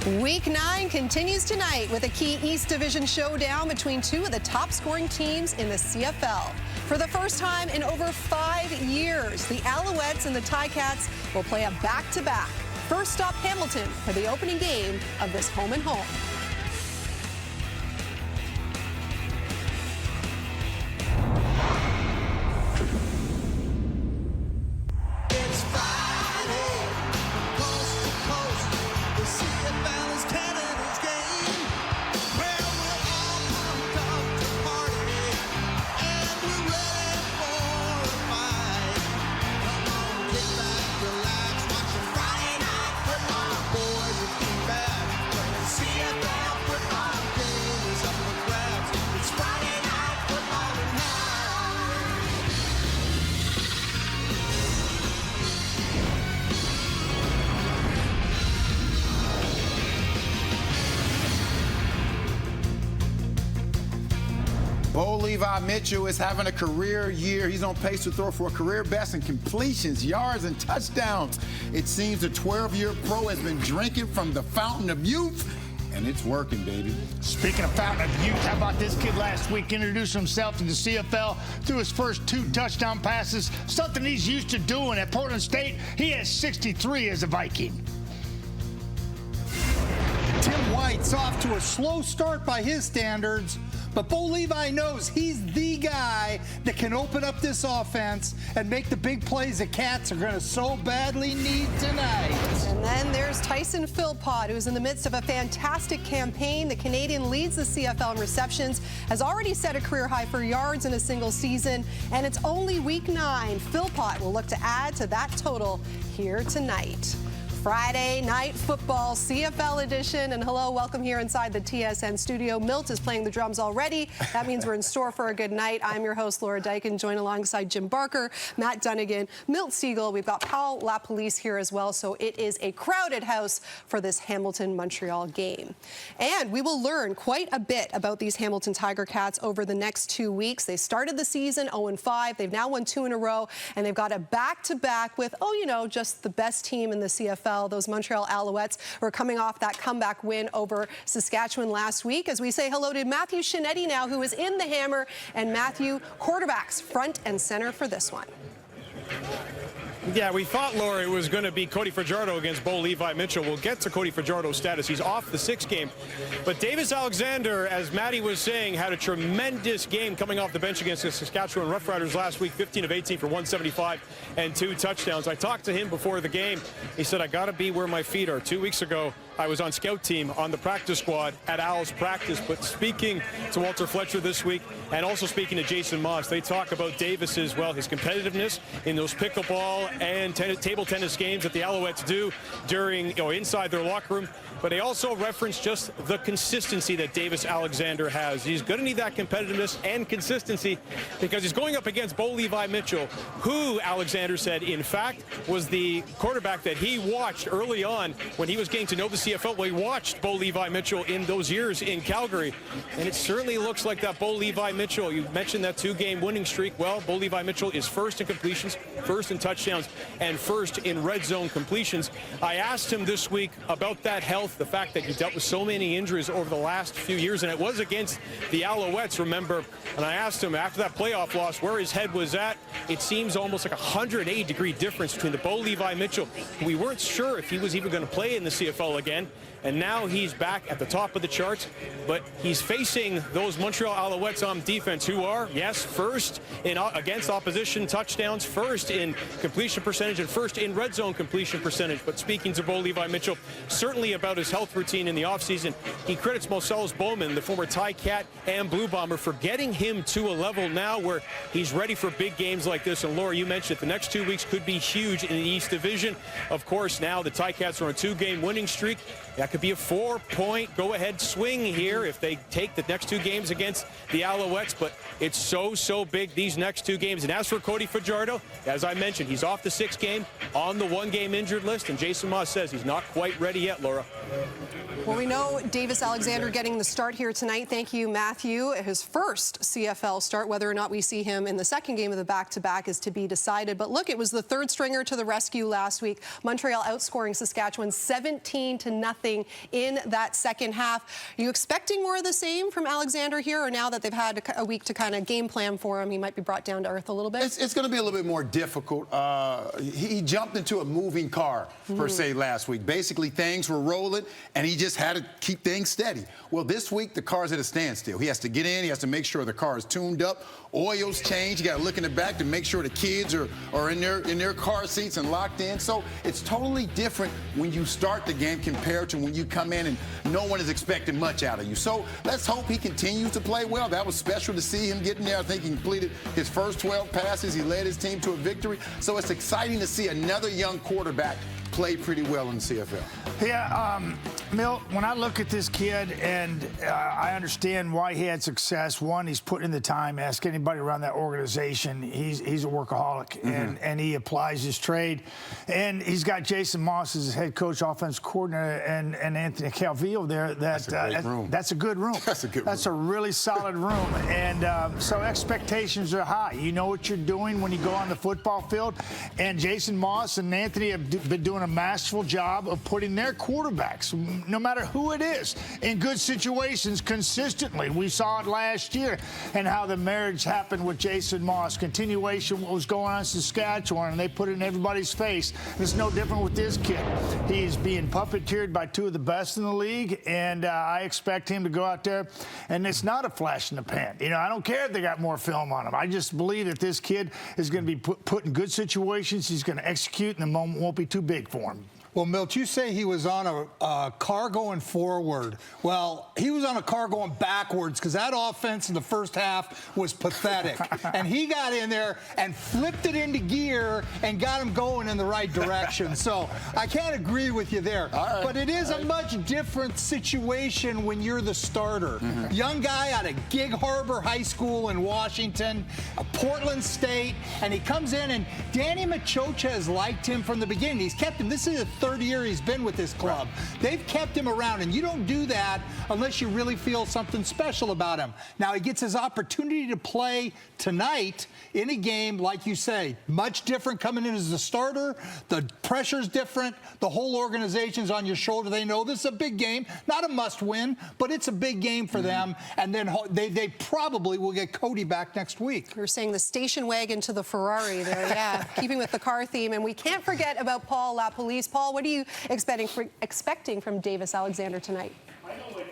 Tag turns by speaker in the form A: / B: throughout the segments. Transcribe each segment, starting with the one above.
A: Week 9 continues tonight with a key East Division showdown between two of the top-scoring teams in the CFL. For the first time in over 5 years, the Alouettes and the Ticats will play a back-to-back. First stop Hamilton for the opening game of this home-and-home.
B: It's Friday, coast to coast. The CFL is Canada's game. Well, we're all pumped up to party, and we're ready for a fight. Come on, kick back, relax, watch the Friday night football. Boys are feedback, but the CFL football game is up for grabs. It's Friday night football tonight.
C: Bo Levi Mitchell is having a career year. He's on pace to throw for a career best in completions, yards, and touchdowns. It seems the 12-year pro has been drinking from the fountain of youth, and it's working, baby.
D: Speaking of fountain of youth, how about this kid last week introduced himself to the CFL through his first 2 touchdown passes, something he's used to doing at Portland State. He has 63 as a Viking.
E: Tim White's off to a slow start by his standards, but Bo Levi knows he's the guy that can open up this offense and make the big plays the Cats are going to so badly need tonight.
A: And then there's Tyson Philpott, who's in the midst of a fantastic campaign. The Canadian leads the CFL in receptions, has already set a career high for yards in a single season, and it's only week 9. Philpott will look to add to that total here tonight. Friday night football, CFL edition, and hello, welcome here inside the TSN studio. Milt is playing the drums already. That means we're in store for a good night. I'm your host, Laura Dykin, joined alongside Jim Barker, Matt Dunnigan, Milt Siegel. We've got Paul LaPolice here as well, so it is a crowded house for this Hamilton-Montreal game. And we will learn quite a bit about these Hamilton Tiger Cats over the next 2 weeks. They started the season 0-5. They've now won 2 in a row, and they've got a back-to-back with, just the best team in the CFL. Those Montreal Alouettes were coming off that comeback win over Saskatchewan last week. As we say hello to Matthew Shinetti now, who is in the Hammer, and Matthew, quarterbacks front and center for this one.
F: Yeah, we thought, Laura, it was going to be Cody Fajardo against Bo Levi Mitchell. We'll get to Cody Fajardo's status. He's off the 6th game. But Davis Alexander, as Matty was saying, had a tremendous game coming off the bench against the Saskatchewan Roughriders last week, 15 of 18 for 175 and 2 touchdowns. I talked to him before the game. He said, I got to be where my feet are. 2 weeks ago, I was on scout team on the practice squad at Owls practice. But speaking to Walter Fletcher this week and also speaking to Jason Moss, they talk about Davis as well, his competitiveness in those pickleball and table tennis games that the Alouettes do during, inside their locker room. But they also reference just the consistency that Davis Alexander has. He's going to need that competitiveness and consistency because he's going up against Bo Levi Mitchell, who Alexander said, in fact, was the quarterback that he watched early on when he was getting to know the CFL. Well, he watched Bo Levi Mitchell in those years in Calgary, and it certainly looks like that Bo Levi Mitchell. You mentioned that 2-game winning streak. Well, Bo Levi Mitchell is first in completions, first in touchdowns, and first in red zone completions. I asked him this week about that health, the fact that he dealt with so many injuries over the last few years, and it was against the Alouettes, remember, and I asked him after that playoff loss where his head was at. It seems almost like a 180-degree difference between the Bo Levi Mitchell, who we weren't sure if he was even going to play in the CFL again, and now he's back at the top of the charts, but he's facing those Montreal Alouettes on defense who are, yes, first in against opposition touchdowns, first in completion percentage, and first in red zone completion percentage. But speaking to Bo Levi Mitchell, certainly about his health routine in the offseason, he credits Marcellus Bowman, the former Ticat and Blue Bomber, for getting him to a level now where he's ready for big games like this. And Laura, you mentioned it, the next 2 weeks could be huge in the East Division. Of course, now the Ticats are on a 2-game winning streak. That could be a 4-point go-ahead swing here if they take the next 2 games against the Alouettes, but it's so big, these next 2 games. And as for Cody Fajardo, as I mentioned, he's off the 6th game, on the 1-game injured list, and Jason Moss says he's not quite ready yet, Laura.
A: Well, we know Davis Alexander getting the start here tonight. Thank you, Matthew. His first CFL start. Whether or not we see him in the second game of the back-to-back is to be decided. But look, it was the third stringer to the rescue last week. Montreal outscoring Saskatchewan 17-0 in that second half. Are you expecting more of the same from Alexander here, or now that they've had a week to kind of game plan for him, he might be brought down to earth a little bit?
C: It's going to be a little bit more difficult. He jumped into a moving car, per se, last week. Basically, things were rolling, and he just had to keep things steady. Well, this week, the car's at a standstill. He has to get in. He has to make sure the car is tuned up. Oil's changed. You got to look in the back to make sure the kids are in their car seats and locked in. So it's totally different when you start the game compared to when you come in and no one is expecting much out of you. So let's hope he continues to play well. That was special to see him getting there. I think he completed his first 12 passes. He led his team to a victory. So it's exciting to see another young quarterback play pretty well in the CFL.
D: Yeah, Milt, when I look at this kid, and I understand why he had success. One, he's putting in the time. Ask anybody around that organization. He's a workaholic, and he applies his trade. And he's got Jason Moss as his head coach, offense coordinator, and Anthony Calvillo there. That's a great room. That's a good room.
C: That's a good room.
D: That's a really solid room. And so expectations are high. You know what you're doing when you go on the football field. And Jason Moss and Anthony have been doing a masterful job of putting their quarterbacks, no matter who it is, in good situations consistently. We saw it last year and how the marriage happened with Jason Moss. Continuation what was going on in Saskatchewan, and they put it in everybody's face. And it's no different with this kid. He's being puppeteered by two of the best in the league, and I expect him to go out there, and it's not a flash in the pan. You know, I don't care if they got more film on him. I just believe that this kid is going to be put in good situations. He's going to execute, and the moment won't be too big for him.
E: Well, Milt, you say he was on a car going forward. Well, he was on a car going backwards because that offense in the first half was pathetic. And he got in there and flipped it into gear and got him going in the right direction. So I can't agree with you there. But it is a much different situation when you're the starter. Young guy out of Gig Harbor High School in Washington, Portland State, and he comes in, and Danny Machocha has liked him from the beginning. He's kept him. This is the third year he's been with this club. They've kept him around, and you don't do that unless you really feel something special about him. Now he gets his opportunity to play tonight in a game, like you say, much different coming in as a starter. The pressure's different. The whole organization's on your shoulder. They know this is a big game, not a must-win, but it's a big game for them. And then they probably will get Cody back next week.
A: You're saying the station wagon to the Ferrari there, yeah. Keeping with the car theme. And we can't forget about Paul LaPolice. Paul, what are you expecting from Davis Alexander tonight?
G: I know what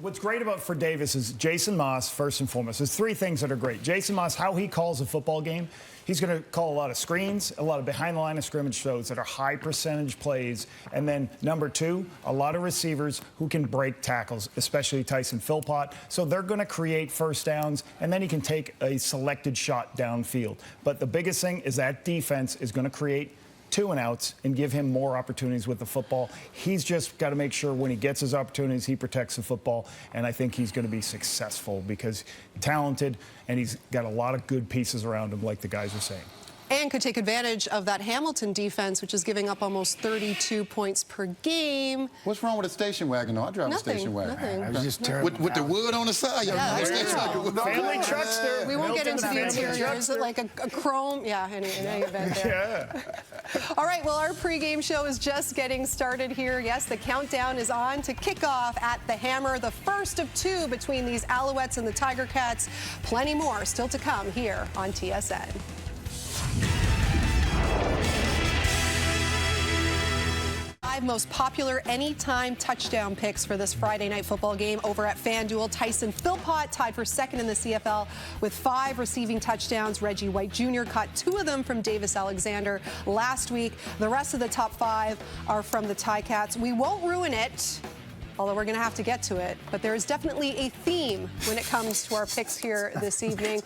G: what's great for Davis is Jason Moss, first and foremost. There's three things that are great. Jason Moss, how he calls a football game. He's going to call a lot of screens, a lot of behind the line of scrimmage shows that are high percentage plays. And then number two, a lot of receivers who can break tackles, especially Tyson Philpott. So they're going to create first downs, and then he can take a selected shot downfield. But the biggest thing is that defense is going to create 2-and-outs and give him more opportunities with the football. He's just got to make sure when he gets his opportunities, he protects the football, and I think he's going to be successful because talented, and he's got a lot of good pieces around him, like the guys are saying.
A: And could take advantage of that Hamilton defense, which is giving up almost 32 points per game.
C: What's wrong with a station wagon? No, I drive a station wagon.
A: Nothing.
D: I was just terrible.
C: With the wood on the side.
A: Yeah,
C: Y'all
A: that's
C: know
A: good.
G: Family truckster.
A: We won't get
G: Milton,
A: into the
G: family
A: interior. Is it like a chrome? Yeah, in any event there.
G: Yeah.
A: All right, well, our pregame show is just getting started here. Yes, the countdown is on to kickoff at the Hammer, the first of two between these Alouettes and the Tiger Cats. Plenty more still to come here on TSN. Five most popular anytime touchdown picks for this Friday night football game over at FanDuel. Tyson Philpott tied for second in the CFL with 5 receiving touchdowns. Reggie White Jr. caught 2 of them from Davis Alexander last week. The rest of the top 5 are from the Ticats. We won't ruin it although we're going to have to get to it. But there is definitely a theme when it comes to our picks here this evening.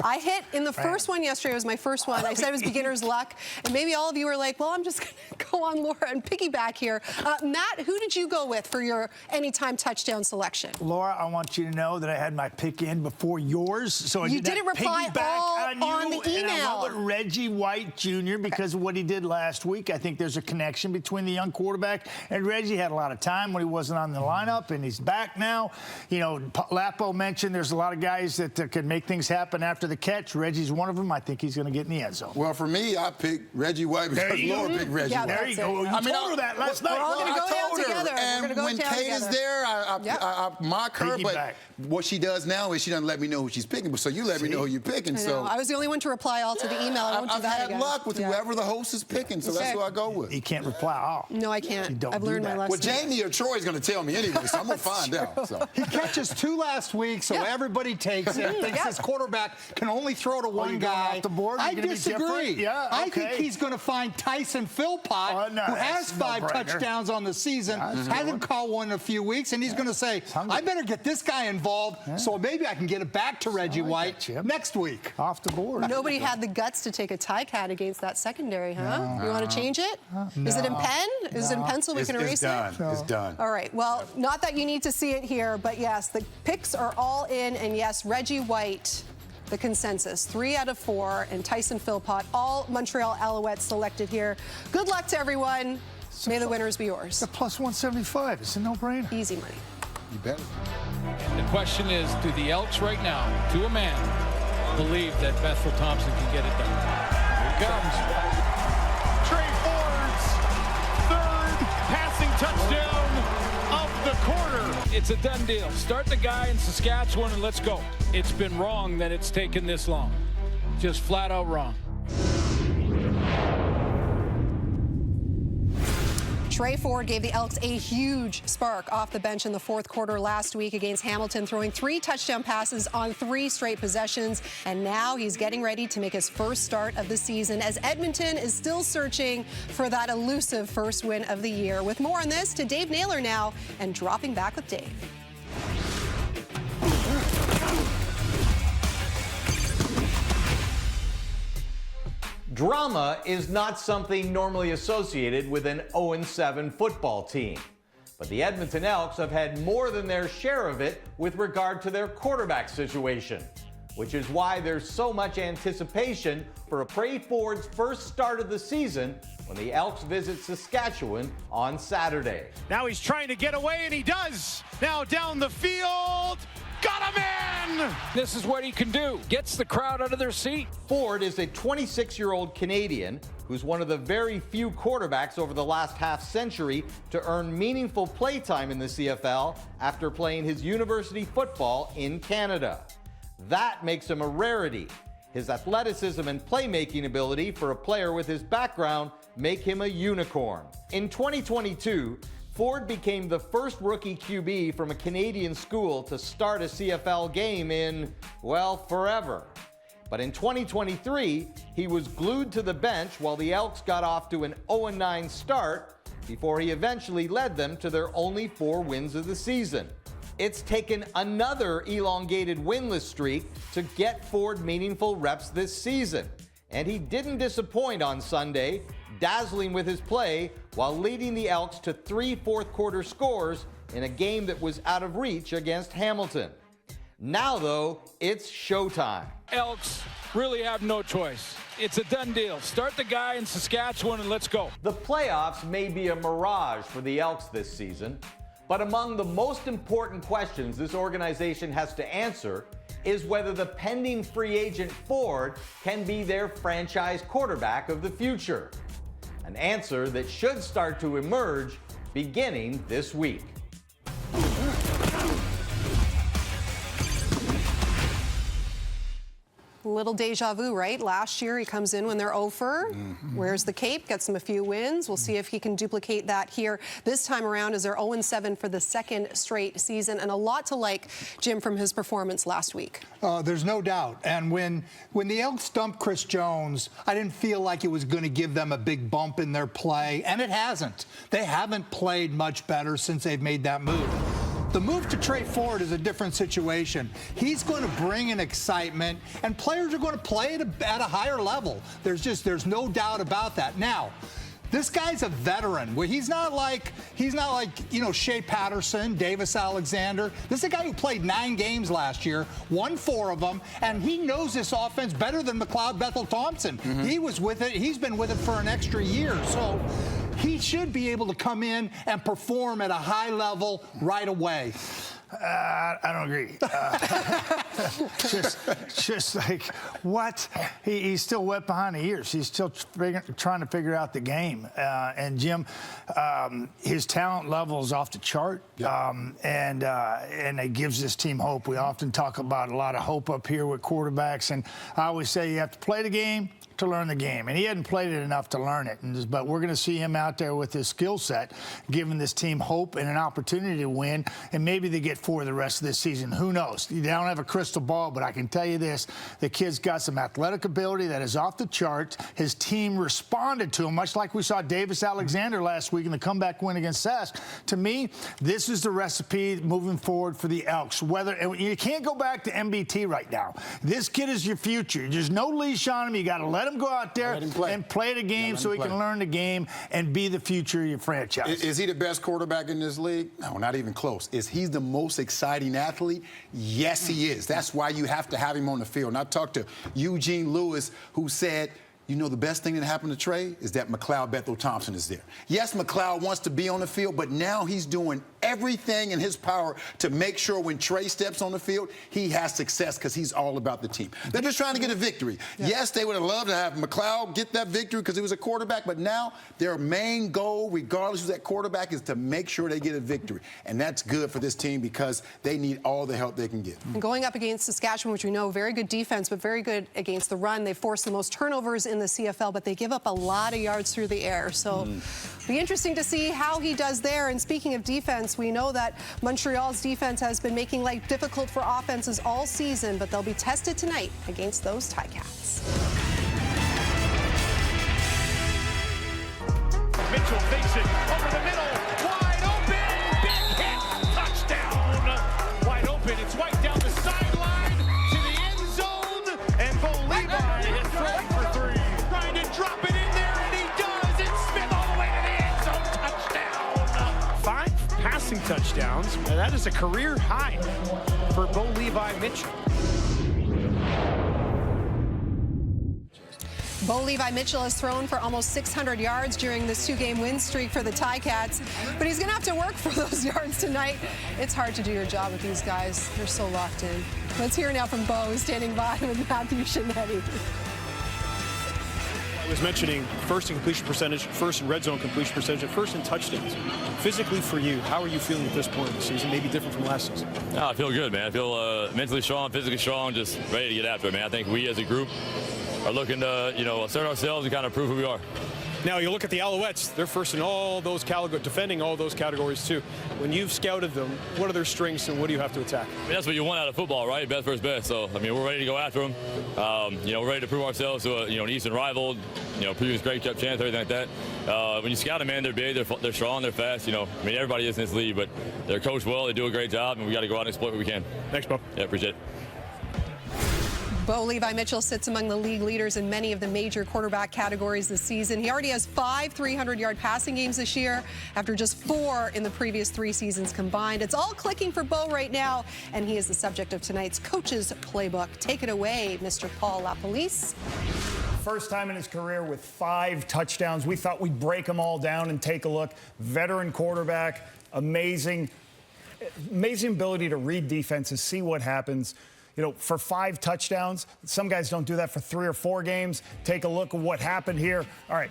A: I hit in the first one yesterday. It was my first one. I said it was beginner's luck. And maybe all of you were like, well, I'm just going to go on Laura and piggyback here. Matt, who did you go with for your anytime touchdown selection?
D: Laura, I want you to know that I had my pick in before yours. So
A: You didn't reply all on the email.
D: And I went with Reggie White Jr. because of what he did last week. I think there's a connection between the young quarterback and Reggie. Had a lot of time when he wasn't on the lineup, and he's back now. You know, Lapo mentioned there's a lot of guys that can make things happen after the catch. Reggie's one of them. I think he's going to get in the end zone.
C: Well, for me, I picked Reggie White because Laura picked Reggie White.
D: There you go. You told her that last night.
A: We're all going to go down together.
C: And when Kate is there, I mock her. But what she does now is she doesn't let me know who she's picking. So you let me know who you're picking. So
A: I was the only one to reply all to the email. I won't do that again.
C: I've had luck with whoever the host is picking, so that's who I go with.
D: You can't reply all.
A: No, I can't. I've learned my lesson.
C: Well, Jamie or Troy's going to tell me anyway, so I'm going to find out. So.
E: He catches 2 last week, so everybody takes it. Thinks his quarterback can only throw to one guy.
D: Off the board?
E: I disagree.
D: Yeah,
E: I think he's going to find Tyson Philpott, who has 5 touchdowns on the season, hasn't caught one in a few weeks, and he's going to say, I better get this guy involved so maybe I can get it back to Reggie White next week.
D: Off the board.
A: Nobody had the guts to take a tie cat against that secondary, huh? You want to change it? Is it in pen? Is it in pencil? We can erase it?
C: It's done.
A: All right. Well, not that you need to see it here, but yes, the picks are all in, and yes, Reggie White, the consensus, 3 out of 4, and Tyson Philpott, all Montreal Alouettes selected here. Good luck to everyone. May the winners be yours.
D: The plus 175. It's a no-brainer.
A: Easy money.
C: You better.
H: The question is, do the Elks right now, to a man, believe that Bethel Thompson can get it done? Here it comes.
F: Trey Ford's 3rd passing touchdown of the quarter.
H: It's a done deal. Start the guy in Saskatchewan and let's go. It's been wrong that it's taken this long. Just flat out wrong.
A: Trey Ford gave the Elks a huge spark off the bench in the 4th quarter last week against Hamilton, throwing 3 touchdown passes on 3 straight possessions. And now he's getting ready to make his first start of the season as Edmonton is still searching for that elusive first win of the year. With more on this, to Dave Naylor now and dropping back with Dave.
I: Drama is not something normally associated with an 0-7 football team. But the Edmonton Elks have had more than their share of it with regard to their quarterback situation, which is why there's so much anticipation for Trey Ford's first start of the season when the Elks visit Saskatchewan on Saturday.
F: Now he's trying to get away, and he does. Now down the field. Got him in!
H: This is what he can do. Gets the crowd out of their seat.
I: Ford is a 26-year-old Canadian who's one of the very few quarterbacks over the last half-century to earn meaningful playtime in the CFL after playing his university football in Canada. That makes him a rarity. His athleticism and playmaking ability for a player with his background make him a unicorn. In 2022, Ford became the first rookie QB from a Canadian school to start a CFL game in, well, forever. But in 2023, he was glued to the bench while the Elks got off to an 0-9 start before he eventually led them to their only 4 wins of the season. It's taken another elongated winless streak to get Ford meaningful reps this season. And he didn't disappoint on Sunday, dazzling with his play while leading the Elks to 3 fourth-quarter scores in a game that was out of reach against Hamilton. Now, though, it's showtime.
H: Elks really have no choice. It's a done deal. Start the guy in Saskatchewan and let's go.
I: The playoffs may be a mirage for the Elks this season, but among the most important questions this organization has to answer is whether the pending free agent Ford can be their franchise quarterback of the future. An answer that should start to emerge beginning this week.
A: Little deja vu, right? Last year he comes in when they're over, wears the cape, gets them a few wins. We'll see if he can duplicate that here this time around as they're 0-7 for the second straight season, and a lot to like, Jim, from his performance last week.
E: There's no doubt. And when the Elks dumped Chris Jones, I didn't feel like it was going to give them a big bump in their play, and it hasn't. They haven't played much better since they've made that move. The move to Trey Ford is a different situation. He's going to bring an excitement, and players are going to play at a higher level. There's no doubt about that. Now, this guy's a veteran. Well, he's not like Shea Patterson, Davis Alexander. This is a guy who played 9 games last year, won 4 of them, and he knows this offense better than McLeod Bethel-Thompson. He was with it. He's been with it for an extra year. So he should be able to come in and perform at a high level right away.
D: I don't agree. Just like, what? He's still wet behind the ears. He's still trying to figure out the game. And Jim, his talent level is off the chart. And it gives this team hope. We often talk about a lot of hope up here with quarterbacks. And I always say you have to play the game to learn the game, and he hadn't played it enough to learn it. But we're going to see him out there with his skill set, giving this team hope and an opportunity to win, and maybe they get 4 the rest of this season. Who knows? They don't have a crystal ball, but I can tell you this: the kid's got some athletic ability that is off the charts. His team responded to him, much like we saw Davis Alexander last week in the comeback win against Sask. To me, this is the recipe moving forward for the Elks. And you can't go back to MBT right now. This kid is your future. There's no leash on him. You got to let him go out there and play the game so he can learn the game and be the future of your franchise.
C: Is he the best quarterback in this league? No, not even close. Is he the most exciting athlete? Yes, he is. That's why you have to have him on the field. And I talked to Eugene Lewis, who said, you know, the best thing that happened to Trey is that McLeod Bethel-Thompson is there. Yes, McLeod wants to be on the field, but now he's doing everything in his power to make sure when Trey steps on the field, he has success because he's all about the team. They're just trying to get a victory. Yes, they would have loved to have McLeod get that victory because he was a quarterback, but now their main goal, regardless of that quarterback, is to make sure they get a victory. And that's good for this team because they need all the help they can get.
A: And going up against Saskatchewan, which we know, very good defense, but very good against the run. They force the most turnovers in the CFL, but they give up a lot of yards through the air. So be interesting to see how he does there. And speaking of defense, we know that Montreal's defense has been making life difficult for offenses all season, but they'll be tested tonight against those Ticats.
J: Mitchell fakes it over the middle, wide open, big hit, touchdown, wide open. It's White down the sideline to the end zone, and Bo Levi is throwing for 3, trying to drop it in there, and he does. It's Smith all the way to the end zone, touchdown. 5 passing touchdowns, and that is a career high for Bo Levi Mitchell.
A: Bo Levi Mitchell has thrown for almost 600 yards during this 2-game win streak for the Ticats, but he's going to have to work for those yards tonight. It's hard to do your job with these guys. They're so locked in. Let's hear now from Bo, standing by with Matthew Shinetti.
F: I was mentioning first in completion percentage, first in red zone completion percentage, and first in touchdowns. Physically for you, how are you feeling at this point of the season? Maybe different from last season.
K: No, I feel good, man. I feel mentally strong, physically strong, just ready to get after it, man. I think we as a group are looking to, assert ourselves and kind of prove who we are.
F: Now, you look at the Alouettes, they're first in all those categories, defending all those categories, too. When you've scouted them, what are their strengths and what do you have to attack?
K: I mean, that's what you want out of football, right? Best versus best. So, I mean, we're ready to go after them. We're ready to prove ourselves to an Eastern rival, previous Grey Cup champs, everything like that. When you scout them, man, they're big, they're strong, they're fast. Everybody is in this league, but they're coached well, they do a great job, and we got to go out and exploit what we can.
F: Thanks, Bo.
K: Yeah, appreciate it.
A: Bo Levi Mitchell sits among the league leaders in many of the major quarterback categories this season. He already has 5 300-yard passing games this year after just 4 in the previous 3 seasons combined. It's all clicking for Bo right now, and he is the subject of tonight's Coach's Playbook. Take it away, Mr. Paul LaPolice.
G: First time in his career with 5 touchdowns. We thought we'd break them all down and take a look. Veteran quarterback, amazing ability to read defenses, see what happens. For 5 touchdowns, some guys don't do that for 3 or 4 games. Take a look at what happened here. All right,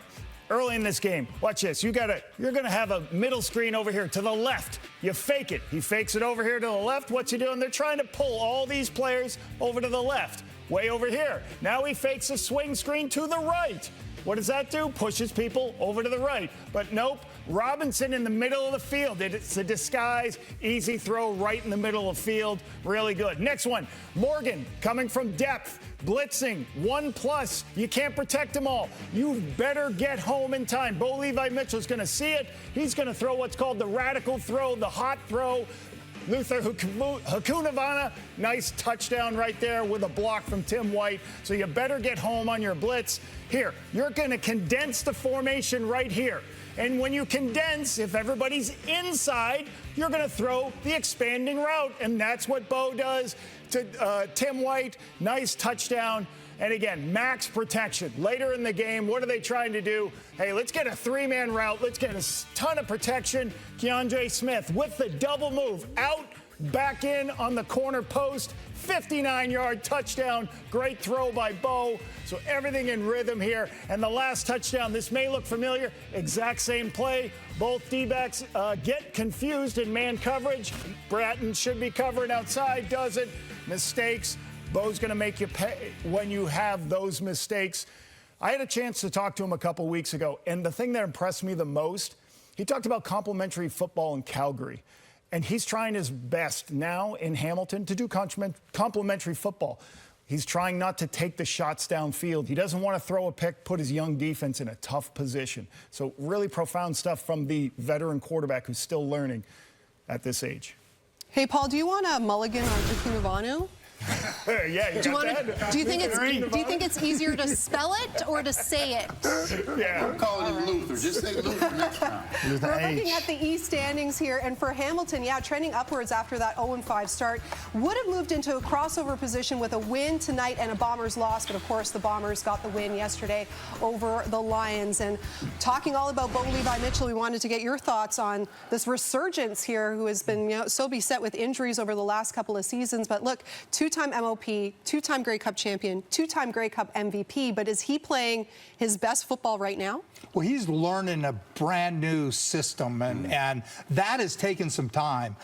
G: early in this game, watch this. You're gonna have a middle screen over here to the left. You fake it. He fakes it over here to the left. What's he doing? They're trying to pull all these players over to the left. way over here. Now he fakes a swing screen to the right. What does that do? Pushes people over to the right. But nope, Robinson in the middle of the field. It's a disguise, easy throw right in the middle of the field. Really good. Next one, Morgan coming from depth, blitzing, 1+. You can't protect them all. You better get home in time. Bo Levi Mitchell's going to see it. He's going to throw what's called the radical throw, the hot throw. Luther Hakunavana, nice touchdown right there with a block from Tim White. So you better get home on your blitz. Here, you're going to condense the formation right here. And when you condense, if everybody's inside, you're going to throw the expanding route. And that's what Bo does to Tim White. Nice touchdown. And again, max protection. Later in the game, what are they trying to do? Hey, let's get a 3-man route. Let's get a ton of protection. Keandre Smith with the double move. Out, back in on the corner post. 59-yard touchdown. Great throw by Bo. So everything in rhythm here. And the last touchdown, this may look familiar. Exact same play. Both D-backs get confused in man coverage. Bratton should be covering outside, doesn't. Mistakes. Bo's going to make you pay when you have those mistakes. I had a chance to talk to him a couple weeks ago, and the thing that impressed me the most, he talked about complementary football in Calgary. And he's trying his best now in Hamilton to do complementary football. He's trying not to take the shots downfield. He doesn't want to throw a pick, put his young defense in a tough position. So really profound stuff from the veteran quarterback who's still learning at this age.
A: Hey, Paul, do you want a mulligan on Hakunavanu?
G: Yeah,
A: do you think it's easier to spell it or to say it?
C: Yeah, I'm calling him Luther. Just say Luther next time.
A: We're looking at the East standings here, and for Hamilton, yeah, trending upwards after that 0-5 start. Would have moved into a crossover position with a win tonight and a Bombers loss, but of course the Bombers got the win yesterday over the Lions. And talking all about Bo Levi Mitchell, we wanted to get your thoughts on this resurgence here, who has been so beset with injuries over the last couple of seasons. But look, two-time MOP, two-time Grey Cup champion, two-time Grey Cup MVP, but is he playing his best football right now?
E: Well, he's learning a brand new system, and that has taken some time.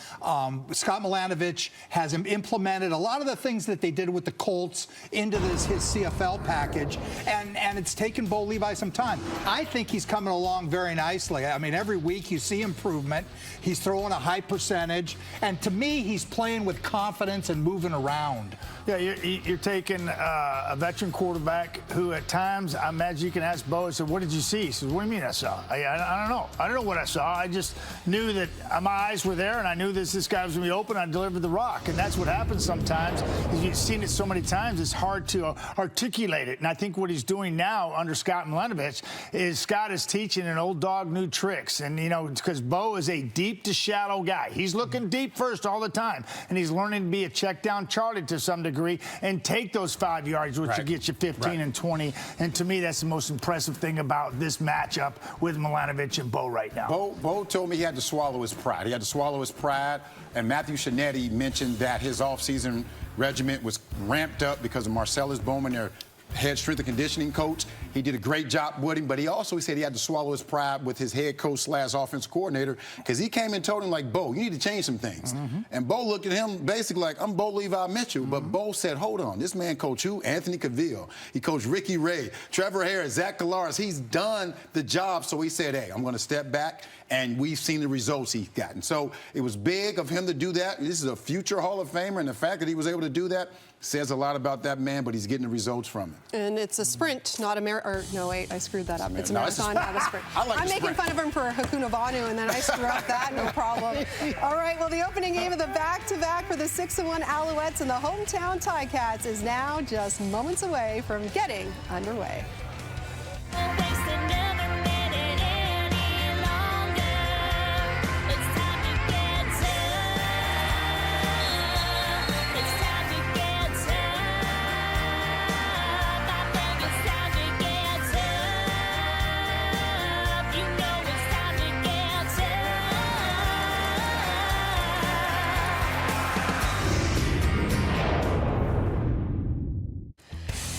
E: Scott Milanovich has implemented a lot of the things that they did with the Colts into his CFL package, and it's taken Bo Levi some time. I think he's coming along very nicely. I mean, every week you see improvement. He's throwing a high percentage, and to me, he's playing with confidence and moving around.
D: Yeah, you're taking a veteran quarterback who at times, I imagine you can ask Bo, I said, what did you see? He says, what do you mean I saw? I don't know. I don't know what I saw. I just knew that my eyes were there, and I knew this guy was going to be open. I delivered the rock, and that's what happens sometimes. You've seen it so many times, it's hard to articulate it. And I think what he's doing now under Scott Milanovich is Scott is teaching an old dog new tricks. And, you know, because Bo is a deep to shallow guy. He's looking deep first all the time, and he's learning to be a check down Charlie to some degree and take those 5 yards, which will get you 15 and 20. And to me, that's the most impressive thing about this matchup with Milanovich and Bo right now.
C: Bo told me he had to swallow his pride. He had to swallow his pride. And Matthew Shinetti mentioned that his offseason regiment was ramped up because of Marcellus Bowman, their head strength and conditioning coach. He did a great job with him, but he also said he had to swallow his pride with his head coach / offense coordinator, because he came and told him, like, Bo, you need to change some things. And Bo looked at him basically like, I'm Bo Levi Mitchell. But Bo said, hold on, this man coached who? Anthony Cavill. He coached Ricky Ray, Trevor Harris, Zach Collaros. He's done the job. So he said, hey, I'm going to step back. And we've seen the results he's gotten. So it was big of him to do that. This is a future Hall of Famer, and the fact that he was able to do that says a lot about that man, but he's getting the results from it.
A: And it's a sprint, not a marathon. No, wait, I screwed that up. It's a marathon, not a sprint.
C: I'm
A: making fun of him for Hakunavanu, and then I screw up that, no problem. All right, well, the opening game of the back-to-back for the 6-1 Alouettes and the hometown Ticats is now just moments away from getting underway.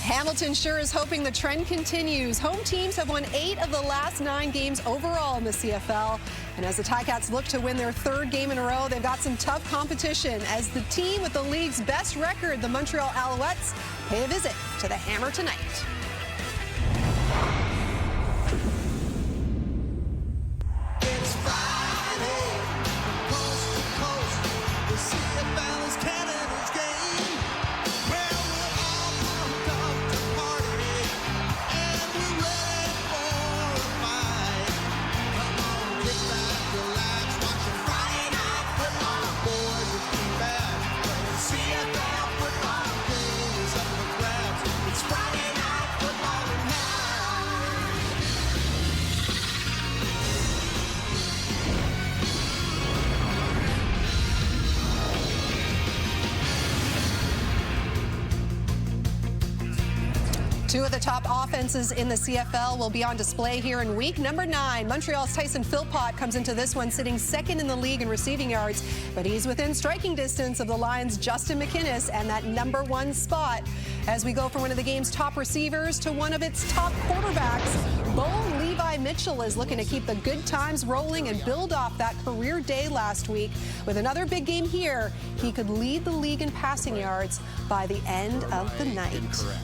A: Hamilton sure is hoping the trend continues. Home teams have won 8 of the last 9 games overall in the CFL. And as the Ticats look to win their third game in a row, they've got some tough competition as the team with the league's best record, the Montreal Alouettes, pay a visit to the Hammer tonight.
B: It's Friday, coast to coast. The CFL is Canada's game. Well, we're all pumped up to party, and we're ready for a fight. Come on, kick back, relax, watch some Friday Night Football. Boys are too bad, but the CFL football game is up for grabs. It's Friday Night Football tonight.
A: Two of the top offenses in the CFL will be on display here in week number 9. Montreal's Tyson Philpott comes into this one sitting second in the league in receiving yards, but he's within striking distance of the Lions' Justin McInnis and that number 1 spot. As we go from one of the game's top receivers to one of its top quarterbacks, Bo Levi Mitchell is looking to keep the good times rolling and build off that career day last week. With another big game here, he could lead the league in passing yards by the end of the night.
C: Incorrect.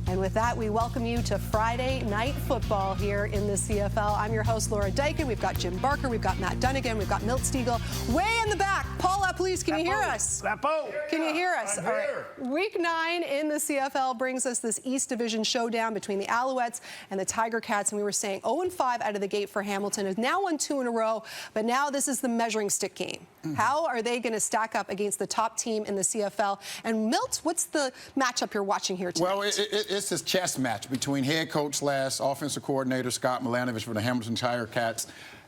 A: And with that, we welcome you to Friday Night Football here in the CFL. I'm your host, Laura Dykin. We've got Jim Barker, we've got Matt Dunnigan, we've got Milt Stiegel. Way in the back, Paula, please, can you hear us? Can you hear us? All right. Week 9 in the CFL brings us this East Division showdown between the Alouettes and the Tiger Cats. And we were saying 0-5 out of the gate for Hamilton. Has now won 2 in a row, but now this is the measuring stick game. How are they going to stack up against the top team in the CFL? And Milt, what's the matchup you're watching here tonight?
C: Well, it's this chess match between head coach / offensive coordinator Scott Milanovich for the Hamilton Tiger Cats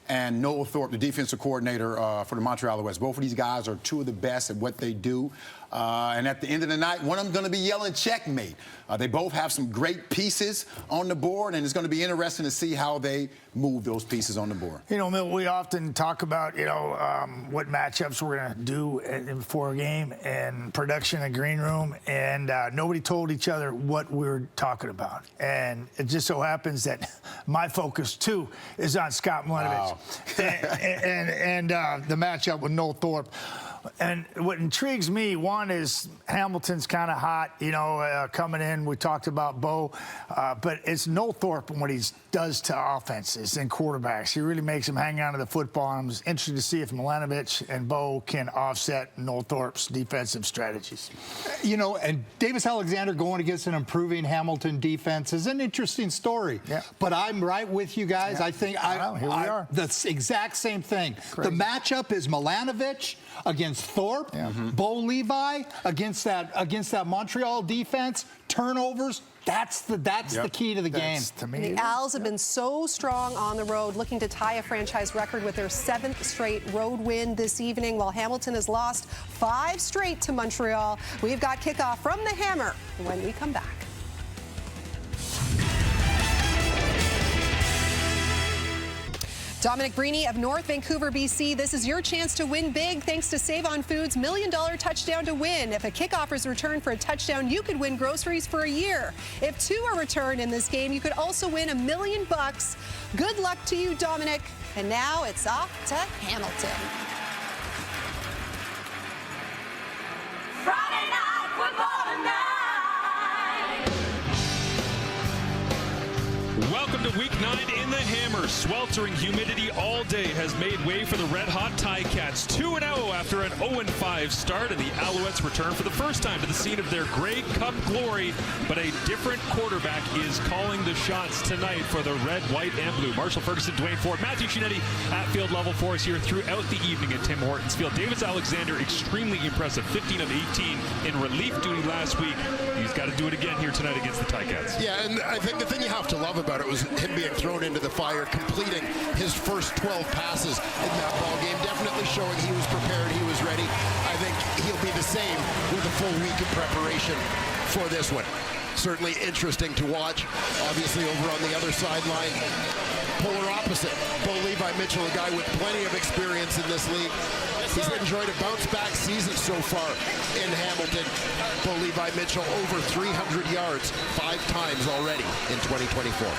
C: and Noel Thorpe, the defensive coordinator for the Montreal Alouettes. Both of these guys are 2 of the best at what they do. And at the end of the night, one of them going to be yelling checkmate. They both have some great pieces on the board, and it's going to be interesting to see how they move those pieces on the board.
D: You know, Milt, we often talk about, what matchups we're going to do before a game and production in the green room, and nobody told each other what we were talking about. And it just so happens that my focus, too, is on Scott Milanovich and the matchup with Noel Thorpe. And what intrigues me, one is Hamilton's kind of hot, coming in. We talked about Bo, but it's Noel Thorpe and what he does to offenses and quarterbacks. He really makes them hang on to the football. I'm interested to see if Milanovich and Bo can offset Noel Thorpe's defensive strategies.
E: And Davis Alexander going against an improving Hamilton defense is an interesting story.
D: Yeah.
E: But I'm right with you guys.
D: Yeah.
E: I think
D: here we are.
E: The exact same thing.
D: Crazy.
E: The matchup is Milanovich against Thorpe, Bo Levi against that Montreal defense, turnovers. That's the key to the game.
D: To me,
A: the Owls have been so strong on the road, looking to tie a franchise record with their 7th straight road win this evening, while Hamilton has lost 5 straight to Montreal. We've got kickoff from the Hammer when we come back. Dominic Brini of North Vancouver, BC. This is your chance to win big thanks to Save on Foods' $1 Million Touchdown to Win. If a kickoff is returned for a touchdown, you could win groceries for a year. If 2 are returned in this game, you could also win $1 million. Good luck to you, Dominic. And now it's off to Hamilton.
L: Friday Night Football tonight.
M: Welcome to Week 9 in the Hammer. Sweltering humidity all day has made way for the red-hot Ticats. 2-0 after an 0-5 start, and the Alouettes return for the first time to the scene of their Grey Cup glory. But a different quarterback is calling the shots tonight for the red, white, and blue. Marshall Ferguson, Dwayne Ford, Matthew Chinetti at field level for us here throughout the evening at Tim Hortons Field. Davis Alexander, extremely impressive. 15 of 18 in relief duty last week. He's got to do it again here tonight against the Ticats.
N: Yeah, and I think the thing you have to love about it was him being thrown into the fire, completing his first 12 passes in that ball game, definitely showing he was prepared, he was ready. I think he'll be the same with a full week of preparation for this one. Certainly interesting to watch. Obviously over on the other sideline, polar opposite. Bo Levi Mitchell, a guy with plenty of experience in this league. He's enjoyed a bounce-back season so far in Hamilton. Bo Levi Mitchell over 300 yards 5 times already in 2024.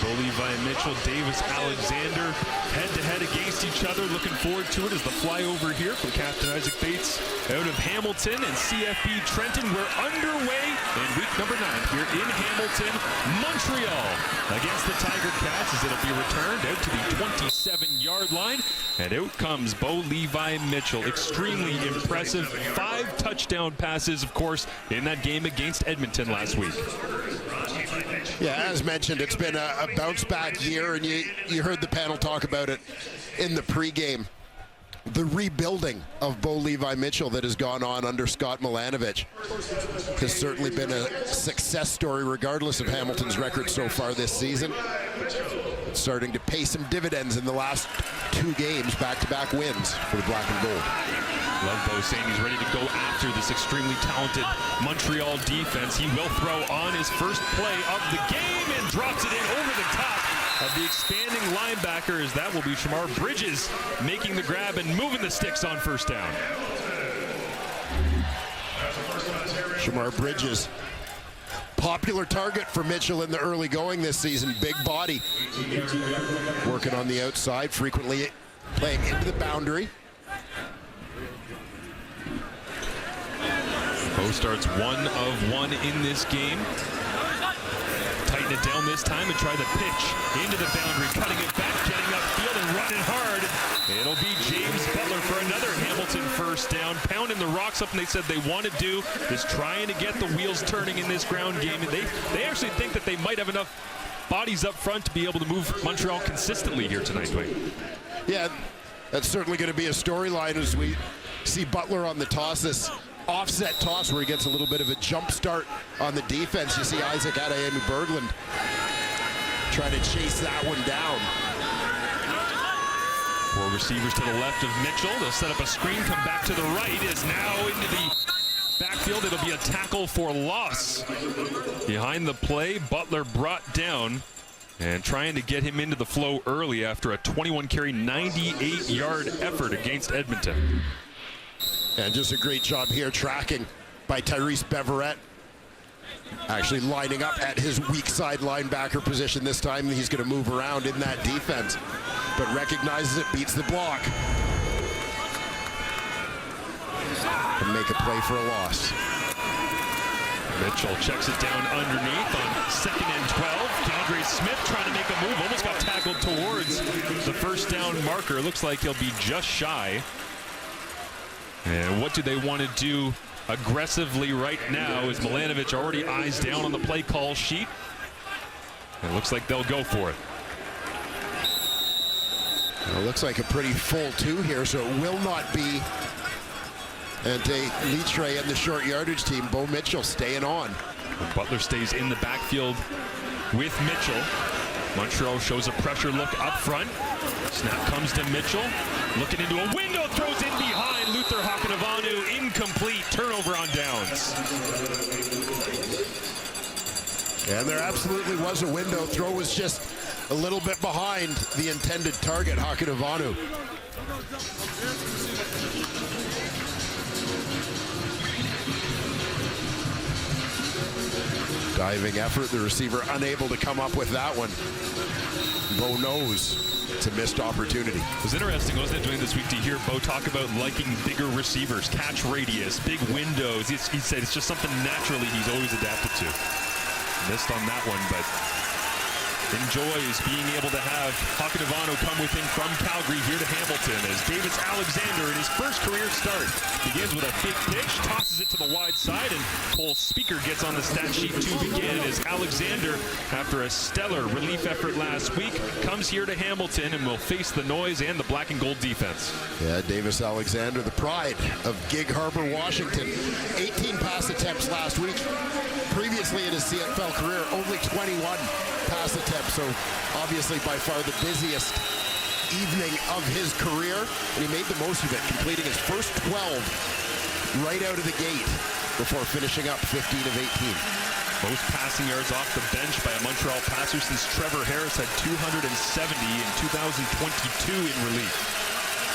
M: Bo Levi Mitchell, Davis Alexander, head-to-head against each other. Looking forward to it as the flyover here from Captain Isaac Bates out of Hamilton and CFB Trenton. We're underway in week number 9 here in Hamilton, Montreal, against the Tiger Cats as it'll be returned out to the 27-yard line. And out comes Bo Levi Mitchell. Extremely impressive. 5 touchdown passes, of course, in that game against Edmonton last week.
N: Yeah, as mentioned, it's been a bounce-back year, and you heard the panel talk about it in the pregame. The rebuilding of Bo Levi Mitchell that has gone on under Scott Milanovich has certainly been a success story regardless of Hamilton's record so far this season. It's starting to pay some dividends in the last 2 games, back-to-back wins for the Black and Gold.
M: Love Bo saying he's ready to go after this extremely talented Montreal defense. He will throw on his first play of the game and drops it in over the top of the expanding linebackers. That will be Shamar Bridges making the grab and moving the sticks on first down.
N: Shamar Bridges, popular target for Mitchell in the early going this season. Big body, working on the outside, frequently playing into the boundary.
M: Bo starts 1 of 1 in this game. Tighten it down this time and try the pitch into the boundary, cutting it back, getting upfield and running hard. It'll be James Butler for another Hamilton first down. Pounding the rocks up, and they said they want to do is trying to get the wheels turning in this ground game. And they actually think that they might have enough bodies up front to be able to move Montreal consistently here tonight, Dwayne.
N: Yeah, that's certainly going to be a storyline as we see Butler on the toss, this offset toss where he gets a little bit of a jump start on the defense. You see Isaac Adeyemi Berglund trying to chase that one down.
M: 4 receivers to the left of Mitchell. They'll set up a screen, come back to the right, is now into the backfield. It'll be a tackle for loss. Behind the play, Butler brought down and trying to get him into the flow early after a 21-carry, 98-yard effort against Edmonton.
N: And just a great job here tracking by Tyrese Beverett. Actually lining up at his weak side linebacker position this time. He's going to move around in that defense, but recognizes it, beats the block. And make a play for a loss.
M: Mitchell checks it down underneath on 2nd and 12. DeAndre Smith trying to make a move, almost got tackled towards the first down marker. Looks like he'll be just shy. And what do they want to do aggressively right now is Milanovich already eyes down on the play call sheet. It looks like they'll go for it.
N: Well, it looks like a pretty full 2 here, so it will not be Ante Litre and the short yardage team. Bo Mitchell staying on.
M: Butler stays in the backfield with Mitchell. Montreal shows a pressure look up front. Snap comes to Mitchell. Looking into a window, throws in behind. Luther Hakanavanu, incomplete. Turnover on downs.
N: And there absolutely was a window. Throw was just a little bit behind the intended target, Hakanavanu. Diving effort, the receiver unable to come up with that one. Bo knows it's a missed opportunity.
M: It was interesting, wasn't it, Dwayne, this week to hear Bo talk about liking bigger receivers, catch radius, big windows. He said it's just something naturally he's always adapted to. Missed on that one, but enjoys being able to have Hakanavanu come with him from Calgary here to Hamilton as Davis Alexander in his first career start begins with a fake pitch, tosses it to the wide side, and Cole Speaker gets on the stat sheet to begin as Alexander, after a stellar relief effort last week, comes here to Hamilton and will face the noise and the black and gold defense.
N: Yeah, Davis Alexander, the pride of Gig Harbor, Washington. 18 pass attempts last week. Previously in his CFL career, only 21 pass attempts, so obviously by far the busiest evening of his career, and he made the most of it, completing his first 12 right out of the gate before finishing up 15 of 18.
M: Most passing yards off the bench by a Montreal passer since Trevor Harris had 270 in 2022 in relief.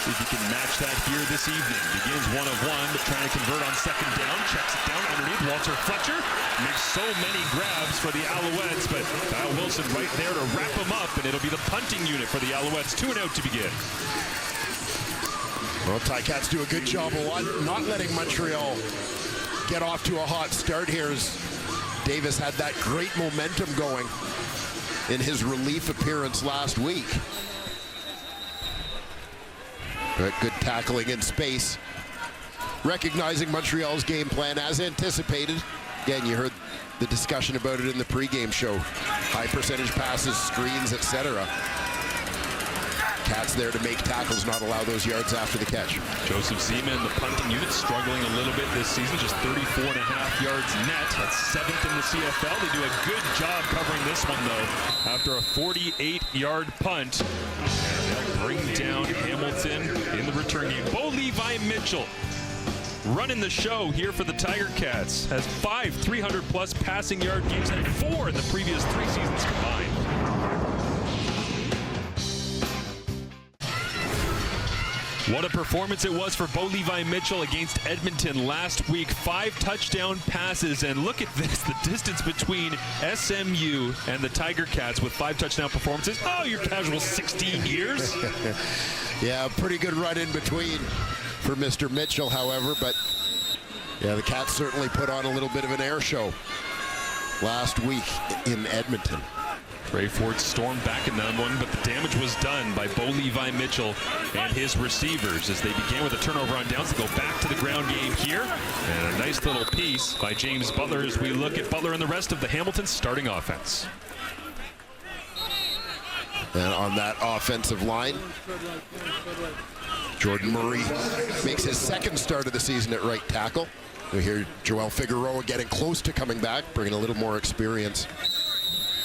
M: See if he can match that here this evening. Begins 1 of 1, but trying to convert on second down. Checks it down underneath. Walter Fletcher makes so many grabs for the Alouettes, but Kyle Wilson right there to wrap him up, and it'll be the punting unit for the Alouettes. 2 and out to begin.
N: Well, Ticats do a good job of not letting Montreal get off to a hot start here, as Davis had that great momentum going in his relief appearance last week. But good tackling in space. Recognizing Montreal's game plan as anticipated. Again, you heard the discussion about it in the pregame show. High percentage passes, screens, etc. Cats there to make tackles, not allow those yards after the catch.
M: Joseph Seaman, the punting unit, struggling a little bit this season, just 34.5 yards net. That's 7th in the CFL. They do a good job covering this one, though, after a 48-yard punt. And they'll bring down Hamilton in the return game. Bo Levi Mitchell running the show here for the Tiger Cats. Has 5 300-plus passing yard games and 4 in the previous 3 seasons combined. What a performance it was for Bo Levi Mitchell against Edmonton last week. 5 touchdown passes, and look at this, the distance between SMU and the Tiger Cats with 5 touchdown performances. Oh, your casual 16 years.
N: Yeah, pretty good run in between for Mr. Mitchell, however, but yeah, the Cats certainly put on a little bit of an air show last week in Edmonton.
M: Ray Ford stormed back in that one, but the damage was done by Bo Levi Mitchell and his receivers as they began with a turnover on downs to go back to the ground game here. And a nice little piece by James Butler as we look at Butler and the rest of the Hamilton starting offense.
N: And on that offensive line, Jordan Murray makes his 2nd start of the season at right tackle. We hear Joel Figueroa getting close to coming back, bringing a little more experience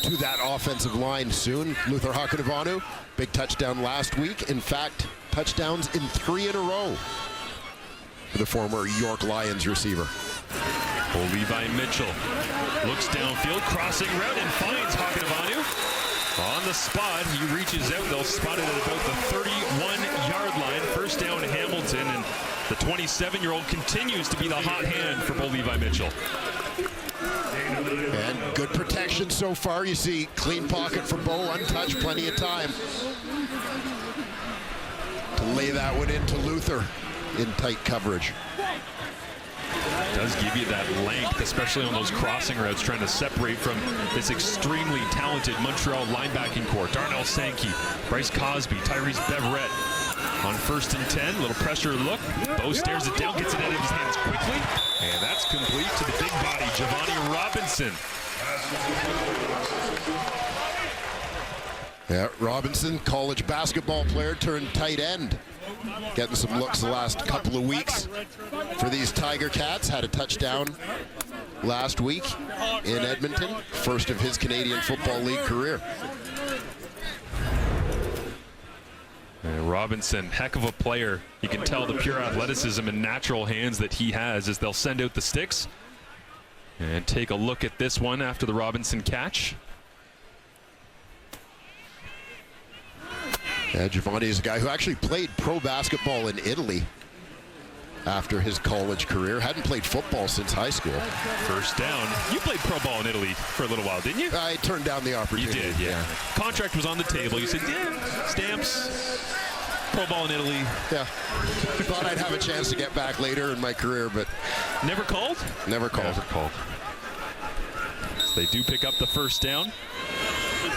N: to that offensive line soon. Luther Hakanavanu, big touchdown last week. In fact, touchdowns in 3 in a row for the former York Lions receiver.
M: Bo Levi Mitchell looks downfield, crossing route, and finds Hakanavanu on the spot. He reaches out. They'll spot it at about the 31-yard line. First down Hamilton, and the 27-year-old continues to be the hot hand for Bo Levi Mitchell.
N: And good protection so far. You see clean pocket for Bo, untouched, plenty of time to lay that one into Luther in tight coverage.
M: It does give you that length, especially on those crossing routes, trying to separate from this extremely talented Montreal linebacking core. Darnell Sankey, Bryce Cosby, Tyrese Beverett. On 1st and 10, little pressure look. Bo stares it down, gets it out of his hands quickly, and that's complete to the big body, Giovanni Robinson.
N: Yeah, Robinson, college basketball player turned tight end. Getting some looks the last couple of weeks for these Tiger Cats. Had a touchdown last week in Edmonton, first of his Canadian Football League career.
M: Robinson, heck of a player. You can tell the pure athleticism and natural hands that he has as they'll send out the sticks. And take a look at this one after the Robinson catch.
N: Yeah, Giovanni is a guy who actually played pro basketball in Italy after his college career. Hadn't played football since high school.
M: First down. You played pro ball in Italy for a little while, didn't you?
N: I turned down the opportunity.
M: You did, yeah. Contract was on the table. You said, yeah, stamps, pro ball in Italy.
N: Yeah. Thought I'd have a chance to get back later in my career, but...
M: Never called?
N: Never called.
M: Never called. So they do pick up the first down.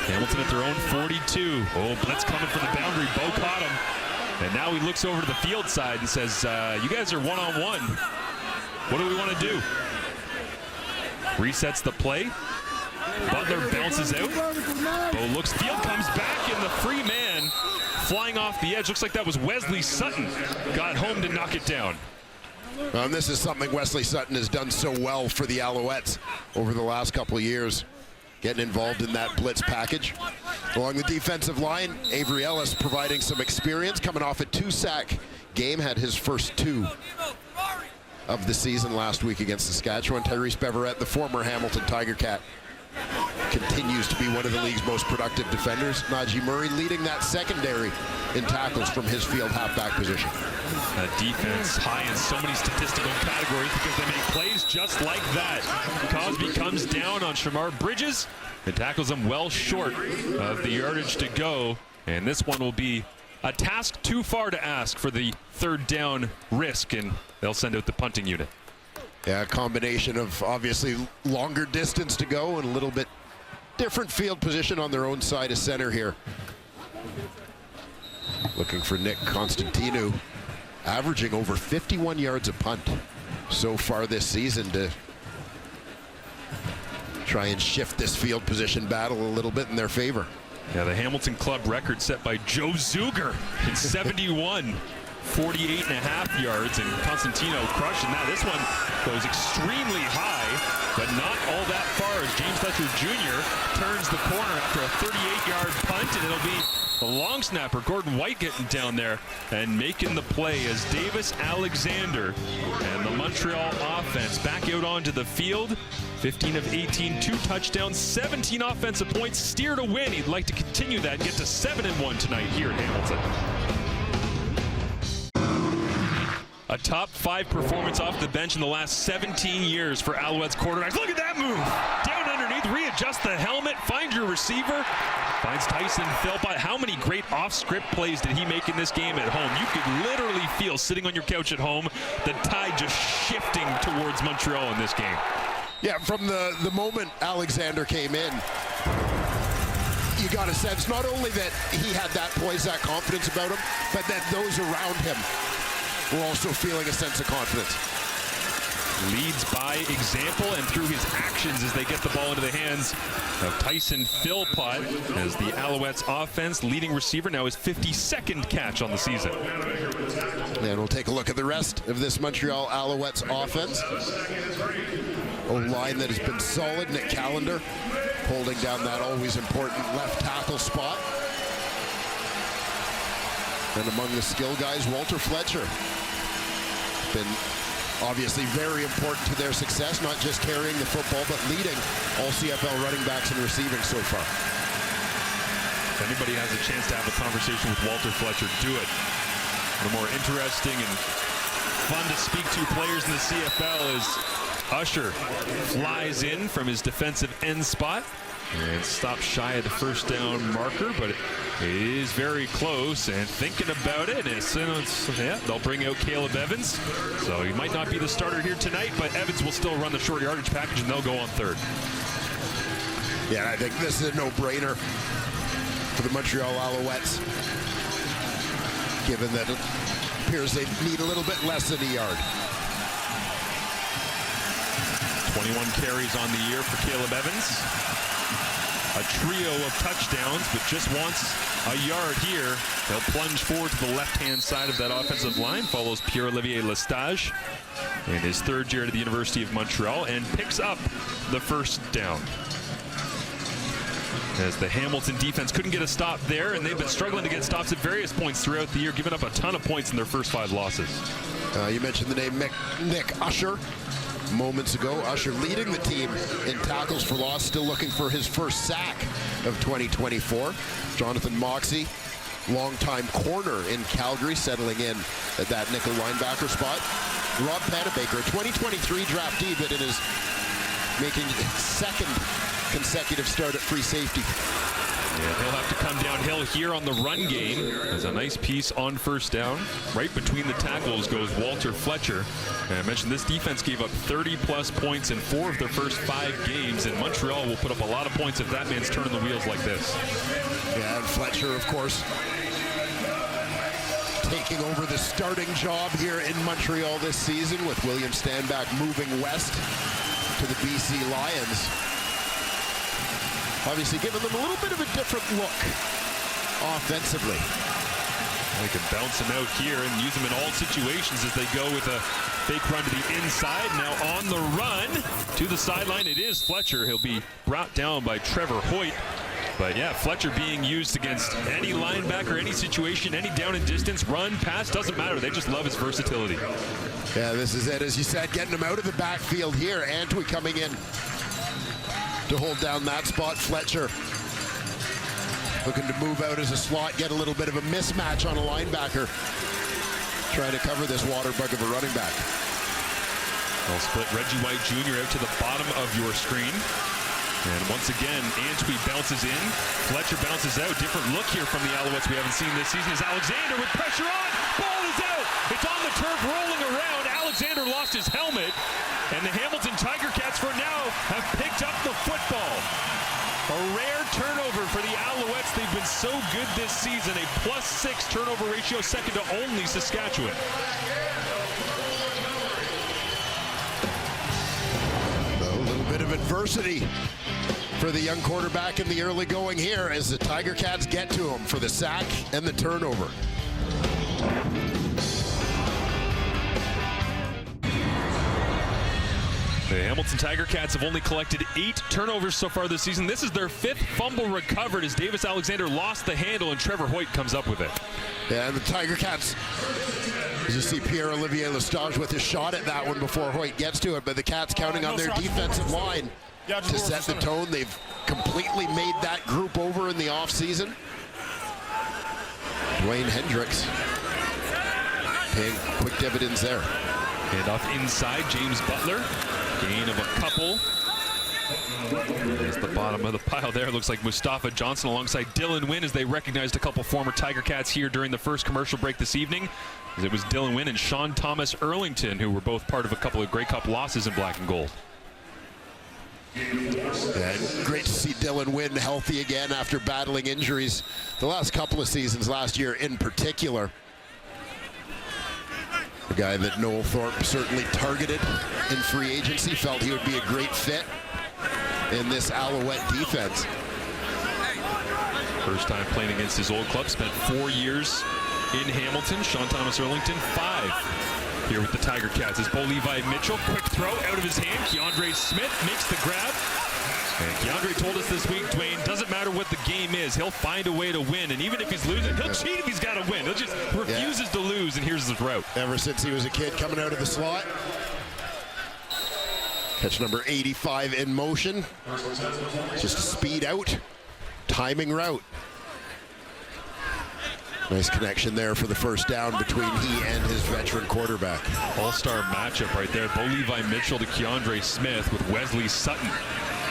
M: Hamilton at their own 42. Oh, blitz coming from the boundary. Bo caught him. And now he looks over to the field side and says, you guys are one-on-one. What do we want to do? Resets the play. Butler bounces out. Bo looks, field comes back, and the free man flying off the edge. Looks like that was Wesley Sutton. Got home to knock it down.
N: This is something Wesley Sutton has done so well for the Alouettes over the last couple of years. Getting involved in that blitz package. Along the defensive line, Avery Ellis providing some experience, coming off a 2-sack game, had his first 2 of the season last week against Saskatchewan. Tyrese Beverett, the former Hamilton Tiger Cat, continues to be one of the league's most productive defenders. Najee Murray leading that secondary in tackles from his field halfback position.
M: Defense high in so many statistical categories because they make plays just like that. Cosby comes down on Shamar Bridges and tackles him well short of the yardage to go. And this one will be a task too far to ask for the third down risk, and they'll send out the punting unit.
N: Yeah, a combination of obviously longer distance to go and a little bit different field position on their own side of center here. Looking for Nick Constantino, averaging over 51 yards a punt so far this season to try and shift this field position battle a little bit in their favor.
M: Yeah, the Hamilton club record set by Joe Zuger in 71. 48.5 yards, and Constantino crushing that. This one goes extremely high, but not all that far as James Fletcher Jr. turns the corner after a 38-yard punt, and it'll be the long snapper, Gordon White, getting down there and making the play as Davis Alexander and the Montreal offense back out onto the field. 15 of 18, 2 touchdowns, 17 offensive points, steered a win. He'd like to continue that and get to 7-1 tonight here at Hamilton. A top 5 performance off the bench in the last 17 years for Alouettes quarterbacks. Look at that move. Down underneath, readjust the helmet, find your receiver. Finds Tyson Philpott. How many great off-script plays did he make in this game at home? You could literally feel, sitting on your couch at home, the tide just shifting towards Montreal in this game.
N: Yeah, from the moment Alexander came in, you got a sense not only that he had that poise, that confidence about him, but that those around him were also feeling a sense of confidence.
M: Leads by example and through his actions as they get the ball into the hands of Tyson Philpott as the Alouettes offense leading receiver, now his 52nd catch on the season.
N: And we'll take a look at the rest of this Montreal Alouettes offense. O-line that has been solid. Nick Callender holding down that always important left tackle spot. And among the skill guys, Walter Fletcher. Been obviously very important to their success, not just carrying the football, but leading all CFL running backs in receiving so far.
M: If anybody has a chance to have a conversation with Walter Fletcher, do it. One of the more interesting and fun to speak to players in the CFL is Usher. Flies in from his defensive end spot and stops shy of the first down marker, but it is very close, and thinking about it, yeah, they'll bring out Caleb Evans. So he might not be the starter here tonight, but Evans will still run the short yardage package, and they'll go on third.
N: Yeah, I think this is a no-brainer for the Montreal Alouettes, given that it appears they need a little bit less than a yard.
M: 21 carries on the year for Caleb Evans. A trio of touchdowns, but just wants a yard here. They'll plunge forward to the left-hand side of that offensive line. Follows Pierre-Olivier Lestage in his third year at the University of Montreal and picks up the first down. As the Hamilton defense couldn't get a stop there, and they've been struggling to get stops at various points throughout the year, giving up a ton of points in their first 5 losses.
N: You mentioned the name Nick Usher moments ago. Usher leading the team in tackles for loss, still looking for his first sack of 2024. Jonathan Moxey, longtime corner in Calgary, settling in at that nickel linebacker spot. Rob Panabaker, a 2023 draftee, but in his making his second consecutive start at free safety.
M: Yeah, they'll have to come downhill here on the run game. There's a nice piece on first down. Right between the tackles goes Walter Fletcher. And I mentioned this defense gave up 30-plus points in 4 of their first 5 games, and Montreal will put up a lot of points if that man's turning the wheels like this.
N: Yeah, and Fletcher, of course, taking over the starting job here in Montreal this season, with William Stanback moving west to the BC Lions. Obviously giving them a little bit of a different look offensively.
M: They can bounce him out here and use him in all situations as they go with a fake run to the inside. Now on the run to the sideline, it is Fletcher. He'll be brought down by Trevor Hoyt. But yeah, Fletcher being used against any linebacker, any situation, any down and distance, run, pass, doesn't matter. They just love his versatility.
N: Yeah, this is it. As you said, getting him out of the backfield here. Antwi coming in to hold down that spot. Fletcher looking to move out as a slot, get a little bit of a mismatch on a linebacker, trying to cover this water bug of a running back.
M: Well split. Reggie White Jr. out to the bottom of your screen. And once again, Antwi bounces in. Fletcher bounces out. Different look here from the Alouettes we haven't seen this season as Alexander with pressure on. Ball is out. It's on the turf rolling around. Alexander lost his helmet. And the Hamilton Tiger Cats for now have picked up the football. A rare turnover for the Alouettes. They've been so good this season. A +6 turnover ratio, second to only Saskatchewan.
N: A little bit of adversity for the young quarterback in the early going here as the Tiger Cats get to him for the sack and the turnover.
M: The Hamilton Tiger Cats have only collected 8 turnovers so far this season. This is their 5th fumble recovered as Davis Alexander lost the handle and Trevor Hoyt comes up with it.
N: Yeah, and the Tiger Cats, as you see Pierre-Olivier Lestage with his shot at that one before Hoyt gets to it, but the Cats counting on their defensive line to set the tone. They've completely made that group over in the offseason. Dwayne Hendricks paying quick dividends there.
M: And off inside, James Butler. Gain of a couple. There's the bottom of the pile there. Looks like Mustafa Johnson alongside Dylan Wynn as they recognized a couple former Tiger Cats here during the first commercial break this evening. As it was Dylan Wynn and Sean Thomas Erlington who were both part of a couple of Grey Cup losses in black and gold.
N: And great to see Dylan Wynn healthy again after battling injuries the last couple of seasons, last year in particular. A guy that Noel Thorpe certainly targeted in free agency, felt he would be a great fit in this Alouette defense.
M: First time playing against his old club, spent 4 years in Hamilton. Sean Thomas Erlington, 5 here with the Tiger Cats. As Bo Levi Mitchell, quick throw out of his hand. Keandre Smith makes the grab. And Keandre told us this week, Dwayne, doesn't matter what the game is, he'll find a way to win. And even if he's losing, he'll cheat if he's got to win. He'll just refuses to lose, and here's his route.
N: Ever since he was a kid coming out of the slot. Catch number 85 in motion. Just a speed out, timing route. Nice connection there for the first down between he and his veteran quarterback.
M: All-star matchup right there. Bo Levi Mitchell to Keandre Smith with Wesley Sutton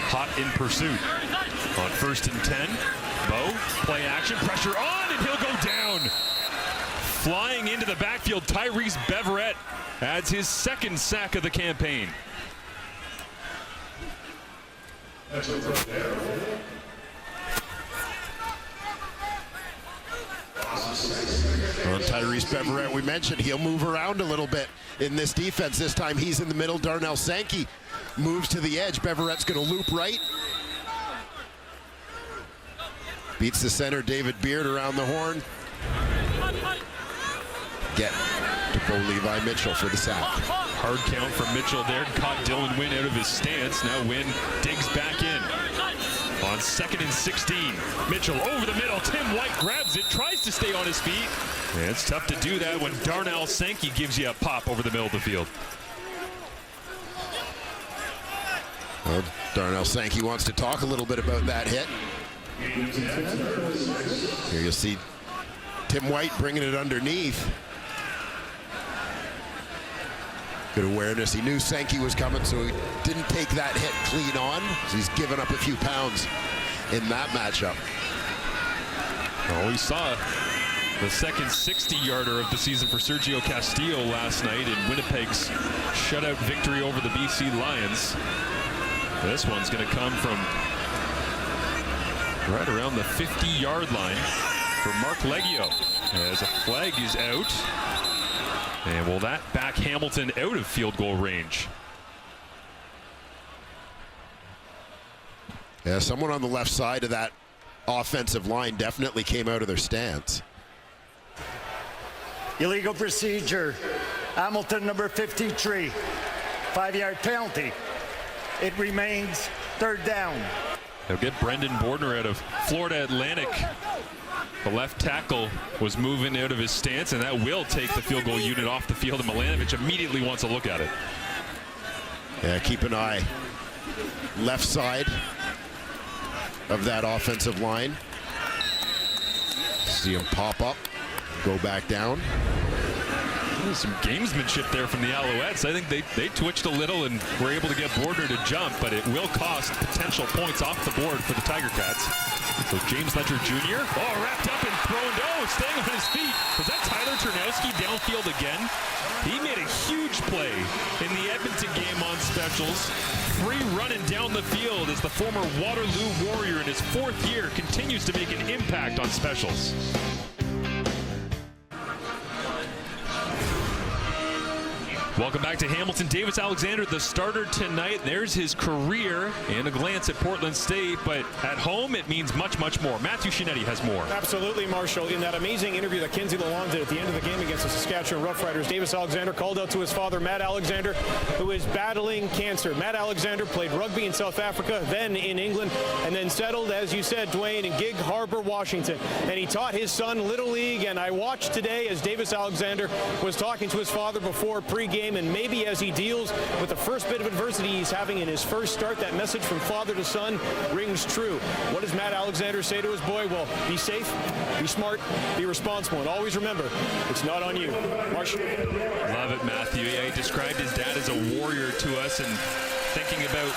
M: hot in pursuit. On 1st and 10, Bo, play action, pressure on, and he'll go down. Flying into the backfield, Tyrese Beverett adds his 2nd sack of the campaign.
N: On Tyrese Beverett, we mentioned he'll move around a little bit in this defense. This time he's in the middle. Darnell Sankey moves to the edge. Beverett's going to loop right. Beats the center, David Beard, around the horn. Get to Bo Levi Mitchell for the sack.
M: Hard count from Mitchell there. Caught Dylan Wynn out of his stance. Now Wynn digs back in. On 2nd and 16, Mitchell over the middle. Tim White grabs it, tries to stay on his feet. And it's tough to do that when Darnell Sankey gives you a pop over the middle of the field.
N: Well, Darnell Sankey wants to talk a little bit about that hit. Here you'll see Tim White bringing it underneath. Good awareness. He knew Sankey was coming, so he didn't take that hit clean on. He's given up a few pounds in that matchup.
M: Oh, we saw the second 60-yarder of the season for Sergio Castillo last night in Winnipeg's shutout victory over the BC Lions. This one's going to come from right around the 50-yard line for Mark Leggio as a flag is out. And will that back Hamilton out of field goal range?
N: Yeah, someone on the left side of that offensive line definitely came out of their stance.
D: Illegal procedure. Hamilton number 53. 5-yard penalty. It remains 3rd down.
M: They'll get Brendan Bordner out of Florida Atlantic. The left tackle was moving out of his stance, and that will take the field goal unit off the field, and Milanovic immediately wants to look at it.
N: Yeah, keep an eye. Left side of that offensive line. See him pop up, go back down.
M: Some gamesmanship there from the Alouettes. I think they twitched a little and were able to get Bordner to jump, but it will cost potential points off the board for the Tiger Cats. So James Letcher Jr. Wrapped up and thrown. Staying on his feet. Was that Tyler Ternowski downfield again? He made a huge play in the Edmonton game on specials. Free running down the field as the former Waterloo Warrior in his 4th year continues to make an impact on specials. Welcome back to Hamilton. Davis Alexander, the starter tonight. There's his career and a glance at Portland State, but at home it means much, much more. Matthew Shinetti has more.
F: Absolutely, Marshall. In that amazing interview that Kinsey Lalonde did at the end of the game against the Saskatchewan Roughriders, Davis Alexander called out to his father, Matt Alexander, who is battling cancer. Matt Alexander played rugby in South Africa, then in England, and then settled, as you said, Dwayne, in Gig Harbor, Washington. And he taught his son Little League, and I watched today as Davis Alexander was talking to his father before pregame, and maybe as he deals with the first bit of adversity he's having in his first start, that message from father to son rings true. What does Matt Alexander say to his boy? Well, be safe, be smart, be responsible, and always remember, it's not on you. Marshall.
M: Love it, Matthew. Yeah, he described his dad as a warrior to us, and thinking about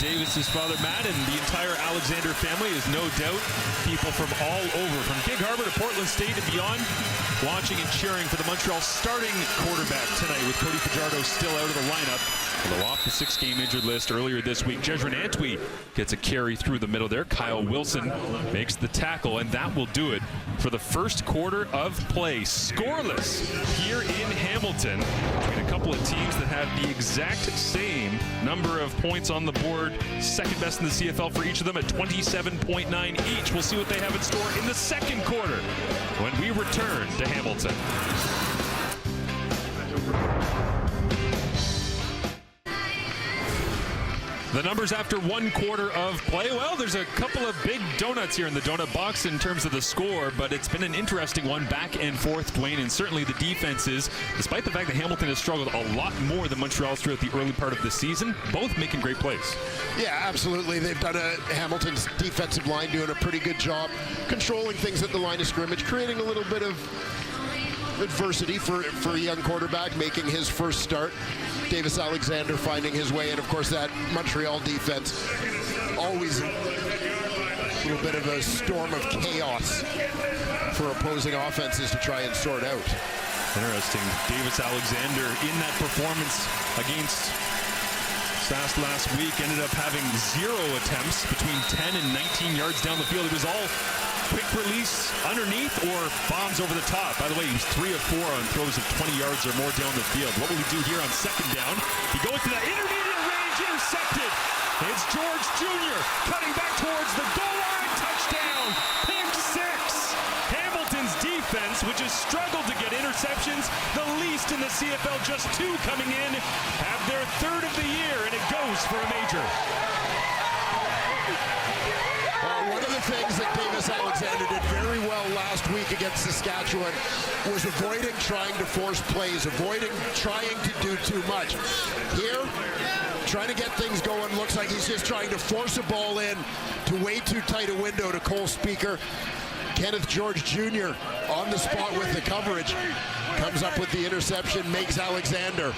M: Davis's father, Matt, and the entire Alexander family is no doubt people from all over, from Gig Harbor to Portland State and beyond, watching and cheering for the Montreal starting quarterback tonight with Cody Fajardo still out of the lineup. Although off the 6-game injured list earlier this week, Jezrin Antwi gets a carry through the middle there. Kyle Wilson makes the tackle, and that will do it for the first quarter of play. Scoreless here in Hamilton between a couple of teams that have the exact same number of points on the board. Second best in the CFL for each of them at 27.9 each. We'll see what they have in store in the second quarter when we return to Hamilton. The numbers after 1 quarter of play. Well, there's a couple of big donuts here in the donut box in terms of the score, but it's been an interesting one back and forth, Dwayne, and certainly the defenses, despite the fact that Hamilton has struggled a lot more than Montreal throughout the early part of the season, both making great plays.
N: Yeah, absolutely. They've done Hamilton's defensive line doing a pretty good job controlling things at the line of scrimmage, creating a little bit of adversity for a young quarterback making his first start. Davis Alexander finding his way, and of course that Montreal defense, always a little bit of a storm of chaos for opposing offenses to try and sort out.
M: Interesting. Davis Alexander in that performance against Sask last week ended up having 0 attempts between 10 and 19 yards down the field. It was all quick release underneath or bombs over the top. By the way, he was 3 of 4 on throws of 20 yards or more down the field. What will he do here on second down? He goes to that intermediate range, intercepted. It's George Jr. cutting back towards the goal line. Touchdown. Pick 6. Hamilton's defense, which has struggled to get interceptions, the least in the CFL, just 2 coming in, have their 3rd of the year, and it goes for a major.
N: One of the things that Davis Alexander did very well last week against Saskatchewan was avoiding trying to force plays, avoiding trying to do too much. Here, trying to get things going, looks like he's just trying to force a ball in to way too tight a window to Cole Speaker. Kenneth George Jr. on the spot with the coverage, comes up with the interception, makes Alexander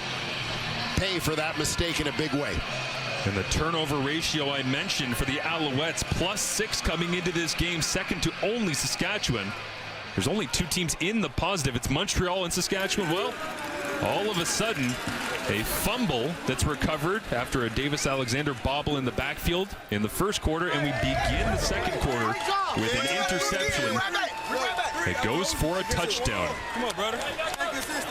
N: pay for that mistake in a big way.
M: And the turnover ratio I mentioned for the Alouettes, +6 coming into this game, second to only Saskatchewan. There's only 2 teams in the positive. It's Montreal and Saskatchewan. Well, all of a sudden, a fumble that's recovered after a Davis Alexander bobble in the backfield in the first quarter, and we begin the second quarter with an interception. It goes for a touchdown.
J: Come on, brother.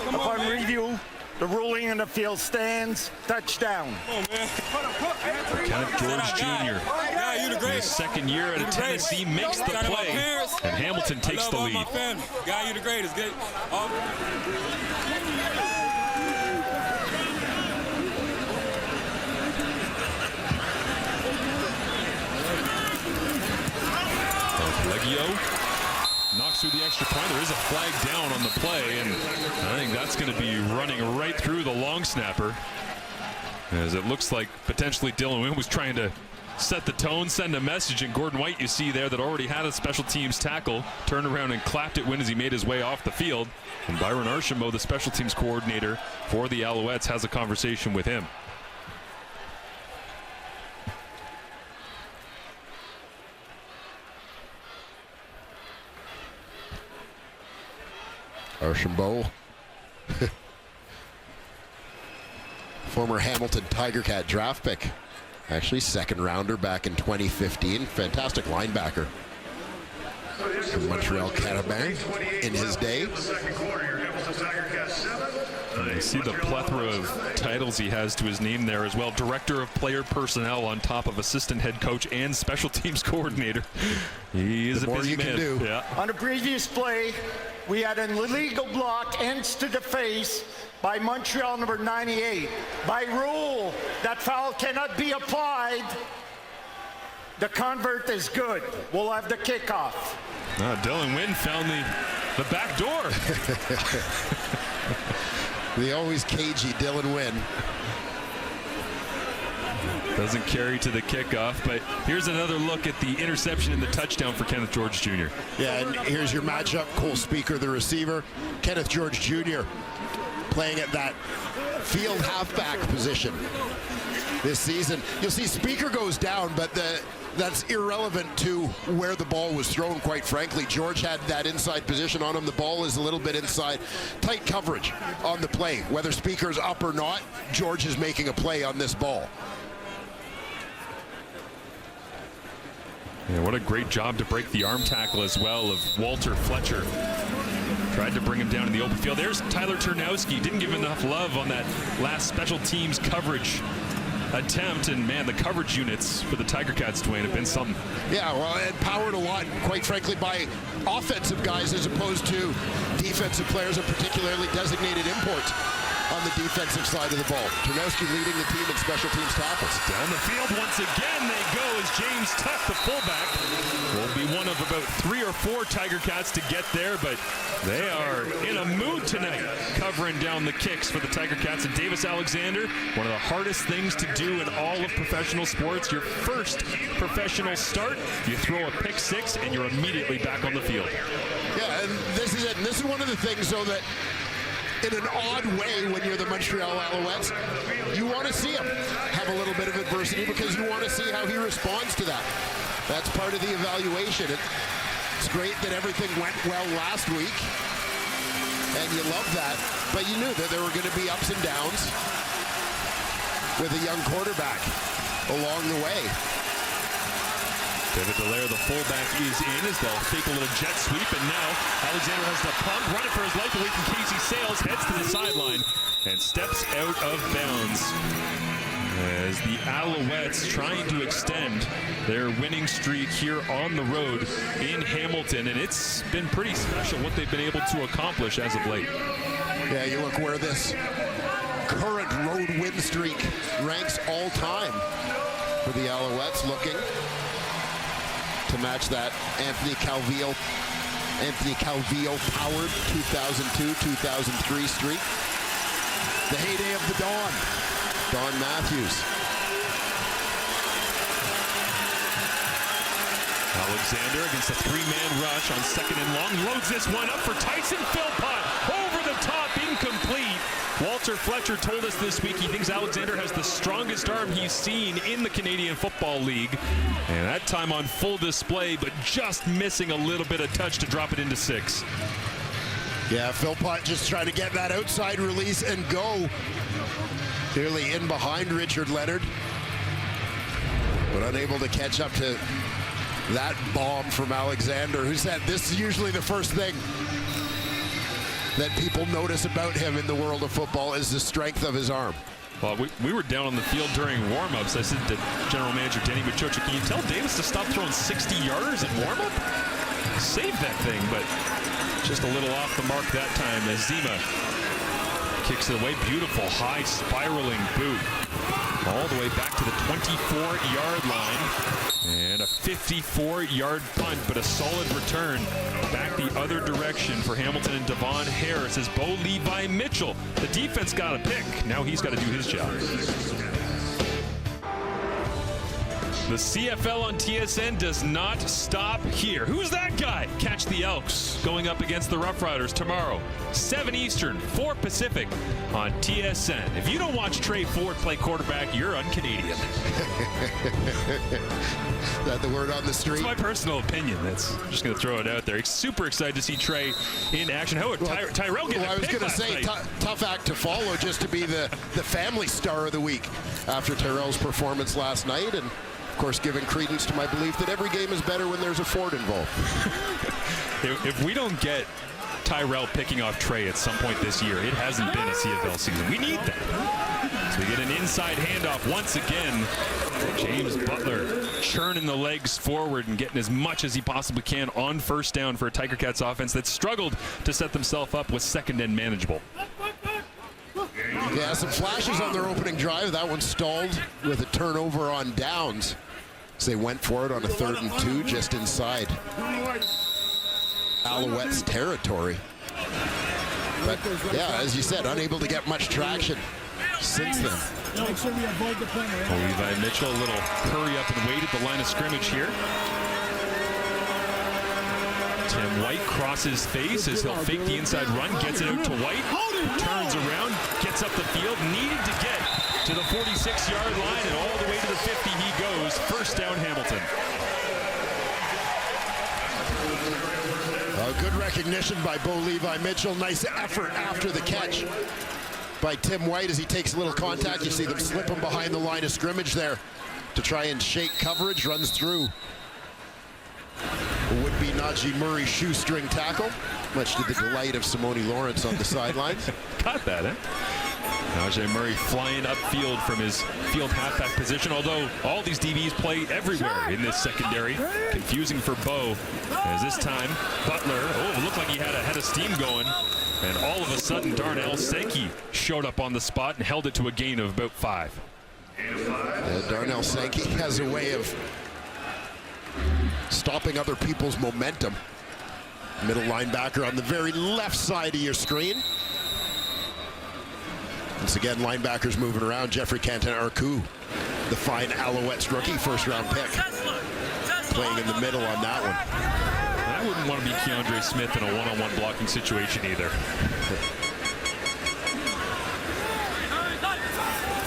D: Upon review, the ruling in the field stands. Touchdown.
J: Come on, man.
M: Kenneth George Jr. in his second year at Tennessee makes the play, and Hamilton takes the lead.
J: Guy, you the greatest. Good.
M: Legio knocks through the extra point. There is a flag down on the play, and I think that's going to be running right through the long snapper, as it looks like potentially Dylan Wynn was trying to set the tone, send a message, and Gordon White, you see there, that already had a special teams tackle, turned around and clapped it when as he made his way off the field. And Byron Archambault, the special teams coordinator for the Alouettes, has a conversation with him.
N: Archambault, former Hamilton Tiger Cat draft pick. Actually, second rounder back in 2015. Fantastic linebacker. The Montreal Canadiens in his day.
M: You see the plethora of titles he has to his name there as well. Director of Player Personnel on top of assistant head coach and special teams coordinator. He is a busy man. Yeah.
O: On a previous play, we had an illegal block, ends to the face by Montreal number 98. By rule, that foul cannot be applied. The convert is good. We'll have the kickoff.
M: Dylan Wynn found the back door.
N: The always cagey Dylan Wynn.
M: Doesn't carry to the kickoff, but here's another look at the interception and the touchdown for Kenneth George Jr.
N: Yeah, and here's your matchup. Cole Speaker, the receiver. Kenneth George Jr. playing at that field halfback position this season. You'll see Speaker goes down, but that's irrelevant to where the ball was thrown, quite frankly. George had that inside position on him. The ball is a little bit inside. Tight coverage on the play. Whether Speaker's up or not, George is making a play on this ball.
M: Yeah, what a great job to break the arm tackle as well of Walter Fletcher. Tried to bring him down in the open field. There's Tyler Turnowski. Didn't give him enough love on that last special teams coverage attempt, and man, the coverage units for the Tiger Cats, Dwayne, have been something.
N: Yeah, well, and powered a lot, quite frankly, by offensive guys as opposed to defensive players, and particularly designated imports on the defensive side of the ball. Turnowski leading the team in special teams tackles.
M: Down the field once again they go as James Tuck, the fullback, will be one of about 3 or 4 Tiger Cats to get there, but they are in a mood tonight covering down the kicks for the Tiger Cats. And Davis Alexander, one of the hardest things to do in all of professional sports. Your first professional start, you throw a pick six and you're immediately back on the field.
N: Yeah, and this is it. And this is one of the things, though, that in an odd way, when you're the Montreal Alouettes, you want to see him have a little bit of adversity because you want to see how he responds to that. That's part of the evaluation. It's great that everything went well last week, and you love that, but you knew that there were going to be ups and downs with a young quarterback along the way.
M: David Dallaire, the fullback, is in as they'll fake a little jet sweep, and now Alexander has the pump, running for his life away from Casey Sales, heads to the sideline, and steps out of bounds. As the Alouettes trying to extend their winning streak here on the road in Hamilton, and it's been pretty special what they've been able to accomplish as of late.
N: Yeah, you look where this current road win streak ranks all time for the Alouettes, looking to match that Anthony Calvillo powered 2002-2003 streak. The heyday of the Don Matthews.
M: Alexander against a 3-man rush on second and long. Loads this one up for Tyson Philpott. Over the top, incomplete. Walter Fletcher told us this week he thinks Alexander has the strongest arm he's seen in the Canadian Football League. And that time on full display, but just missing a little bit of touch to drop it into 6.
N: Yeah, Philpott just trying to get that outside release and go. Clearly in behind Richard Leonard, but unable to catch up to that bomb from Alexander, who said this is usually the first thing that people notice about him in the world of football is the strength of his arm.
M: Well, we were down on the field during warm-ups. I said to General Manager Denny Machocha, can you tell Davis to stop throwing 60-yarders in warm-up? Save that thing, but just a little off the mark that time as Zima kicks it away. Beautiful high spiraling boot all the way back to the 24-yard line. And a 54-yard punt, but a solid return back the other direction for Hamilton and Devon Harris as Bo Levi Mitchell. The defense got a pick. Now he's got to do his job. The CFL on TSN does not stop here. Who's that guy? Catch the Elks going up against the Rough Riders tomorrow, 7 Eastern, 4 Pacific on TSN. If you don't watch Trey Ford play quarterback, you're un-Canadian.
N: Is that the word on the street?
M: It's my personal opinion. I'm just going to throw it out there. Super excited to see Trey in action. How about Tyrell getting
N: I was going to say, tough act to follow just to be the family star of the week after Tyrell's performance last night. And of course, giving credence to my belief that every game is better when there's a Ford involved.
M: If we don't get Tyrell picking off Trey at some point this year, it hasn't been a CFL season. We need that. So we get an inside handoff once again. James Butler churning the legs forward and getting as much as he possibly can on first down for a Tiger Cats offense that struggled to set themselves up with second and manageable.
N: Yeah, some flashes on their opening drive. That one stalled with a turnover on downs. So they went for it on a 3rd and 2 just inside Alouettes territory. But yeah, as you said, unable to get much traction since then.
M: Levi Mitchell, a little hurry up and wait at the line of scrimmage here. Tim White crosses face as he'll fake the inside run, gets it out to White, turns around, gets up the field, needed to get to the 46-yard line, and all the way to the 50 he goes. First down, Hamilton.
N: Good recognition by Bo Levi Mitchell. Nice effort after the catch by Tim White as he takes a little contact. You see them slip him behind the line of scrimmage there to try and shake coverage. Runs through would-be Najee Murray shoestring tackle, much to the delight of Simone Lawrence on the sidelines.
M: Got that, eh? Najee Murray flying upfield from his field halfback position, although all these DBs play everywhere in this secondary. Confusing for Bo, as this time Butler, it looked like he had a head of steam going, and all of a sudden Darnell Sankey showed up on the spot and held it to a gain of about 5.
N: Darnell Sankey has a way of stopping other people's momentum. Middle linebacker on the very left side of your screen. Once again, linebackers moving around. Jeffrey Canton-Arcou, the fine Alouettes rookie, first-round pick, playing in the middle on that one.
M: I wouldn't want to be Keandre Smith in a one-on-one blocking situation either.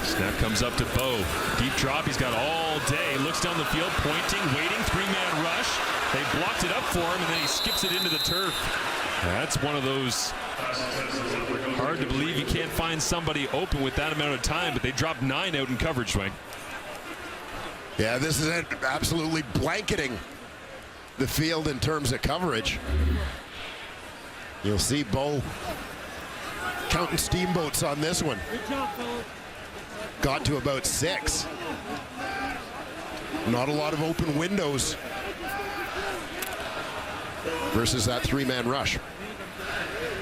M: Snap comes up to Bo. Deep drop, he's got all day. Looks down the field, pointing, waiting, 3-man rush. They blocked it up for him, and then he skips it into the turf. That's one of those hard to believe you can't find somebody open with that amount of time, but they dropped 9 out in coverage, Dwayne.
N: Yeah, this is it. Absolutely blanketing the field in terms of coverage. You'll see Bo counting steamboats on this one. Got to about 6. Not a lot of open windows versus that 3-man rush.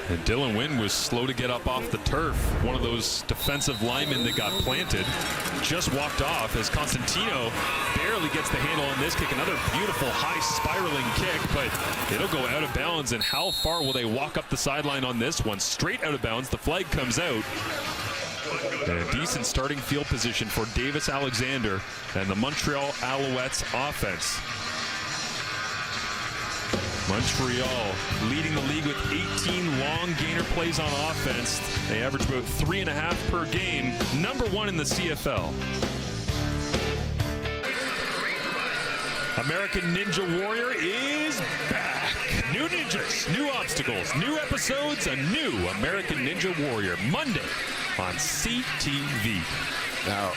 M: And Dylan Wynn was slow to get up off the turf. One of those defensive linemen that got planted just walked off as Constantino barely gets the handle on this kick. Another beautiful high spiraling kick, but it'll go out of bounds. And how far will they walk up the sideline on this one? Straight out of bounds. The flag comes out. And a decent starting field position for Davis Alexander and the Montreal Alouettes offense. Montreal leading the league with 18 long gainer plays on offense. They average about 3.5 per game. Number 1 in the CFL. American Ninja Warrior is back. New ninjas, new obstacles, new episodes, a new American Ninja Warrior. Monday on CTV.
N: Now,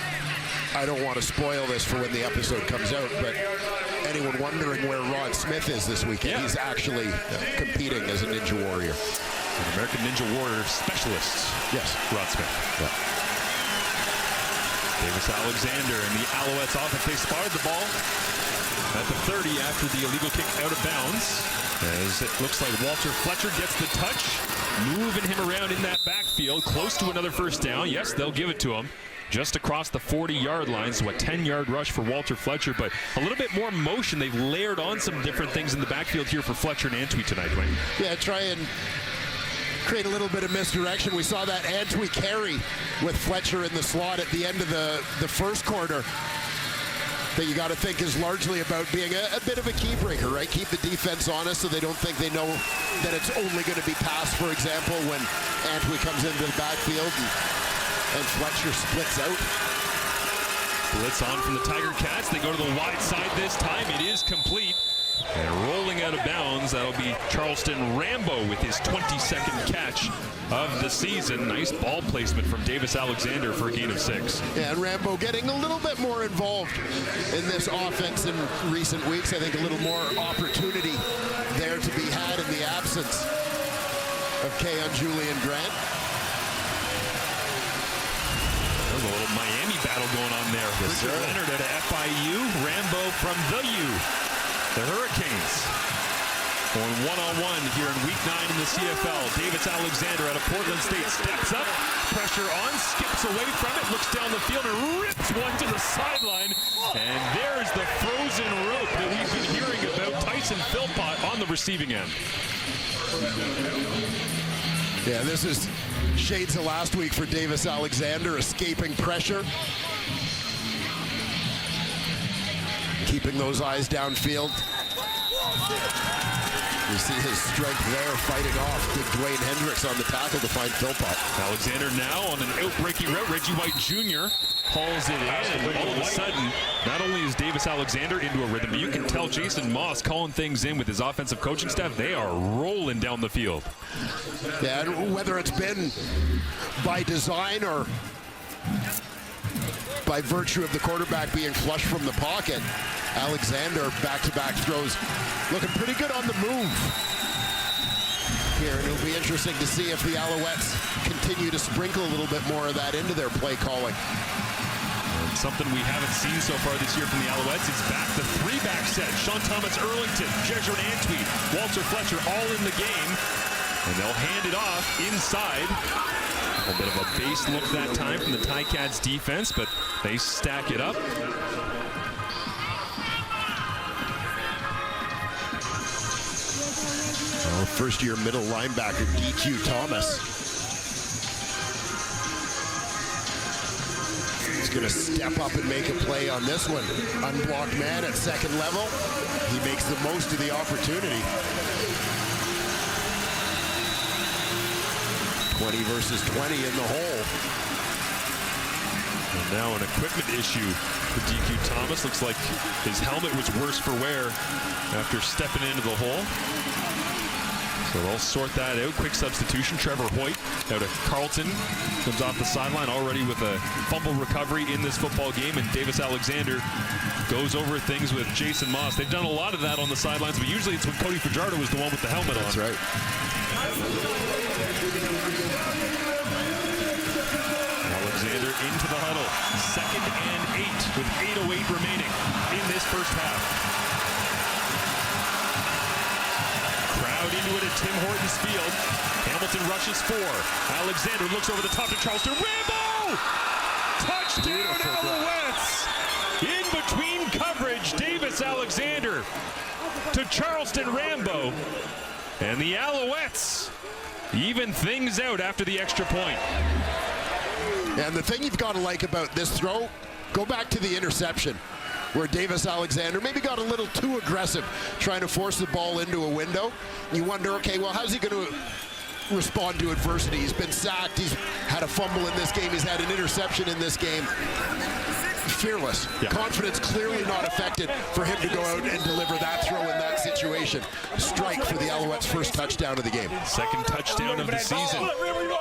N: I don't want to spoil this for when the episode comes out, but anyone wondering where Rod Smith is this weekend, he's actually competing as a Ninja Warrior.
M: An American Ninja Warrior specialist.
N: Yes.
M: Rod Smith.
N: Yeah.
M: Davis Alexander and the Alouettes offense. They spotted the ball at the 30 after the illegal kick out of bounds. As it looks like Walter Fletcher gets the touch, moving him around in that backfield, close to another first down. Yes, they'll give it to him. Just across the 40-yard line, so a 10-yard rush for Walter Fletcher, but a little bit more motion. They've layered on some different things in the backfield here for Fletcher and Antwi tonight, Dwayne.
N: Yeah, try and create a little bit of misdirection. We saw that Antwi carry with Fletcher in the slot at the end of the first quarter. that you got to think is largely about being a bit of a key breaker, right? Keep the defense honest so they don't think they know that it's only going to be pass, for example, when Antwi comes into the backfield and Fletcher splits out.
M: Blitz on from the Tiger Cats. They go to the wide side this time. It is complete. And rolling out of bounds, that'll be Charleston Rambo with his 22nd catch of the season. Nice ball placement from Davis Alexander for a gain of 6.
N: Yeah, and Rambo getting a little bit more involved in this offense in recent weeks. I think a little more opportunity there to be had in the absence of Keon Julian Grant.
M: There's a little Miami battle going on there.
N: Yes,
M: Richard Leonard out of FIU, Rambo from the U. The Hurricanes going one-on-one here in Week 9 in the CFL. Davis Alexander out of Portland State steps up, pressure on, skips away from it, looks down the field and rips one to the sideline. And there's the frozen rope that we've been hearing about. Tyson Philpott on the receiving end.
N: Yeah, this is shades of last week for Davis Alexander, escaping pressure. Keeping those eyes downfield. You see his strength there, fighting off big Dwayne Hendricks on the tackle to find Philpott.
M: Alexander now on an out-breaking route. Reggie White Jr. hauls it in. All of a sudden, not only is Davis Alexander into a rhythm, but you can tell Jason Moss calling things in with his offensive coaching staff. They are rolling down the field.
N: Yeah, and whether it's been by design or by virtue of the quarterback being flush from the pocket, Alexander back-to-back throws looking pretty good on the move here, and it'll be interesting to see if the Alouettes continue to sprinkle a little bit more of that into their play calling.
M: And something we haven't seen so far this year from the Alouettes is back the three-back set. Sean Thomas Erlington, Jesuit Antwi, Walter Fletcher all in the game, and they'll hand it off inside. A bit of a base look that time from the Ticats defense, but they stack it up.
N: Our first-year middle linebacker, DQ Thomas. He's going to step up and make a play on this one. Unblocked man at second level. He makes the most of the opportunity. 20 versus 20 in the hole.
M: And now an equipment issue for DQ Thomas. Looks like his helmet was worse for wear after stepping into the hole. So they'll sort that out. Quick substitution. Trevor Hoyt out of Carleton comes off the sideline already with a fumble recovery in this football game. And Davis Alexander goes over things with Jason Moss. They've done a lot of that on the sidelines, but usually it's when Cody Fajardo is the one with the helmet on.
N: That's right.
M: Alexander into the huddle. 2nd and 8 with 8:08 remaining in this first half. Crowd into it at Tim Hortons Field. Hamilton rushes 4. Alexander looks over the top to Charleston. Rambo! Touchdown Alouettes! In between coverage, Davis Alexander to Charleston Rambo. And the Alouettes even things out after the extra point.
N: And the thing you've got to like about this throw, go back to the interception where Davis Alexander maybe got a little too aggressive trying to force the ball into a window. You wonder, okay, well, how's he going to respond to adversity? He's been sacked. He's had a fumble in this game. He's had an interception in this game. Fearless. Yeah. Confidence clearly not affected for him to go out and deliver that throw in that situation. Strike for the Alouettes' first touchdown of the game.
M: Second touchdown of the season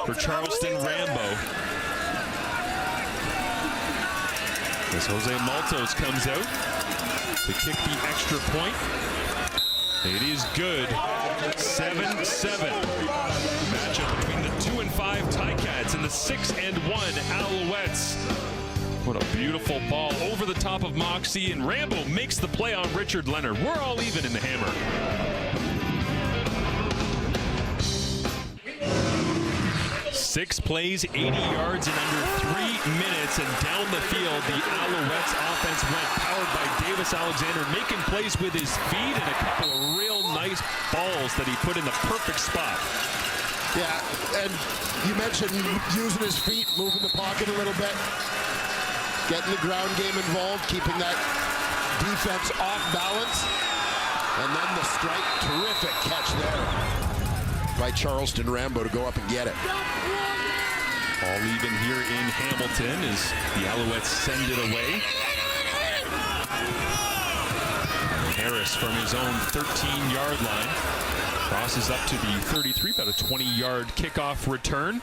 M: for Charleston Rambo. As Jose Maltos comes out to kick the extra point. It is good. 7-7. Matchup between the 2-5 Ticats and the 6-1 Alouettes. What a beautiful ball over the top of Moxie, and Rambo makes the play on Richard Leonard. We're all even in the hammer. 6 plays, 80 yards in under 3 minutes, and down the field, the Alouettes offense went, powered by Davis Alexander, making plays with his feet and a couple of real nice balls that he put in the perfect spot.
N: Yeah, and you mentioned using his feet, moving the pocket a little bit, getting the ground game involved, keeping that defense off balance. And then the strike, terrific catch there by Charleston Rambo to go up and get it.
M: All even here in Hamilton as the Alouettes send it away. Harris from his own 13-yard line crosses up to the 33, about a 20-yard kickoff return.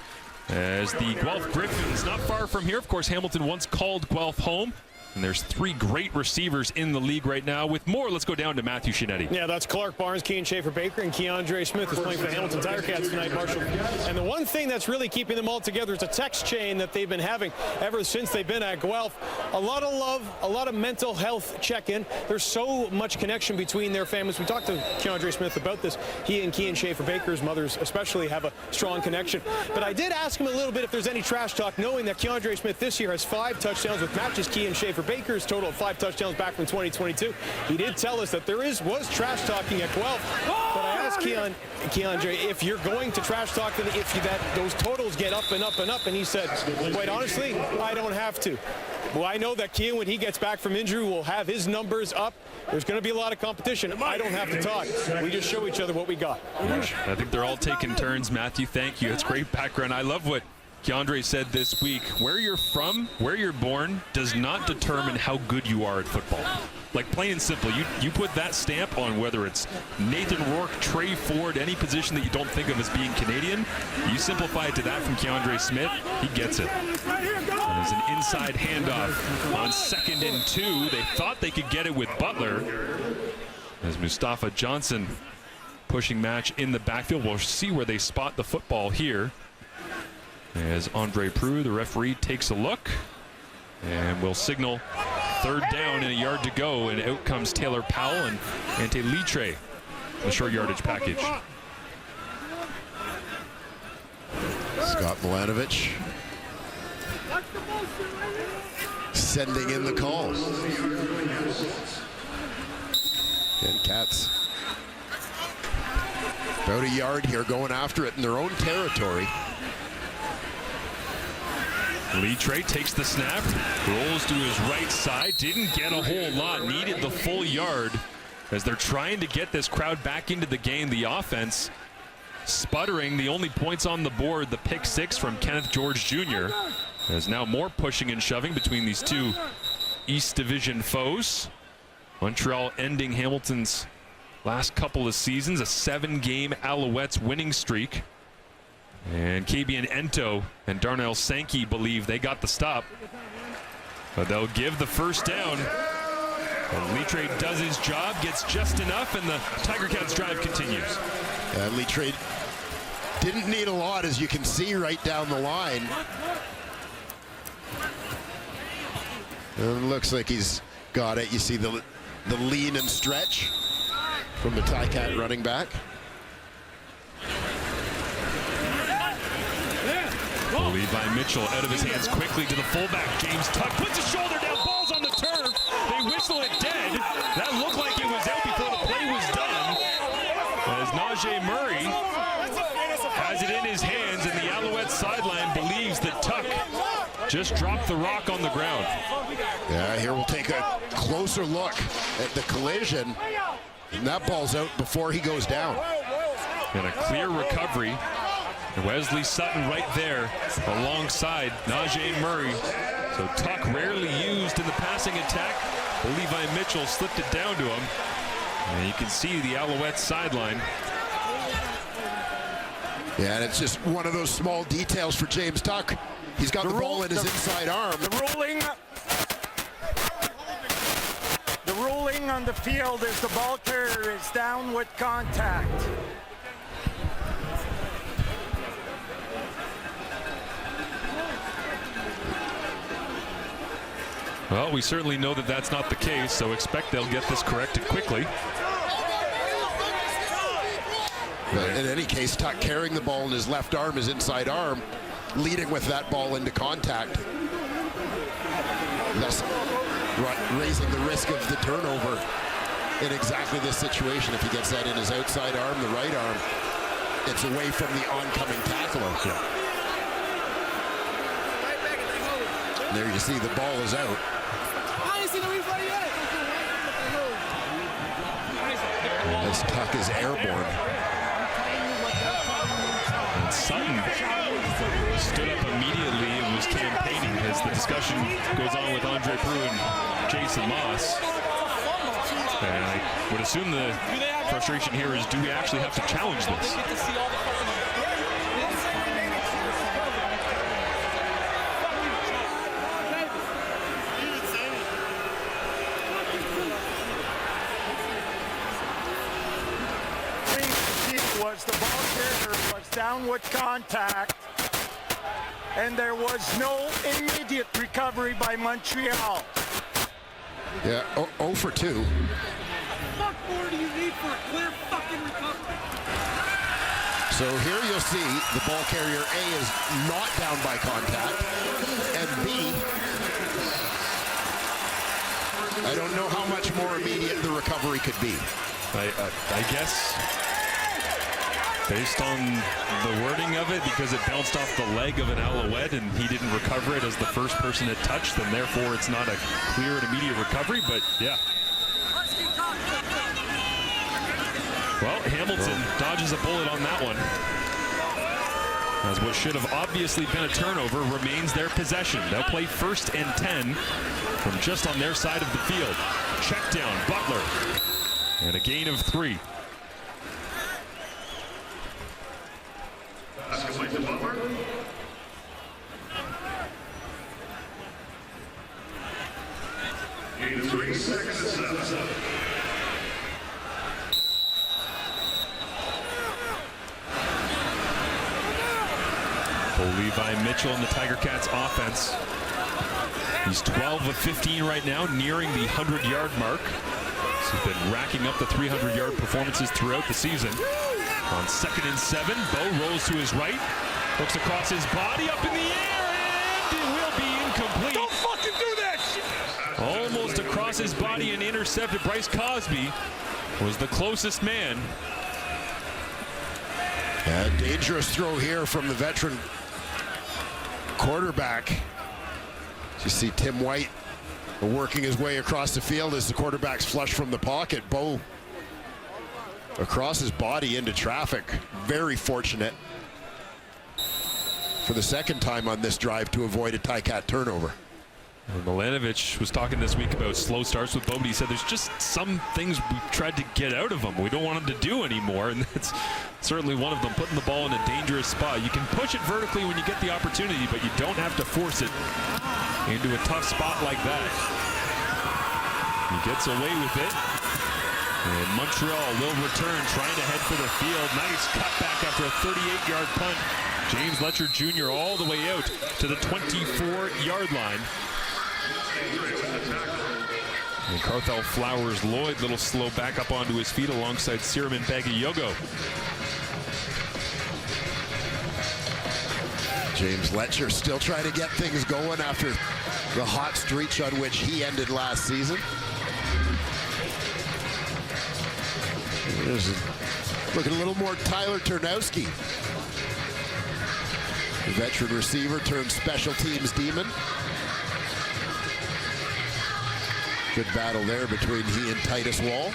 M: As the Guelph Griffins not far from here. Of course, Hamilton once called Guelph home. And there's 3 great receivers in the league right now. With more, let's go down to Matthew Shinetti.
F: Yeah, that's Clark Barnes, Kean Schaefer-Baker, and Keandre Smith is playing for the Hamilton Tiger Cats tonight, Marshall. And the one thing that's really keeping them all together is a text chain that they've been having ever since they've been at Guelph. A lot of love, a lot of mental health check-in. There's so much connection between their families. We talked to Keandre Smith about this. He and Kean Schaefer-Baker's mothers especially have a strong connection. But I did ask him a little bit if there's any trash talk, knowing that Keandre Smith this year has 5 touchdowns, with matches Kean Schaefer-Baker's total of 5 touchdowns back from 2022. He did tell us that there was trash talking at Guelph. But I asked Keandre if you're going to trash talk, if those totals get up and up and up, and he said, quite honestly, I don't have to. Well, I know that Kean, when he gets back from injury, will have his numbers up. There's going to be a lot of competition. I don't have to talk. We just show each other what we got.
M: I think they're all taking turns. Matthew, thank you. It's great background. I love what Keandre said this week. Where you're from, where you're born, does not determine how good you are at football. Like, plain and simple, you put that stamp on whether it's Nathan Rourke, Trey Ford, any position that you don't think of as being Canadian, you simplify it to that from Keandre Smith, he gets it. And there's an inside handoff on 2nd and 2. They thought they could get it with Butler. As Mustafa Johnson pushing match in the backfield. We'll see where they spot the football here. As Andre Prue, the referee, takes a look and will signal 3rd down and a yard to go, and out comes Taylor Powell and Ante Litre, the short yardage package.
N: Scott Milanovic sending in the calls. And Cats about a yard here, going after it in their own territory.
M: Litre takes the snap, rolls to his right side, didn't get a whole lot, needed the full yard as they're trying to get this crowd back into the game. The offense sputtering, the only points on the board, the pick 6 from Kenneth George Jr. There's now more pushing and shoving between these 2 East Division foes. Montreal ending Hamilton's last couple of seasons, a 7-game Alouettes winning streak. And Kabian Ento and Darnell Sankey believe they got the stop, but they'll give the 1st down. And Litre does his job, gets just enough, and the Tiger Cats drive continues.
N: Litre didn't need a lot, as you can see right down the line. And it looks like he's got it. You see the lean and stretch from the Ticat running back.
M: Levi Mitchell out of his hands quickly to the fullback. James Tuck puts his shoulder down, ball's on the turf. They whistle it dead. That looked like it was out before the play was done. As Najee Murray has it in his hands, and the Alouettes sideline believes that Tuck just dropped the rock on the ground.
N: Yeah, here we'll take a closer look at the collision. And that ball's out before he goes down.
M: And a clear recovery. Wesley Sutton right there alongside Najee Murray. So Tuck rarely used in the passing attack. Levi Mitchell slipped it down to him. And you can see the Alouettes sideline.
N: Yeah, and it's just one of those small details for James Tuck. He's got the ball in his inside arm.
O: The ruling on the field is the ball carrier is down with contact.
M: Well, we certainly know that that's not the case, so expect they'll get this corrected quickly.
N: But in any case, Tuck carrying the ball in his left arm, his inside arm, leading with that ball into contact. Thus raising the risk of the turnover in exactly this situation. If he gets that in his outside arm, the right arm, it's away from the oncoming tackler.
M: Yeah.
N: There you see the ball is out. This tuck is airborne.
M: And Sutton stood up immediately and was campaigning as the discussion goes on with Andre Prue and Jason Moss. And I would assume the frustration here is, do we actually have to challenge this?
O: Was the ball carrier was downward contact, and there was no immediate recovery by Montreal.
N: Yeah, 0 for 2.
J: What more do you need for a clear fucking recovery?
N: So here you'll see the ball carrier A is not down by contact, and B, I don't know how much more immediate the recovery could be.
M: I guess based on the wording of it, because it bounced off the leg of an Alouette and he didn't recover it as the first person it touched, then therefore it's not a clear and immediate recovery, but yeah. Well, Hamilton dodges a bullet on that one, as what should have obviously been a turnover remains their possession. They'll play 1st and 10 from just on their side of the field. Check down, Butler, and a gain of 3. Levi Mitchell in the Tiger Cats offense. He's 12 of 15 right now, nearing the 100-yard mark. So he's been racking up the 300-yard performances throughout the season. On 2nd and 7, Bo rolls to his right, looks across his body, up in the air, and it will be incomplete.
J: Don't fucking do that shit!
M: Almost across his body and intercepted. Bryce Cosby was the closest man.
N: A dangerous throw here from the veteran quarterback. You see Tim White working his way across the field as the quarterback's flush from the pocket. Bo across his body into traffic. Very fortunate for the second time on this drive to avoid a Ticat turnover.
M: Milanovic was talking this week about slow starts with Bo, but he said there's just some things we've tried to get out of him. We don't want him to do anymore, and that's certainly one of them, putting the ball in a dangerous spot. You can push it vertically when you get the opportunity, but you don't have to force it into a tough spot like that. He gets away with it, and Montreal will return, trying to head for the field. Nice cutback after a 38-yard punt. James Letcher Jr. all the way out to the 24-yard line. And Carthel Flowers Lloyd, little slow back up onto his feet alongside Siriman Bagayogo.
N: James Letcher still trying to get things going after the hot streak on which he ended last season. Looking a little more Tyler Turnowski. The veteran receiver turned special teams demon. Good battle there between he and Titus Wall.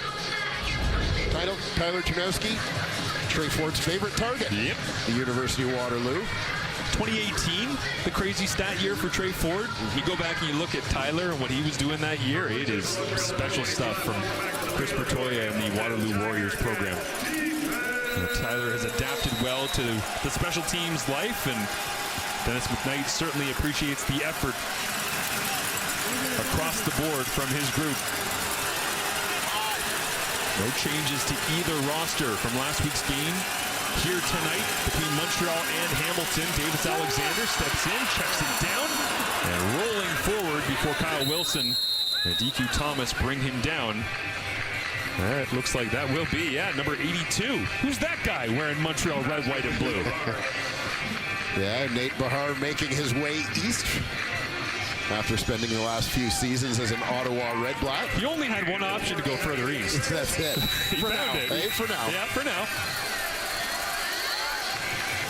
N: Tyler Turnowski, Trey Ford's favorite target.
M: Yep.
N: The University of Waterloo.
M: 2018, the crazy stat year for Trey Ford. You go back and you look at Tyler and what he was doing that year, it is special stuff from Chris Bertoya and the Waterloo Warriors program. Tyler has adapted well to the special teams life, and Dennis McKnight certainly appreciates the effort across the board from his group. No changes to either roster from last week's game. Here tonight between Montreal and Hamilton, Davis Alexander steps in, checks it down, and rolling forward before Kyle Wilson and DQ Thomas bring him down. It looks like that will be, number 82. Who's that guy wearing Montreal red, white, and blue?
N: Yeah, Nate Bahar making his way east after spending the last few seasons as an Ottawa Red Black.
M: He only had one option to go further east.
N: That's it. For now. Hey, for now.
M: Yeah, for now.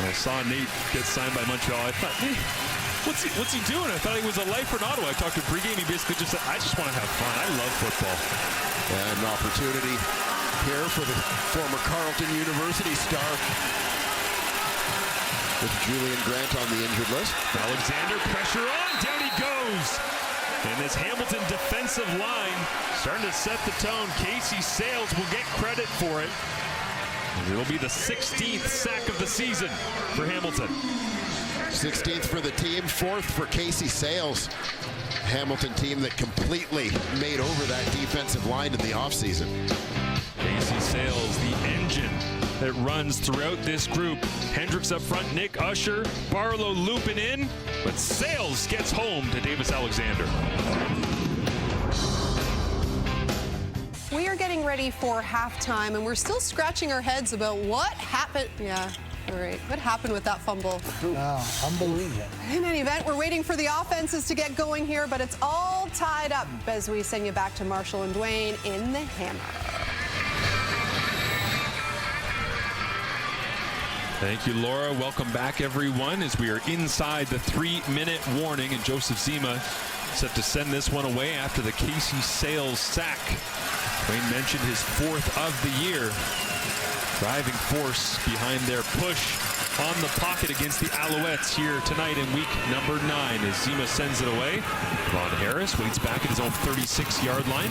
M: I saw Nate get signed by Montreal. I thought, What's he doing? I thought he was a lifer in Ottawa. I talked to him pregame. He basically just said, I just want to have fun. I love football.
N: And an opportunity here for the former Carleton University star with Julian Grant on the injured list.
M: Alexander, pressure on. Down he goes. And this Hamilton defensive line starting to set the tone. Casey Sayles will get credit for it. It'll be the 16th sack of the season for Hamilton.
N: 16th for the team, 4th for Casey Sayles. Hamilton team that completely made over that defensive line in the offseason.
M: Casey Sayles, the engine that runs throughout this group. Hendricks up front, Nick Usher, Barlow looping in, but Sayles gets home to Davis Alexander.
A: We are getting ready for halftime, and we're still scratching our heads about what happened. Yeah, all right. What happened with that fumble?
D: Oh, unbelievable.
A: In any event, we're waiting for the offenses to get going here, but it's all tied up as we send you back to Marshall and Dwayne in the Hammer.
M: Thank you, Laura. Welcome back, everyone, as we are inside the 3-minute warning, and Joseph Zima set to send this one away after the Casey Sayles sack. Wayne mentioned his 4th of the year. Driving force behind their push on the pocket against the Alouettes here tonight in week number 9 as Zima sends it away. Ron Harris waits back at his own 36-yard line.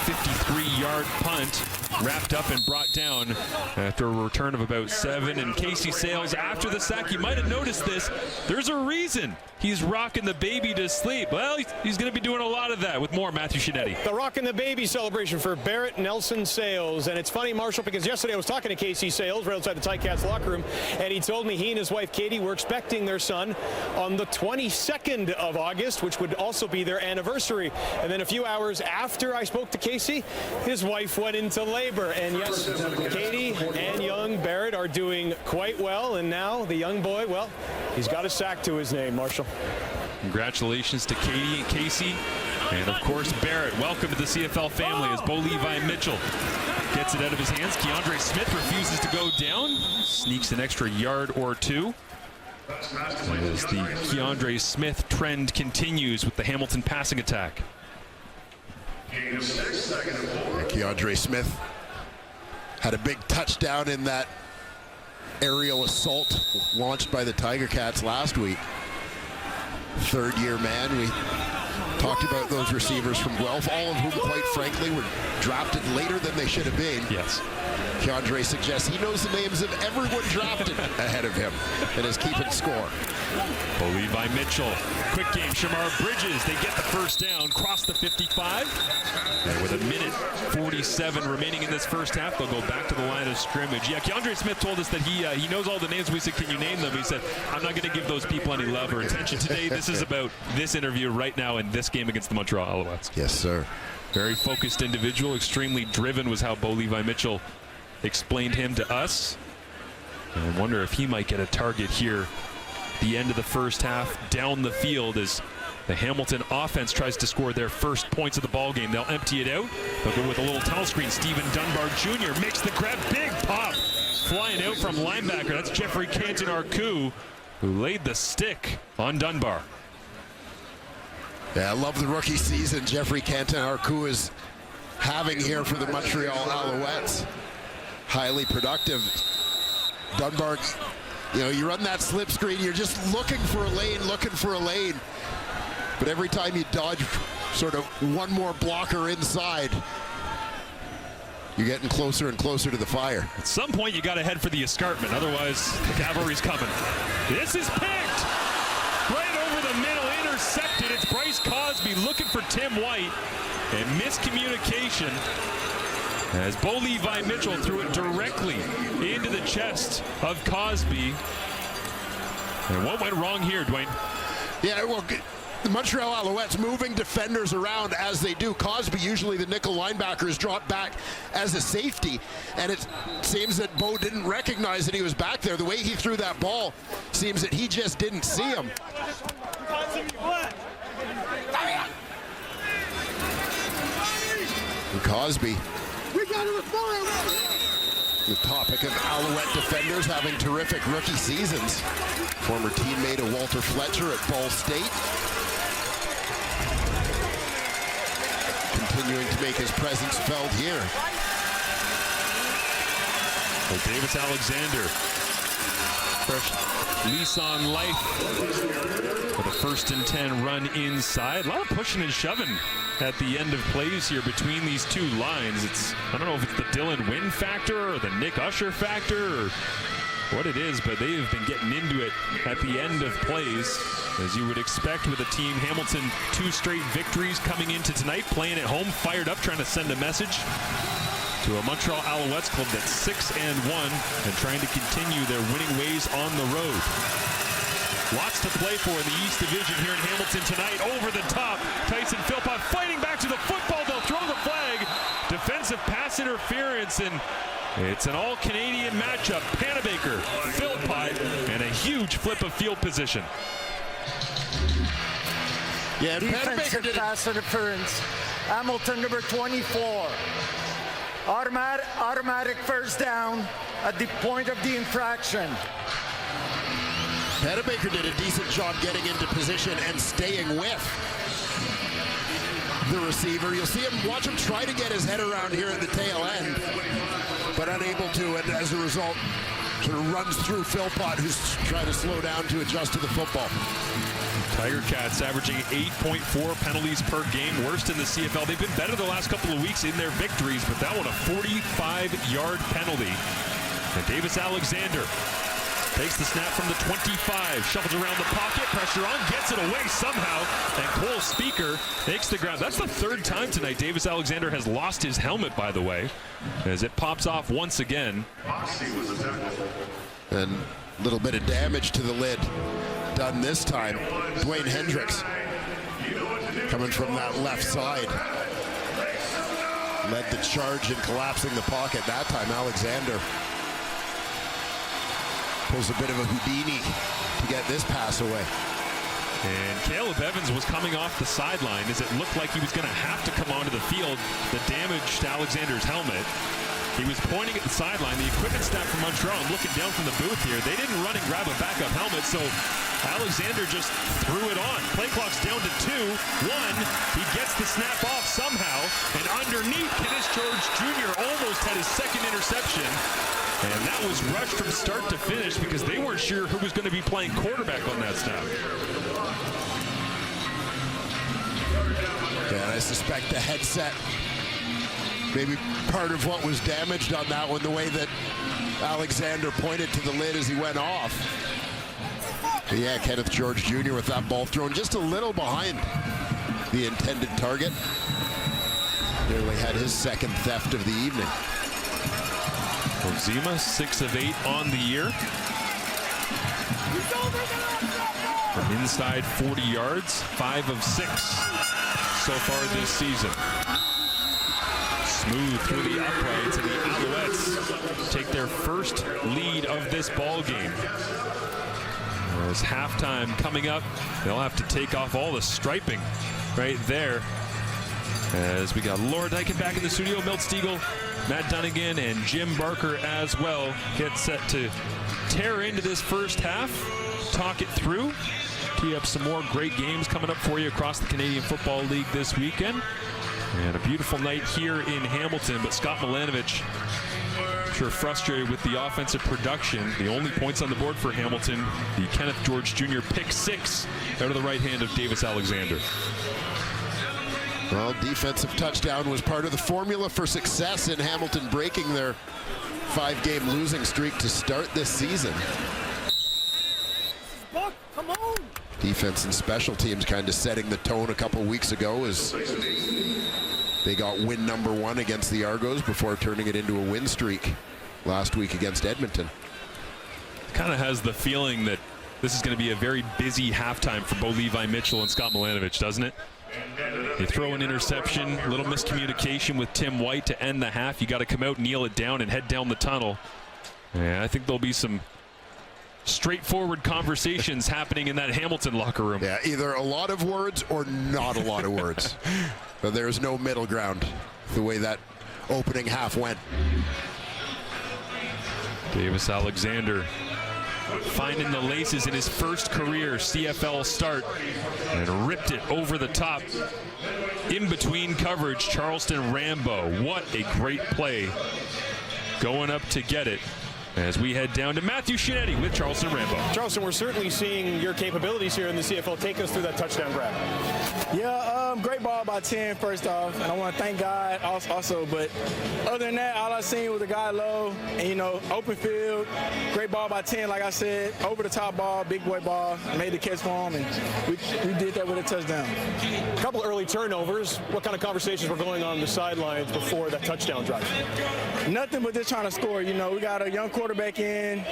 M: 53-yard punt wrapped up and brought down after a return of about 7. And Casey Sayles, after the sack, you might have noticed this, there's a reason he's rocking the baby to sleep. Well, he's going to be doing a lot of that with more Matthew Shinetti.
F: The rocking the baby celebration for Barrett Nelson Sayles. And it's funny, Marshall, because yesterday I was talking to Casey Sayles right outside the Ticats locker room, and he told me he and his wife Katie were expecting their son on the 22nd of August, which would also be their anniversary. And then a few hours after I spoke to Casey, his wife went into labor. And yes, Katie and young Barrett are doing quite well. And now the young boy, well, he's got a sack to his name, Marshall.
M: Congratulations to Katie and Casey. And of course, Barrett, welcome to the CFL family as Bo Levi Mitchell gets it out of his hands. Keandre Smith refuses to go down, sneaks an extra yard or two. As the Keandre Smith trend continues with the Hamilton passing attack.
N: Keandre Smith had a big touchdown in that aerial assault launched by the Tiger Cats last week. 3rd-year man. We talked about those receivers from Guelph, all of whom, quite frankly, were drafted later than they should have been.
M: Yes.
N: Keandre suggests he knows the names of everyone drafted ahead of him and is keeping score.
M: Bo Levi Mitchell, quick game, Shamar Bridges, they get the first down, cross the 55. And with 1:47 remaining in this first half, they'll go back to the line of scrimmage. Yeah, Keandre Smith told us that he knows all the names. We said, can you name them? He said, I'm not going to give those people any love or attention today. This is about this interview right now in this game against the Montreal Alouettes.
N: Yes, sir.
M: Very focused individual, extremely driven was how Bo Levi Mitchell explained him to us. And I wonder if he might get a target here the end of the first half down the field as the Hamilton offense tries to score their first points of the ball game. They'll empty it out. They'll go with a little tunnel screen. Stephen Dunbar Jr. makes the grab. Big pop flying out from linebacker. That's Jeffrey Canton-Arcou, who laid the stick on Dunbar.
N: Yeah, I love the rookie season Jeffrey Canton-Arcou is having here for the Montreal Alouettes. Highly productive. Dunbar, you know, you run that slip screen, you're just looking for a lane. But every time you dodge sort of one more blocker inside, you're getting closer and closer to the fire.
M: At some point, you got to head for the escarpment. Otherwise, the cavalry's coming. This is picked. Right over the middle, intercepted. It's Bryce Cosby looking for Tim White. And miscommunication as Bo Levi Mitchell threw it directly into the chest of Cosby. And what went wrong here, Dwayne?
N: Yeah, well, the Montreal Alouettes moving defenders around as they do. Cosby, usually the nickel linebacker, is dropped back as a safety, and it seems that Bo didn't recognize that he was back there. The way he threw that ball seems that he just didn't see him. And Cosby The topic of Alouette defenders having terrific rookie seasons. Former teammate of Walter Fletcher at Ball State. Continuing to make his presence felt here.
M: Well, Davis Alexander, fresh lease on life with a 1st and 10 run inside. A lot of pushing and shoving at the end of plays here between these two lines. I don't know if it's the Dylan Wynn factor or the Nick Usher factor or what it is, but they have been getting into it at the end of plays, as you would expect with a team. Hamilton, 2 straight victories coming into tonight, playing at home, fired up, trying to send a message to a Montreal Alouettes club that's 6-1 and trying to continue their winning ways on the road. Lots to play for in the East Division here in Hamilton tonight. Over the top, Tyson Philpott fighting back to the football. They'll throw the flag. Defensive pass interference, and it's an all-Canadian matchup. Panabaker, Philpott, and a huge flip of field position.
O: Yeah, defensive pass interference. Hamilton, number 24. Automatic first down at the point of the infraction.
N: Panabaker did a decent job getting into position and staying with the receiver. You'll see him, watch him try to get his head around here at the tail end, but unable to, and as a result, sort of runs through Philpott, who's trying to slow down to adjust to the football.
M: Tiger Cats averaging 8.4 penalties per game, worst in the CFL. They've been better the last couple of weeks in their victories, but that one a 45-yard penalty. And Davis Alexander takes the snap from the 25, shuffles around the pocket, pressure on, gets it away somehow, and Cole Speaker takes the ground. That's the 3rd time tonight Davis Alexander has lost his helmet, by the way, as it pops off once again.
N: And a little bit of damage to the lid done this time. Dwayne Hendricks coming from that left side led the charge in collapsing the pocket. That time Alexander pulls a bit of a Houdini to get this pass away.
M: And Caleb Evans was coming off the sideline as it looked like he was going to have to come onto the field. The damage to Alexander's helmet. He was pointing at the sideline. The equipment staff from Montreal, I'm looking down from the booth here, they didn't run and grab a backup helmet, so Alexander just threw it on. Play clock's down to 2. 1, he gets the snap off somehow, and underneath, Kenneth George Jr. almost had his 2nd interception. And that was rushed from start to finish because they weren't sure who was going to be playing quarterback on that snap.
N: Yeah, and I suspect the headset, maybe part of what was damaged on that one, the way that Alexander pointed to the lid as he went off. But yeah, Kenneth George Jr. with that ball thrown just a little behind the intended target. Nearly had his 2nd theft of the evening.
M: Ozima, 6 of 8 on the year. From inside 40 yards, 5 of 6 so far this season. Smooth through the uprights, and the Alouettes take their first lead of this ball game. As halftime coming up, they'll have to take off all the striping right there. As we got Laura Dyken back in the studio, Milt Stiegel, Matt Dunnigan, and Jim Barker as well get set to tear into this first half, talk it through, tee up some more great games coming up for you across the Canadian Football League this weekend. And a beautiful night here in Hamilton, but Scott Milanovich, I'm sure frustrated with the offensive production. The only points on the board for Hamilton, the Kenneth George Jr. pick 6 out of the right hand of Davis Alexander.
N: Well, defensive touchdown was part of the formula for success in Hamilton breaking their 5-game losing streak to start this season.
O: Come on.
N: Defense and special teams kind of setting the tone a couple weeks ago as they got win number 1 against the Argos before turning it into a win streak last week against Edmonton.
M: Kind of has the feeling that this is going to be a very busy halftime for Bo Levi Mitchell and Scott Milanovich, doesn't it? They throw an interception, a little miscommunication with Tim White to end the half. You got to come out, kneel it down, and head down the tunnel. And I think there'll be some straightforward conversations happening in that Hamilton locker room.
N: Yeah, either a lot of words or not a lot of words. But there's no middle ground the way that opening half went.
M: Davis Alexander finding the laces in his first career CFL start and ripped it over the top. In between coverage, Charleston Rambo. What a great play. Going up to get it as we head down to Matthew Shinetti with Charleston Rambo.
F: Charleston, we're certainly seeing your capabilities here in the CFL. Take us through that touchdown grab.
P: Yeah, great ball by 10, first off, and I want to thank God also. But other than that, all I seen was a guy low and, open field. Great ball by 10, like I said, over the top ball, big boy ball, made the catch for him, and we did that with a touchdown.
F: A couple early turnovers. What kind of conversations were going on the sidelines before that touchdown drive?
P: Nothing but just trying to score. We got a young quarterback in,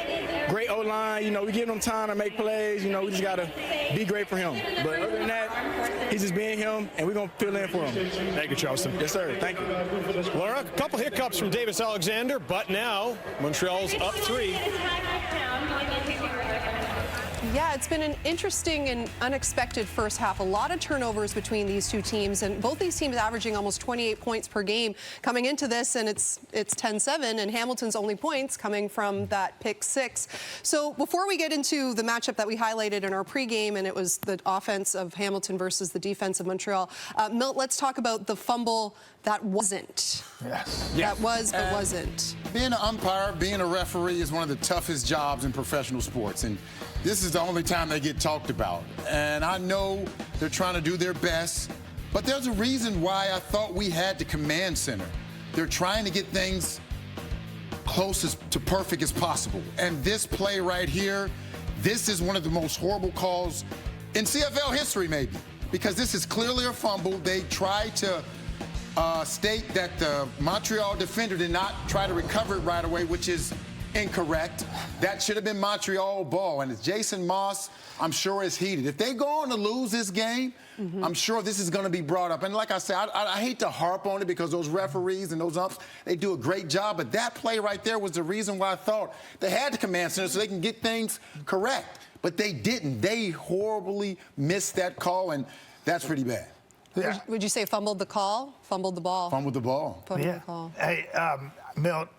P: great O-line. We give him time to make plays. We just got to be great for him. But other than that, he's just being him, and we're going to fill in for him.
F: Thank you, Charleston.
P: Yes, sir. Thank you.
F: Well, a couple hiccups from Davis Alexander, but now Montreal's up 3.
A: Yeah, it's been an interesting and unexpected first half. A lot of turnovers between these two teams, and both these teams averaging almost 28 points per game coming into this, and it's 10-7, and Hamilton's only points coming from that pick 6. So before we get into the matchup that we highlighted in our pregame, and it was the offense of Hamilton versus the defense of Montreal, Milt, let's talk about the fumble that wasn't.
C: Yes.
A: That was, but wasn't.
C: Being an umpire, being a referee is one of the toughest jobs in professional sports, and this is the only time they get talked about. And I know they're trying to do their best, but there's a reason why I thought we had the command center. They're trying to get things closest to perfect as possible. And this play right here, this is one of the most horrible calls in CFL history, maybe, because this is clearly a fumble. They tried to state that the Montreal defender did not try to recover it right away, which is incorrect. That should have been Montreal ball. And Jason Moss, I'm sure, is heated. If they go on to lose this game, I'm sure this is going to be brought up. And like I said, I hate to harp on it because those referees and those umps, they do a great job. But that play right there was the reason why I thought they had the command center so they can get things correct. But they didn't. They horribly missed that call, and that's pretty bad.
A: Yeah. Would you say fumbled the call? Fumbled the ball?
C: Fumbled the ball.
A: Fumbled the call.
D: Hey, Milt,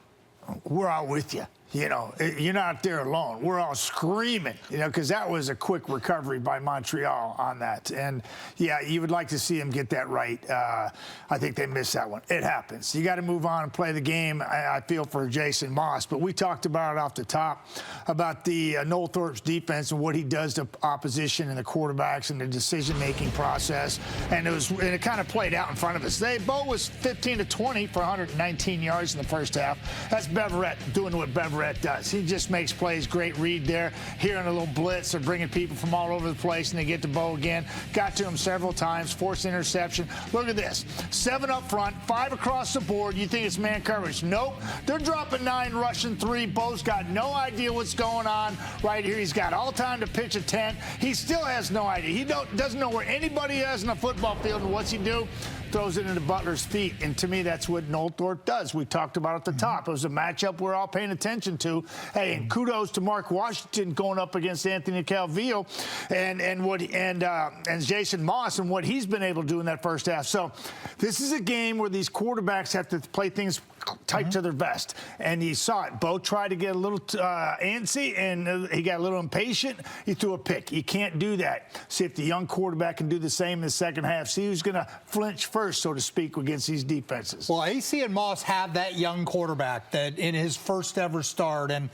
D: we're all with you. You're not there alone. We're all screaming, because that was a quick recovery by Montreal on that. And, yeah, you would like to see them get that right. I think they missed that one. It happens. You got to move on and play the game. I feel for Jason Moss. But we talked about it off the top, about the Noel Thorpe's defense and what he does to opposition and the quarterbacks and the decision-making process. And it kind of played out in front of us. Bo was 15-20 for 119 yards in the first half. That's Beverett doing what Beverett does. He just makes plays. Great read there. Hearing a little blitz. They're bringing people from all over the place, and they get to Bo again. Got to him several times. Forced interception. Look at this. 7 up front, 5 across the board. You think it's man coverage. Nope. They're dropping 9, rushing 3. Bo's got no idea what's going on right here. He's got all time to pitch a tent. He still has no idea. He doesn't know where anybody is in the football field, and what's he do? Throws it into Butler's feet. And to me, that's what Noel Thorpe does. We talked about at the top. It was a matchup we're all paying attention to. Hey, and kudos to Mark Washington going up against Anthony Calvillo and Jason Moss and what he's been able to do in that first half. So this is a game where these quarterbacks have to play things tight to their vest. And you saw it. Bo tried to get a little antsy, and he got a little impatient. He threw a pick. You can't do that. See if the young quarterback can do the same in the second half. See who's going to flinch first, so to speak, against these defenses.
E: Well, AC and Moss have that young quarterback that in his first ever start. And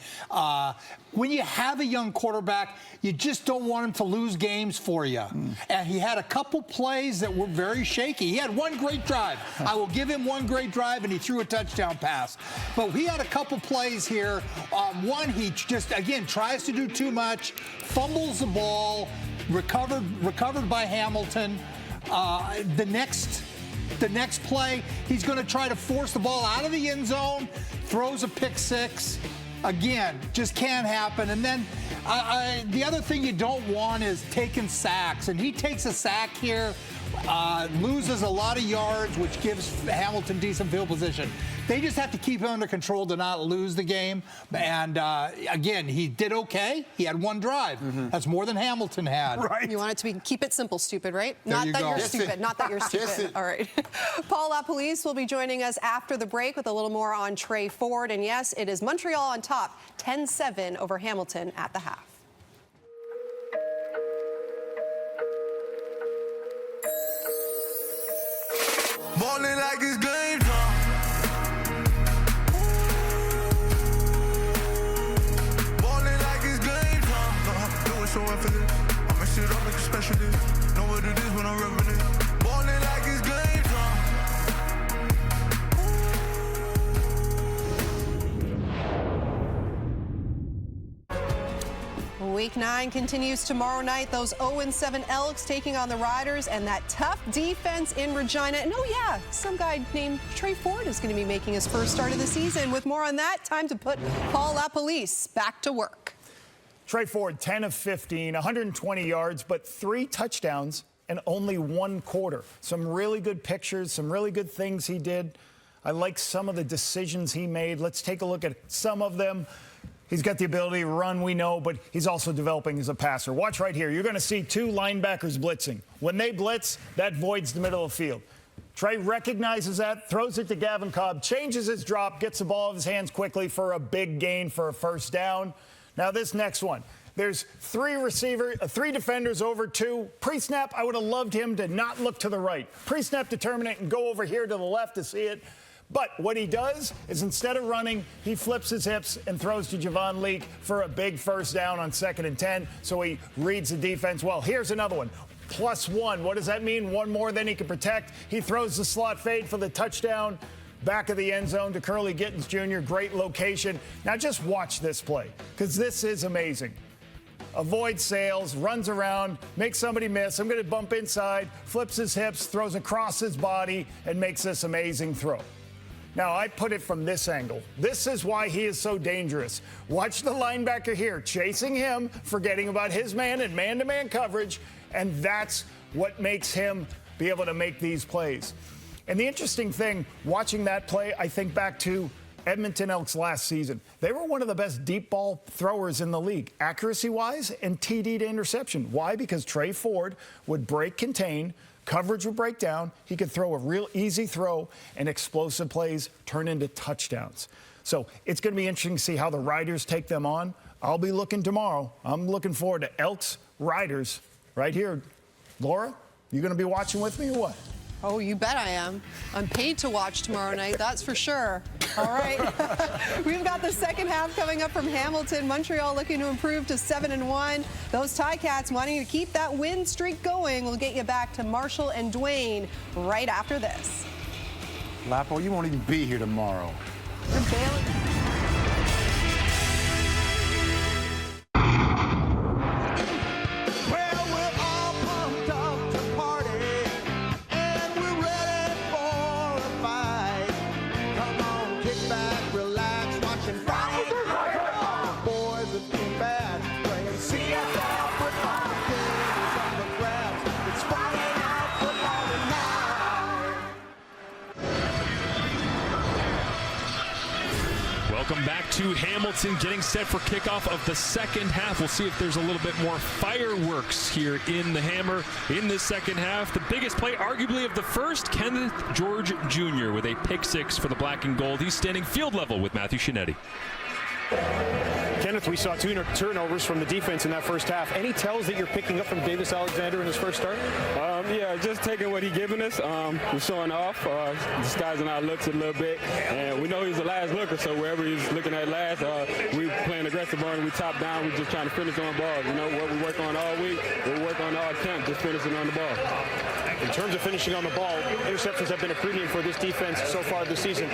E: when you have a young quarterback, you just don't want him to lose games for you. And he had a couple plays that were very shaky. He had one great drive. I will give him one great drive, and he threw a touchdown pass. But he had a couple plays here. One, he just, again, tries to do too much, fumbles the ball, recovered by Hamilton. The next play, he's going to try to force the ball out of the end zone, throws a pick 6. Again, just can't happen. And then the other thing you don't want is taking sacks. And he takes a sack here loses a lot of yards, which gives Hamilton decent field position. They just have to keep him under control to not lose the game. And again, he did okay. He had one drive. That's more than Hamilton had.
A: Right. You want it to be keep it simple, stupid, right?
E: There
A: Not
E: you
A: that
E: go.
A: you're
E: Kiss
A: stupid.
E: it.
A: Not that you're
E: Kiss
A: stupid.
E: it.
A: All right. Paul LaPolice will be joining us after the break with a little more on Trey Ford. And yes, it is Montreal on top, 10-7 over Hamilton at the half.
B: Ballin' like it's game time. Ballin' like it's game time. Know how to do it so effortless. I mix it up like a specialist. Know what it is when I'm reppin' it. Ballin' like it's game time.
A: Week 9 continues tomorrow night. Those 0-7 Elks taking on the Riders and that tough defense in Regina. And oh yeah, some guy named Trey Ford is going to be making his first start of the season. With more on that, time to put Paul LaPolice back to work.
G: Trey Ford, 10 of 15, 120 yards, but 3 touchdowns and only 1 quarter. Some really good pictures, some really good things he did. I like some of the decisions he made. Let's take a look at some of them. He's got the ability to run, we know, but he's also developing as a passer. Watch right here. You're going to see 2 linebackers blitzing. When they blitz, that voids the middle of the field. Trey recognizes that, throws it to Gavin Cobb, changes his drop, gets the ball in his hands quickly for a big gain for a first down. Now this next one. There's 3 defenders over 2. Pre-snap, I would have loved him to not look to the right. Pre-snap determine it and go over here to the left to see it. But what he does is instead of running, he flips his hips and throws to Javon Leake for a big first down on 2nd and 10. So he reads the defense well. Here's another one. +1. What does that mean? 1 more than he can protect. He throws the slot fade for the touchdown. Back of the end zone to Curly Gittens Jr. Great location. Now just watch this play, because this is amazing. Avoids sails, runs around, makes somebody miss. I'm going to bump inside, flips his hips, throws across his body, and makes this amazing throw. Now, I put it from this angle. This is why he is so dangerous. Watch the linebacker here, chasing him, forgetting about his man and man-to-man coverage, and that's what makes him be able to make these plays. And the interesting thing, watching that play, I think back to Edmonton Elks last season. They were one of the best deep ball throwers in the league, accuracy-wise and TD to interception. Why? Because Trey Ford would break contain, coverage would break down, he could throw a real easy throw, and explosive plays turn into touchdowns. So it's going to be interesting to see how the Riders take them on. I'll be looking tomorrow. I'm looking forward to Elks Riders right here. Laura, you going to be watching with me or what?
A: Oh, you bet I am. I'm paid to watch tomorrow night, that's for sure. All right. We've got the second half coming up from Hamilton. Montreal looking to improve to 7-1. Those Ticats wanting to keep that win streak going. We'll get you back to Marshall and Dwayne right after this.
C: Lapo, you won't even be here tomorrow.
A: You're bailing.
B: Well, we're all pumped up to party, and we're ready for a fight. Come on, kick back, relax, watching Friday Night Football. The boys have been bad, playing CFL football. The game is up for grabs. It's Friday Night Football tonight.
M: Welcome back to Hamilton, getting set for kickoff of the second half. We'll see if there's a little bit more fireworks here in the Hammer in this second half. The biggest play, arguably, of the first, Kenneth George Jr. with a pick 6 for the black and gold. He's standing field level with Matthew Shinetti.
F: Kenneth, we saw 2 turnovers from the defense in that first half. Any tells that you're picking up from Davis Alexander in his first start?
Q: Yeah, just taking what he's giving us. We're showing off, disguising our looks a little bit. And we know he's the last looker, so wherever he's looking at last, we playing aggressive on him. We top down. We're just trying to finish on balls. You know, what we work on all week, we work on all camp, just finishing on the ball.
F: In terms of finishing on the ball, interceptions have been a premium for this defense so far this season.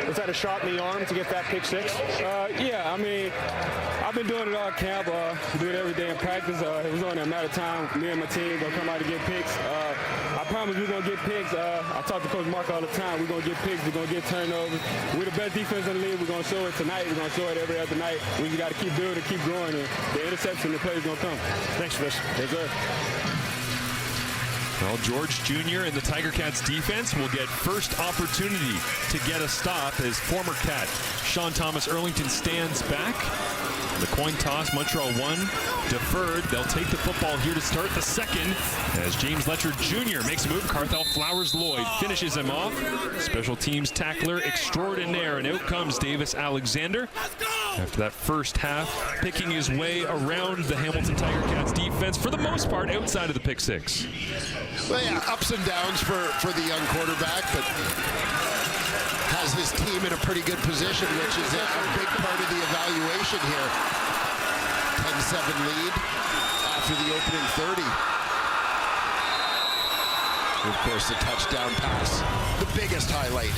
F: Was that a shot in the arm to get that pick 6?
Q: Yeah, I mean, I've been doing it all camp, do it every day in practice. It was only a matter of time. Me and my team gonna come out and get picks. I promise we're gonna get picks. I talk to Coach Mark all the time. We're gonna get picks. We're gonna get turnovers. We're the best defense in the league. We're gonna show it tonight. We're gonna show it every other night. We just gotta keep building, keep growing, and the interception, the play's gonna come.
F: Thanks for this.
Q: Yes, sir.
M: Well, George Jr. and the Tiger Cats defense will get first opportunity to get a stop as former Cat Sean Thomas Erlington stands back. The coin toss, Montreal 1, deferred. They'll take the football here to start the second as James Letcher Jr. makes a move. Carthel Flowers Lloyd finishes him off. Special teams tackler extraordinaire, and out comes Davis Alexander. After that first half, picking his way around the Hamilton Tiger Cats defense, for the most part, outside of the pick six.
N: Well, yeah, ups and downs for the young quarterback, but has his team in a pretty good position, which is a big part of the evaluation here. 10-7 lead after the opening 30. And of course, the touchdown pass, the biggest highlight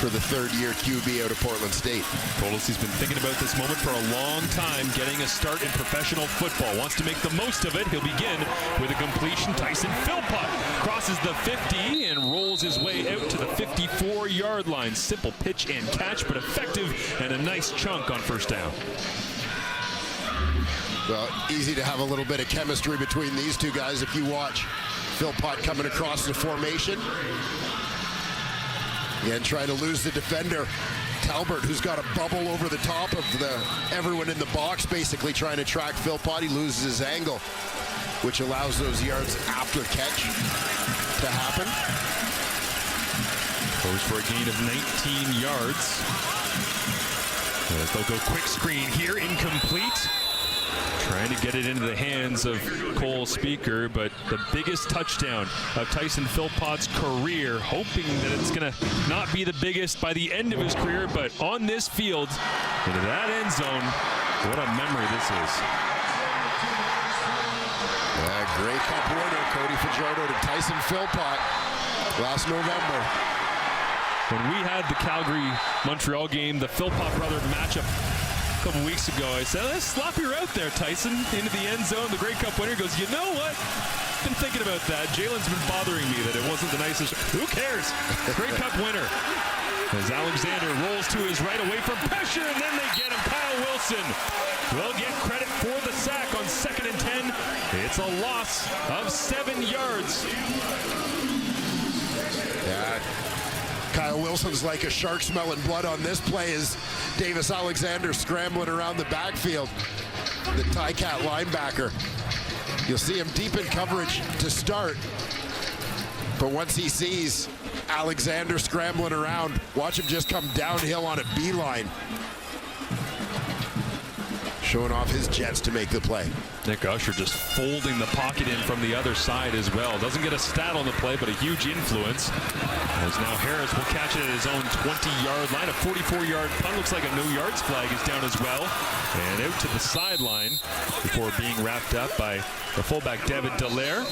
N: for the third-year QB out of Portland State.
M: He's been thinking about this moment for a long time, getting a start in professional football. Wants to make the most of it. He'll begin with a completion. Tyson Philpott crosses the 50 and rolls his way out to the 54-yard line. Simple pitch and catch, but effective, and a nice chunk on first down.
N: Well, easy to have a little bit of chemistry between these two guys if you watch Philpott coming across the formation. Again, trying to lose the defender. Talbert, who's got a bubble over the top of everyone in the box, basically trying to track Philpott. He loses his angle, which allows those yards after catch to happen.
M: Goes for a gain of 19 yards. As they'll go quick screen here, incomplete. Trying to get it into the hands of Cole Speaker, but the biggest touchdown of Tyson Philpott's career, hoping that it's going to not be the biggest by the end of his career, but on this field, into that end zone, what a memory this is.
N: Grey Cup winner, Cody Fajardo to Tyson Philpott last November.
M: When we had the Calgary-Montreal game, the Philpott brother matchup a couple weeks ago, I said, let's slap your out there, Tyson, into the end zone. The Grey Cup winner goes, you know what? Been thinking about that. Jalen's been bothering me that it wasn't the nicest. Who cares? Grey Cup winner. As Alexander rolls to his right away from pressure, and then they get him. Kyle Wilson will get credit for the sack on 2nd and 10. It's a loss of 7 yards.
N: Yeah. Kyle Wilson's like a shark smelling blood on this play as Davis Alexander scrambling around the backfield. The Ticat linebacker. You'll see him deep in coverage to start. But once he sees Alexander scrambling around, watch him just come downhill on a beeline. Showing off his jets to make the play.
M: Nick Usher just folding the pocket in from the other side as well. Doesn't get a stat on the play, but a huge influence. As now Harris will catch it at his own 20-yard line. A 44-yard punt. Looks like a no yards flag is down as well. And out to the sideline before being wrapped up by the fullback David Dallaire.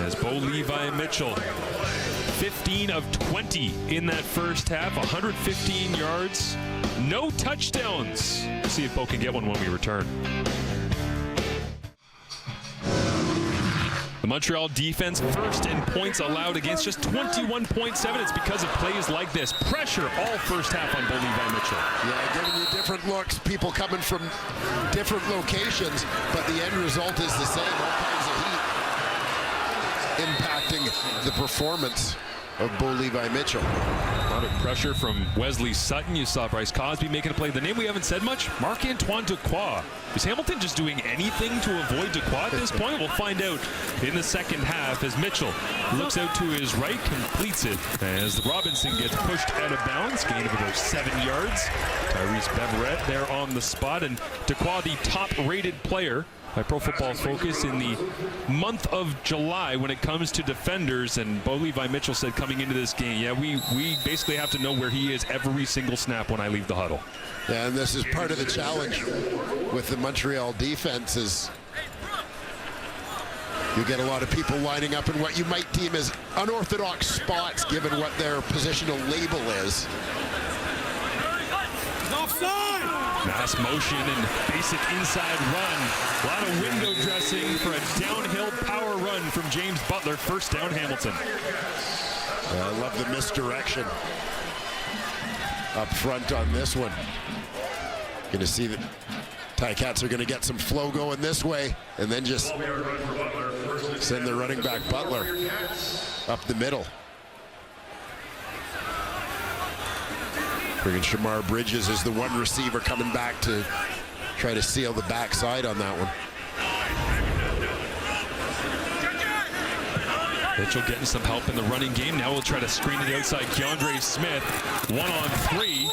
M: As Bo Levi Mitchell, 15 of 20 in that first half, 115 yards, no touchdowns. We'll see if Bo can get one when we return. The Montreal defense first in points allowed against, just 21.7. It's because of plays like this. Pressure all first half on Bo Levi Mitchell.
N: Yeah, giving you different looks, people coming from different locations, but the end result is the same. All kinds of heat impacting the performance of Bo Levi Mitchell.
M: A lot of pressure from Wesley Sutton. You saw Bryce Cosby making a play. The name we haven't said much, Marc-Antoine Duquois. Is Hamilton just doing anything to avoid Duquois at this point? We'll find out in the second half as Mitchell looks out to his right, completes it as Robinson gets pushed out of bounds. Gain of about 7 yards. Tyrese Beverett there on the spot, and Duquois, the top-rated player by Pro Football Focus in the month of July when it comes to defenders. And Bo Levi Mitchell said coming into this game, yeah, we basically have to know where he is every single snap when I leave the huddle.
N: Yeah, and this is part of the challenge with the Montreal defense is you get a lot of people lining up in what you might deem as unorthodox spots given what their positional label is.
M: Mass motion and basic inside run. A lot of window dressing for a downhill power run from James Butler. First down, Hamilton.
N: I love the misdirection up front on this one. Going to see that Ticats are going to get some flow going this way and then just Send the running back Butler up the middle. Friggin' Shamar Bridges is the one receiver coming back to try to seal the backside on that one.
M: Mitchell getting some help in the running game. Now we'll try to screen it outside. Keandre Smith, 1-on-3.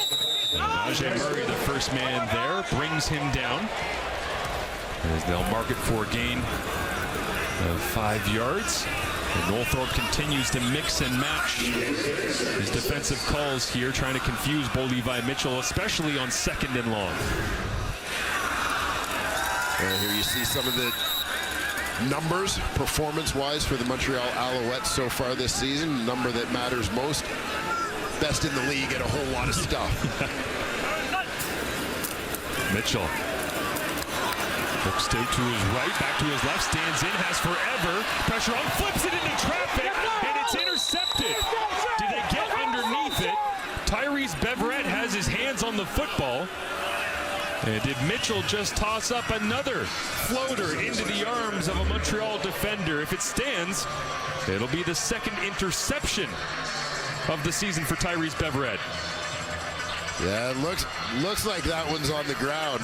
M: Najee Murray, the first man there, brings him down. As they'll mark it for a gain of 5 yards. And Northrop continues to mix and match his defensive calls here, trying to confuse Bo Levi Mitchell, especially on 2nd and long.
N: Here you see some of the numbers, performance-wise, for the Montreal Alouettes so far this season. Number that matters most. Best in the league at a whole lot of stuff.
M: Mitchell looks out to his right, back to his left, stands in, has forever. Pressure on, flips it into traffic, and it's intercepted. Did they get underneath it? Tyrese Beverett has his hands on the football. And did Mitchell just toss up another floater into the arms of a Montreal defender? If it stands, it'll be the 2nd interception of the season for Tyrese Beverett.
N: Yeah, it looks like that one's on the ground.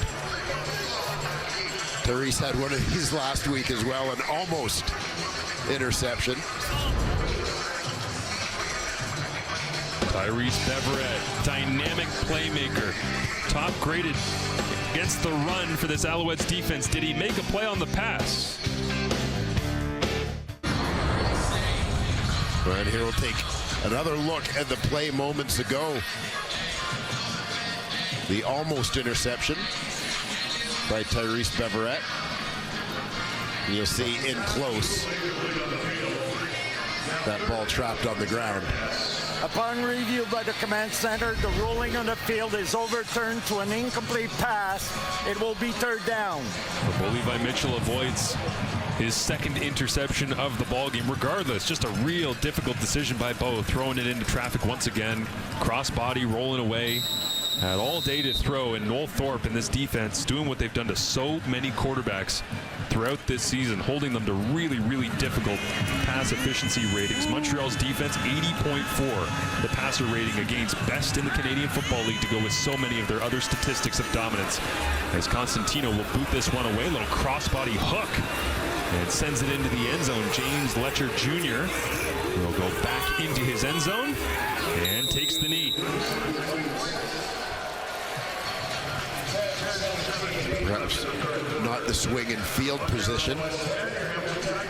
N: Tyrese had one of these last week as well, an almost interception.
M: Tyrese Beverett, dynamic playmaker, top graded against the run for this Alouettes defense. Did he make a play on the pass?
N: Right here we'll take another look at the play moments ago. The almost interception by Tyrese Beverett. And you'll see in close that ball trapped on the ground.
O: Upon review by the command center, the ruling on the field is overturned to an incomplete pass. It will be 3rd down.
M: Bo Levi Mitchell avoids his 2nd interception of the ballgame. Regardless, just a real difficult decision by Bo, throwing it into traffic once again. Crossbody rolling away. Had all day to throw, and Noel Thorpe in this defense doing what they've done to so many quarterbacks throughout this season, holding them to really, really difficult pass efficiency ratings. Montreal's defense, 80.4, the passer rating against, best in the Canadian Football League to go with so many of their other statistics of dominance. As Constantino will boot this one away, little crossbody hook, and sends it into the end zone. James Letcher Jr. will go back into his end zone and takes the knee.
N: Perhaps not the swing and field position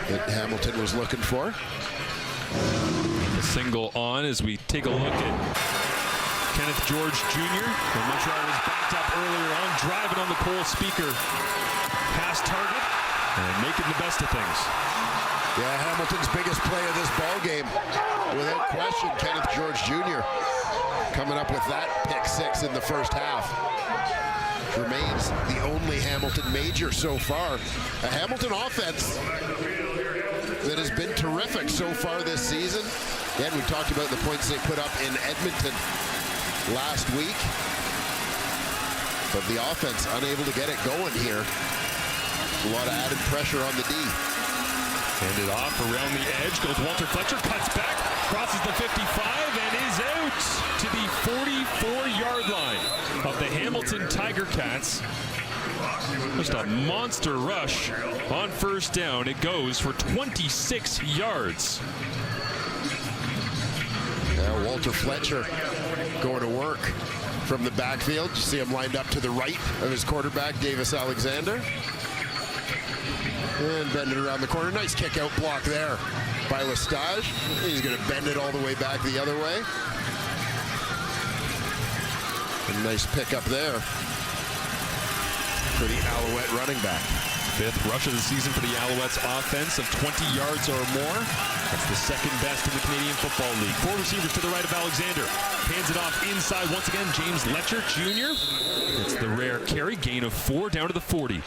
N: that Hamilton was looking for.
M: The single on as we take a look at Kenneth George Jr. When Montreal was backed up earlier on, driving on the Cole Speaker pass target and making the best of things.
N: Yeah, Hamilton's biggest play of this ball game, without question, Kenneth George Jr. coming up with that pick 6 in the first half. Remains the only Hamilton major so far. A Hamilton offense that has been terrific so far this season. And we talked about the points they put up in Edmonton last week. But the offense unable to get it going here. A lot of added pressure on the D.
M: Hand it off around the edge, goes Walter Fletcher, cuts back, crosses the 55, and is out to the 44-yard line of the Hamilton Tiger Cats. Just a monster rush on 1st down. It goes for 26 yards.
N: Yeah, Walter Fletcher going to work from the backfield. You see him lined up to the right of his quarterback, Davis Alexander. And bend it around the corner. Nice kick out block there by Lestage. He's going to bend it all the way back the other way. A nice pick up there for the Alouette running back.
M: 5th rush of the season for the Alouettes offense of 20 yards or more. That's the 2nd best in the Canadian Football League. 4 receivers to the right of Alexander. Hands it off inside once again. James Letcher Jr. It's the rare carry. Gain of 4 down to the 40.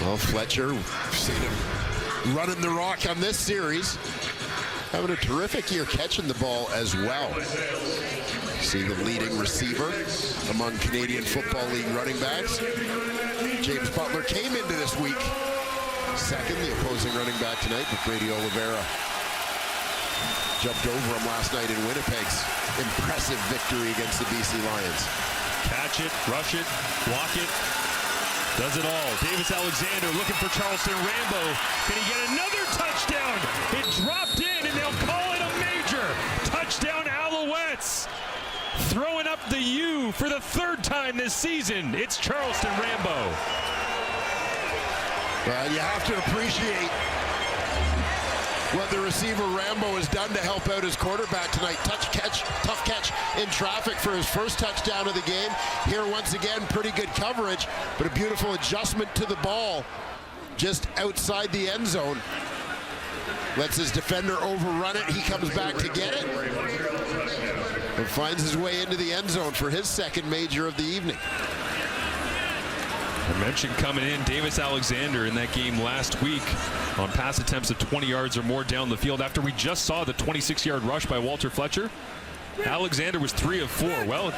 N: Well, Fletcher, seen him running the rock on this series. Having a terrific year catching the ball as well. See the leading receiver among Canadian Football League running backs. James Butler came into this week second, the opposing running back tonight, but Brady Oliveira jumped over him last night in Winnipeg's impressive victory against the BC Lions.
M: Catch it, rush it, block it, does it all. Davis Alexander looking for Charleston Rambo. Can he get another touchdown? It dropped in, and they'll call it a major. Touchdown Alouettes. Throwing up the U for the third time this season. It's Charleston Rambo.
N: Well, you have to appreciate what the receiver Rambo has done to help out his quarterback tonight. Tough catch in traffic for his first touchdown of the game. Here once again, pretty good coverage, but a beautiful adjustment to the ball just outside the end zone. Lets his defender overrun it. He comes back to get it and finds his way into the end zone for his second major of the evening.
M: I mentioned coming in Davis Alexander in that game last week on pass attempts of 20 yards or more down the field after we just saw the 26-yard rush by Walter Fletcher. Alexander was 3 of 4. Well,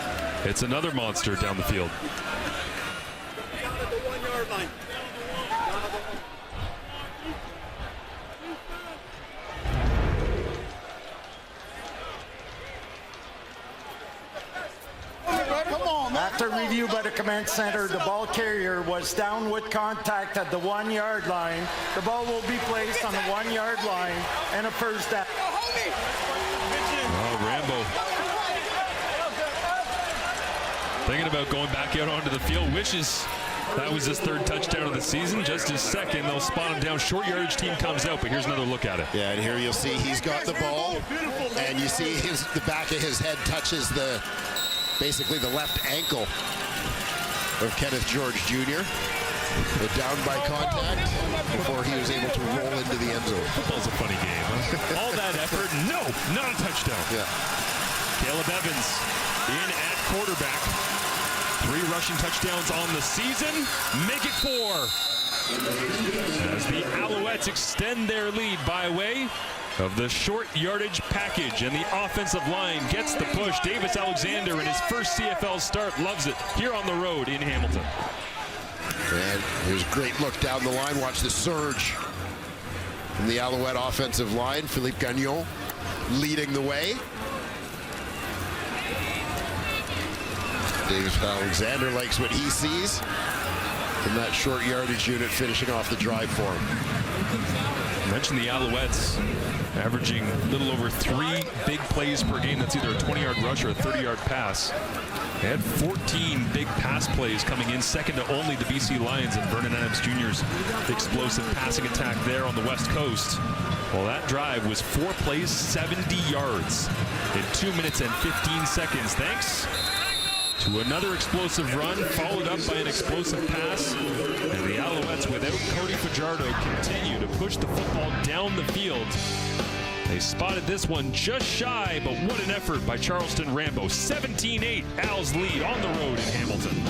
M: it's another monster down the field.
O: After review by the command center, the ball carrier was down with contact at the 1 yard line. The ball will be placed on the 1 yard line and a first down.
M: Oh, Rambo. Thinking about going back out onto the field. Wishes that was his third touchdown of the season. Just his second. They'll spot him down. Short yardage team comes out, but here's another look at it.
N: Yeah, and here you'll see he's got the ball, and you see the back of his head touches basically the left ankle of Kenneth George Jr. But down by contact before he was able to roll into the end zone.
M: Football's a funny game, huh? All that effort, no, not a touchdown.
N: Yeah.
M: Caleb Evans in at quarterback. 3 rushing touchdowns on the season. Make it 4. As the Alouettes extend their lead by way of the short yardage package, and the offensive line gets the push. Davis Alexander in his first CFL start loves it here on the road in Hamilton.
N: And here's a great look down the line. Watch the surge from the Alouette offensive line. Philippe Gagnon leading the way. Davis Alexander likes what he sees in that short yardage unit finishing off the drive for him.
M: I mentioned the Alouettes averaging a little over 3 big plays per game. That's either a 20-yard rush or a 30-yard pass. They had 14 big pass plays coming in, second to only the BC Lions and Vernon Adams Jr.'s explosive passing attack there on the West Coast. Well, that drive was 4 plays, 70 yards in 2 minutes and 15 seconds. Thanks to another explosive run, followed up by an explosive pass. And the Alouettes, without Cody Fajardo, continue to push the football down the field. They spotted this one just shy, but what an effort by Charleston Rambo. 17-8, Al's lead on the road in Hamilton.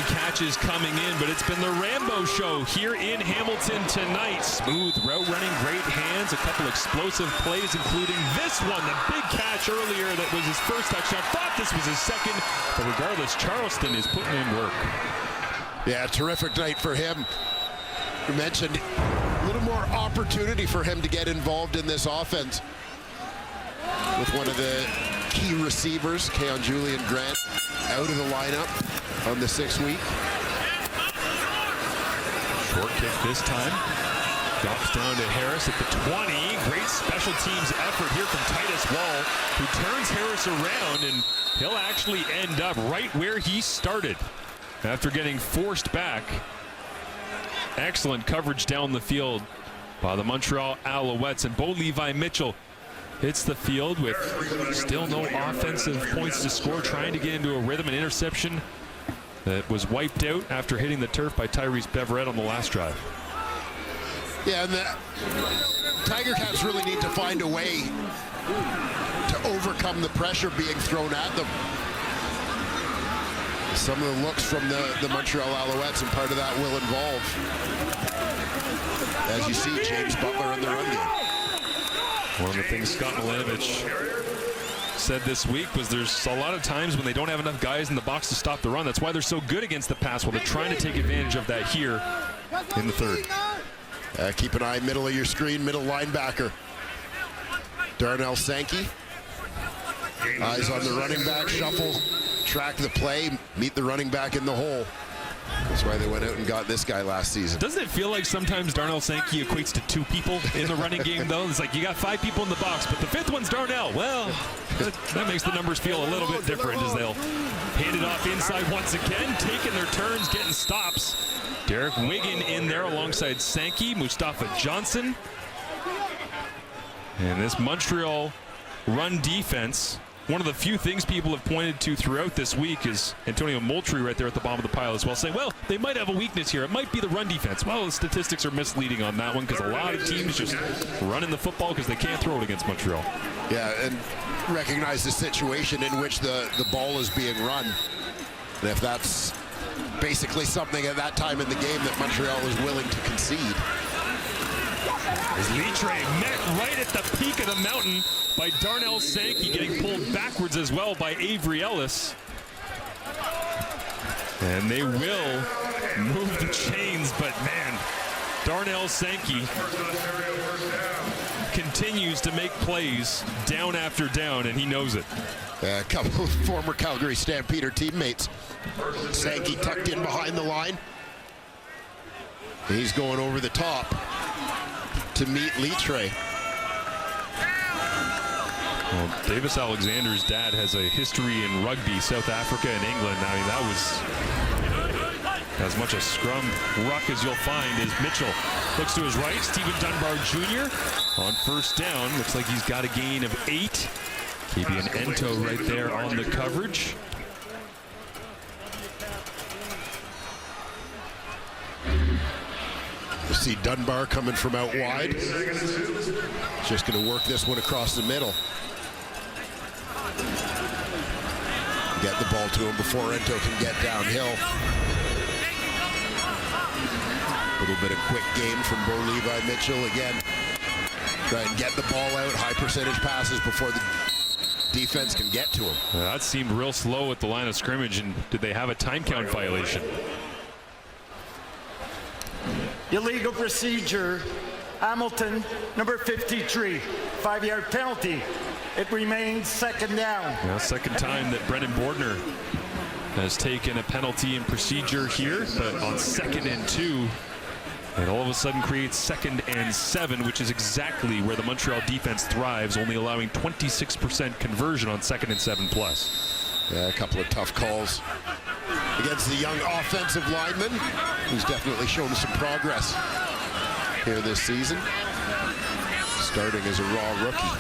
M: Catches coming in, but it's been the Rambo show here in Hamilton tonight. Smooth route running, great hands, a couple explosive plays, including this one, the big catch earlier that was his first touchdown. Thought this was his second, but regardless, Charleston is putting in work.
N: Yeah, terrific night for him. You mentioned a little more opportunity for him to get involved in this offense with one of the key receivers, Keon Julian Grant, out of the lineup on the 6th week.
M: Short kick this time. Drops down to Harris at the 20. Great special teams effort here from Titus Wall, who turns Harris around, and he'll actually end up right where he started after getting forced back. Excellent coverage down the field by the Montreal Alouettes, and Bo Levi Mitchell hits the field with still no offensive points to score, trying to get into a rhythm. An interception that was wiped out after hitting the turf by Tyrese Beverett on the last drive.
N: Yeah, and the Tiger Cats really need to find a way to overcome the pressure being thrown at them. Some of the looks from the Montreal Alouettes, and part of that will involve, as you see, James Butler in the run game.
M: One of the things Scott Milanovich said this week was there's a lot of times when they don't have enough guys in the box to stop the run. That's why they're so good against the pass. Well, they're trying to take advantage of that here in the third.
N: Keep an eye middle of your screen, middle linebacker. Darnell Sankey. Eyes on the running back, shuffle, track the play, meet the running back in the hole. That's why they went out and got this guy last season.
M: Doesn't it feel like sometimes Darnell Sankey equates to 2 people in the running game, though? It's like you got 5 people in the box, but the 5th one's Darnell. Well, that makes the numbers feel a little bit different as they'll hand it off inside once again, taking their turns, getting stops. Derek Wiggin in there alongside Sankey, Mustafa Johnson. And this Montreal run defense, one of the few things people have pointed to throughout this week is Antonio Moultrie right there at the bottom of the pile as well, saying, well, they might have a weakness here. It might be the run defense. Well, the statistics are misleading on that one because a lot of teams just running the football because they can't throw it against Montreal.
N: Yeah, and recognize the situation in which the ball is being run. And if that's basically something at that time in the game that Montreal is willing to concede.
M: As Litre met right at the peak of the mountain by Darnell Sankey, getting pulled backwards as well by Avery Ellis. And they will move the chains, but man, Darnell Sankey continues to make plays down after down, and he knows it.
N: A couple of former Calgary Stampeder teammates. Sankey tucked in behind the line. He's going over the top to meet Litre.
M: Well, Davis Alexander's dad has a history in rugby, South Africa and England. I mean, that was as much a scrum ruck as you'll find as Mitchell looks to his right. Stephen Dunbar Jr. on first down. Looks like he's got a gain of 8. KB and Ento right there on the coverage.
N: You see Dunbar coming from out wide. Just going to work this one across the middle. Get the ball to him before Ento can get downhill. A little bit of quick game from Bo Levi Mitchell again. Try and get the ball out, high percentage passes before the defense can get to him.
M: That seemed real slow at the line of scrimmage, and did they have a time count violation?
O: Illegal procedure, Hamilton, number 53, 5-yard penalty. It remains second down.
M: Well, second time that Brendan Bordner has taken a penalty in procedure here, but on 2nd and 2, and all of a sudden creates 2nd and 7, which is exactly where the Montreal defense thrives, only allowing 26% conversion on 2nd and 7 plus.
N: Yeah, a couple of tough calls against the young offensive lineman, who's definitely shown some progress here this season, starting as a raw rookie.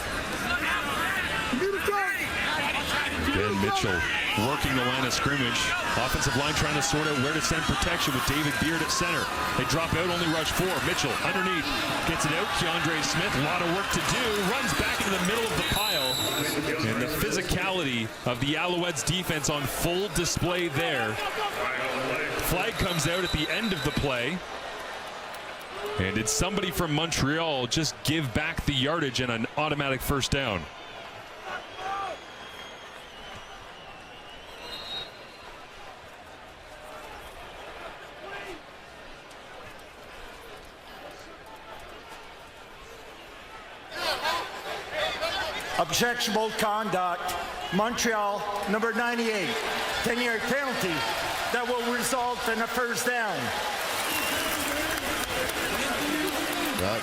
M: Ben Mitchell working the line of scrimmage. Offensive line trying to sort out where to send protection with David Beard at center. They drop out, only rush 4. Mitchell underneath, gets it out. Keandre Smith, a lot of work to do. Runs back into the middle of the pile. And the physicality of the Alouettes defense on full display there. Flag comes out at the end of the play. And did somebody from Montreal just give back the yardage and an automatic first down?
O: Objectionable conduct. Montreal, number 98, 10-yard penalty that will result in a first down.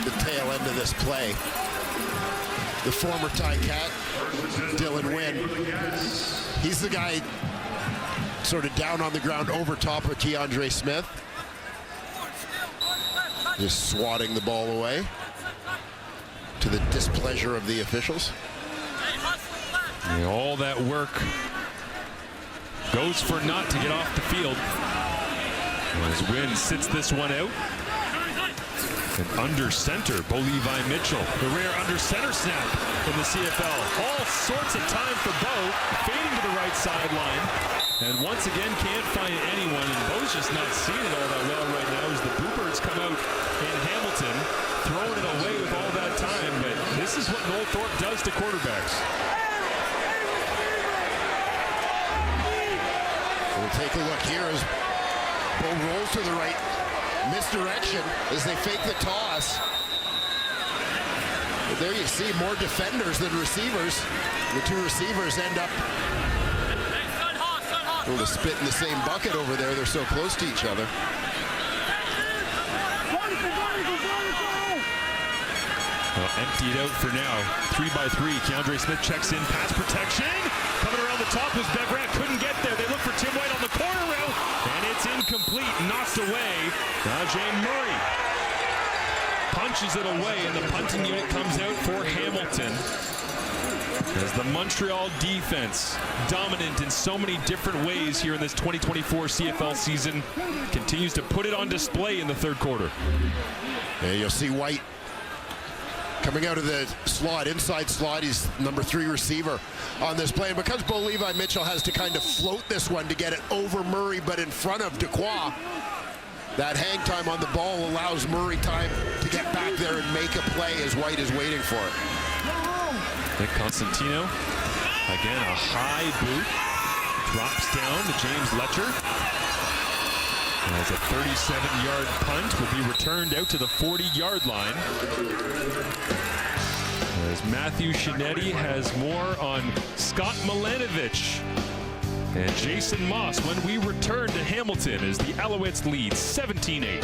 N: The tail end of this play, the former Ticat, Dylan Wynn, he's the guy sort of down on the ground over top of Keandre Smith, just swatting the ball away to the displeasure of the officials.
M: And all that work goes for naught to get off the field. As Wynn sits this one out. And under center, Bo Levi Mitchell. The rare under center snap in the CFL. All sorts of time for Bo, fading to the right sideline. And once again, can't find anyone. And Bo's just not seeing it all that well right now as the Bluebirds come out in Hamilton, throwing it away with all that time. But this is what Noel Thorpe does to quarterbacks.
N: We'll take a look here as Bo rolls to the right. Misdirection as they fake the toss. But there you see more defenders than receivers. The two receivers end up able to spit in the same bucket over there. They're so close to each other.
M: Well, emptied out for now. 3-by-3. Keandre Smith checks in. Pass protection. Coming around the top was Bevrant. Couldn't get there. They look for Tim White on the corner route. And it's incomplete. Knocked away. Najee Murray punches it away, and the punting unit comes out for Hamilton. As the Montreal defense, dominant in so many different ways here in this 2024 CFL season, continues to put it on display in the third quarter.
N: Yeah, you'll see White coming out of the slot, inside slot. He's number 3 receiver on this play. And because Bo Levi Mitchell has to kind of float this one to get it over Murray, but in front of Dequoy, that hang time on the ball allows Murray time to get back there and make a play as White is waiting for it.
M: Nick Constantino, again a high boot, drops down to James Letcher. As a 37-yard punt will be returned out to the 40-yard line. As Matthew Shinetti has more on Scott Milanovic and Jason Moss when we return to Hamilton as the Alouettes lead 17-8.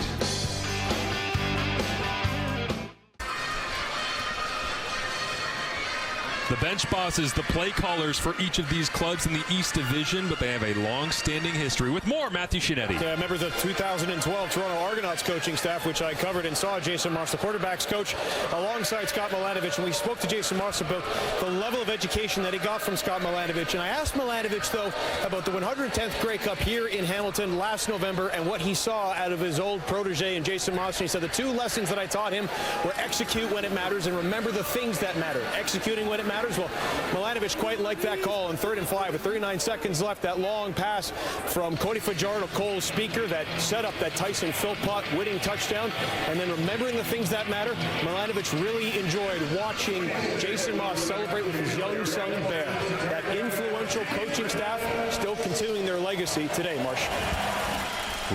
M: The bench bosses, the play callers for each of these clubs in the East Division, but they have a long-standing history. With more, Matthew Shinetti.
F: Yeah, member of the 2012 Toronto Argonauts coaching staff, which I covered and saw Jason Moss, the quarterback's coach, alongside Scott Milanovic. And we spoke to Jason Moss about the level of education that he got from Scott Milanovic. And I asked Milanovic, though, about the 110th Grey Cup here in Hamilton last November and what he saw out of his old protege and Jason Moss. And he said the 2 lessons that I taught him were execute when it matters and remember the things that matter. Executing when it matters. Well, Milanovic quite liked that call on 3rd and 5 with 39 seconds left. That long pass from Cody Fajardo, Cole's speaker, that set up that Tyson Philpott winning touchdown. And then remembering the things that matter, Milanovic really enjoyed watching Jason Moss celebrate with his young son Bear. That influential coaching staff still continuing their legacy today, Marsh.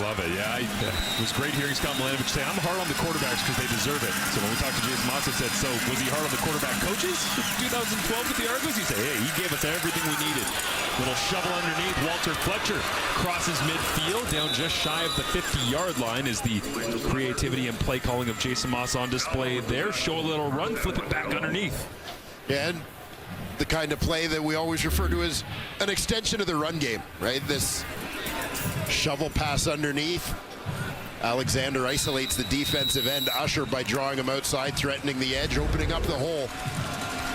M: Love it, yeah. It was great hearing Scott Milanovic say, I'm hard on the quarterbacks because they deserve it. So when we talked to Jason Moss, I said, so was he hard on the quarterback coaches in 2012 with the Argos? He said, hey, he gave us everything we needed. Little shovel underneath. Walter Fletcher crosses midfield down just shy of the 50-yard line. Is the creativity and play calling of Jason Moss on display there. Show a little run, flip it back underneath.
N: Yeah, and the kind of play that we always refer to as an extension of the run game, right? This shovel pass underneath. Alexander isolates the defensive end, Usher, by drawing him outside, threatening the edge, opening up the hole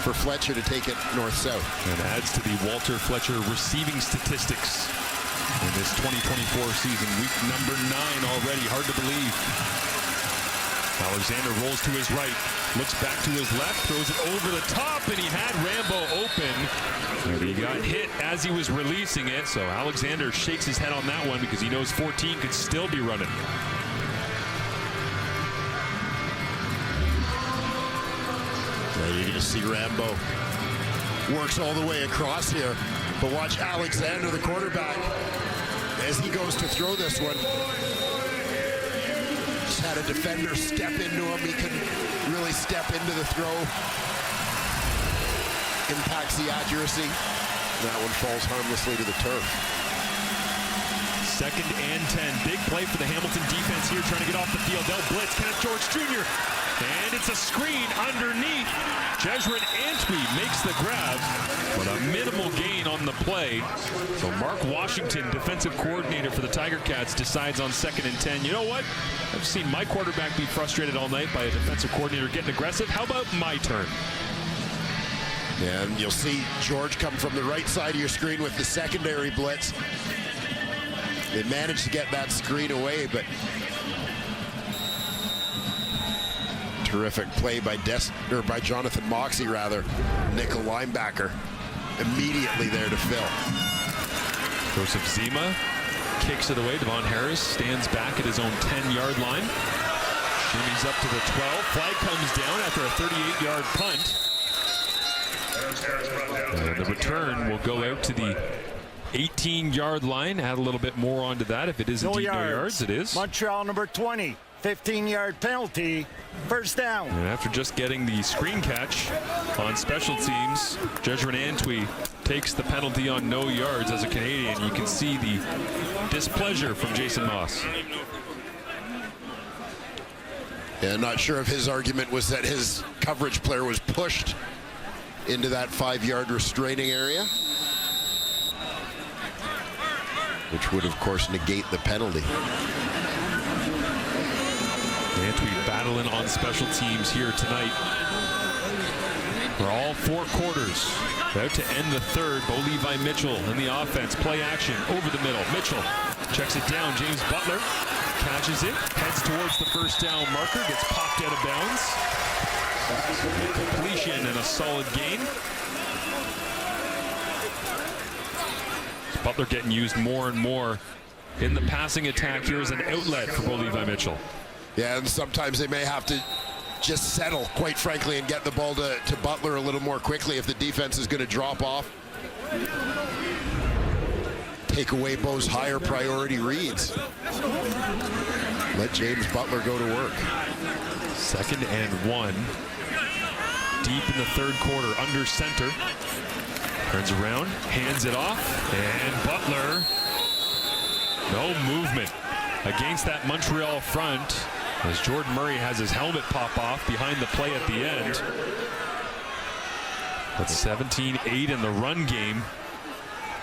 N: for Fletcher to take it north-south.
M: And adds to the Walter Fletcher receiving statistics in this 2024 season. Week number 9 already, hard to believe. Alexander rolls to his right, looks back to his left, throws it over the top, and he had Rambo open. And he got hit as he was releasing it, so Alexander shakes his head on that one because he knows 14 could still be running.
N: Now you're going to see Rambo works all the way across here, but watch Alexander, the quarterback, as he goes to throw this one. Just had a defender step into him. He couldn't really step into the throw. Impacts the accuracy. That one falls harmlessly to the turf.
M: 2nd and 10. Big play for the Hamilton defense here, trying to get off the field. They'll blitz. Kenneth George Jr. And it's a screen underneath. Jesrin Antwi makes the grab, but a minimal gain on the play. So Mark Washington, defensive coordinator for the Tiger Cats, decides on 2nd and 10. You know what? I've seen my quarterback be frustrated all night by a defensive coordinator getting aggressive. How about my turn?
N: And you'll see George come from the right side of your screen with the secondary blitz. They managed to get that screen away, but terrific play by Jonathan Moxey, rather. Nickel linebacker immediately there to fill.
M: Joseph Zima kicks it away. Devon Harris stands back at his own 10-yard line. Jimmy's up to the 12. Flag comes down after a 38-yard punt. And the return will go out to the 18 15-yard line. Add a little bit more onto that. If it is indeed no yards, it is.
O: Montreal number 20, 15-yard penalty, first down.
M: And after just getting the screen catch on special teams, Jesuit Antwi takes the penalty on no yards as a Canadian. You can see the displeasure from Jason Moss.
N: Yeah, not sure if his argument was that his coverage player was pushed into that 5-yard restraining area, which would, of course, negate the penalty.
M: Antwi battling on special teams here tonight. For all 4 quarters. About to end the third. Bo Levi Mitchell in the offense. Play action over the middle. Mitchell checks it down. James Butler catches it. Heads towards the first down marker. Gets popped out of bounds. Completion and a solid gain. Butler getting used more and more in the passing attack here as an outlet for Bo Levi Mitchell.
N: Yeah, and sometimes they may have to just settle, quite frankly, and get the ball to Butler a little more quickly if the defense is going to drop off. Take away Bo's higher priority reads. Let James Butler go to work.
M: 2nd and 1. Deep in the third quarter, under center. Turns around, hands it off, and Butler, no movement against that Montreal front as Jordan Murray has his helmet pop off behind the play at the end. That's 17-8 in the run game.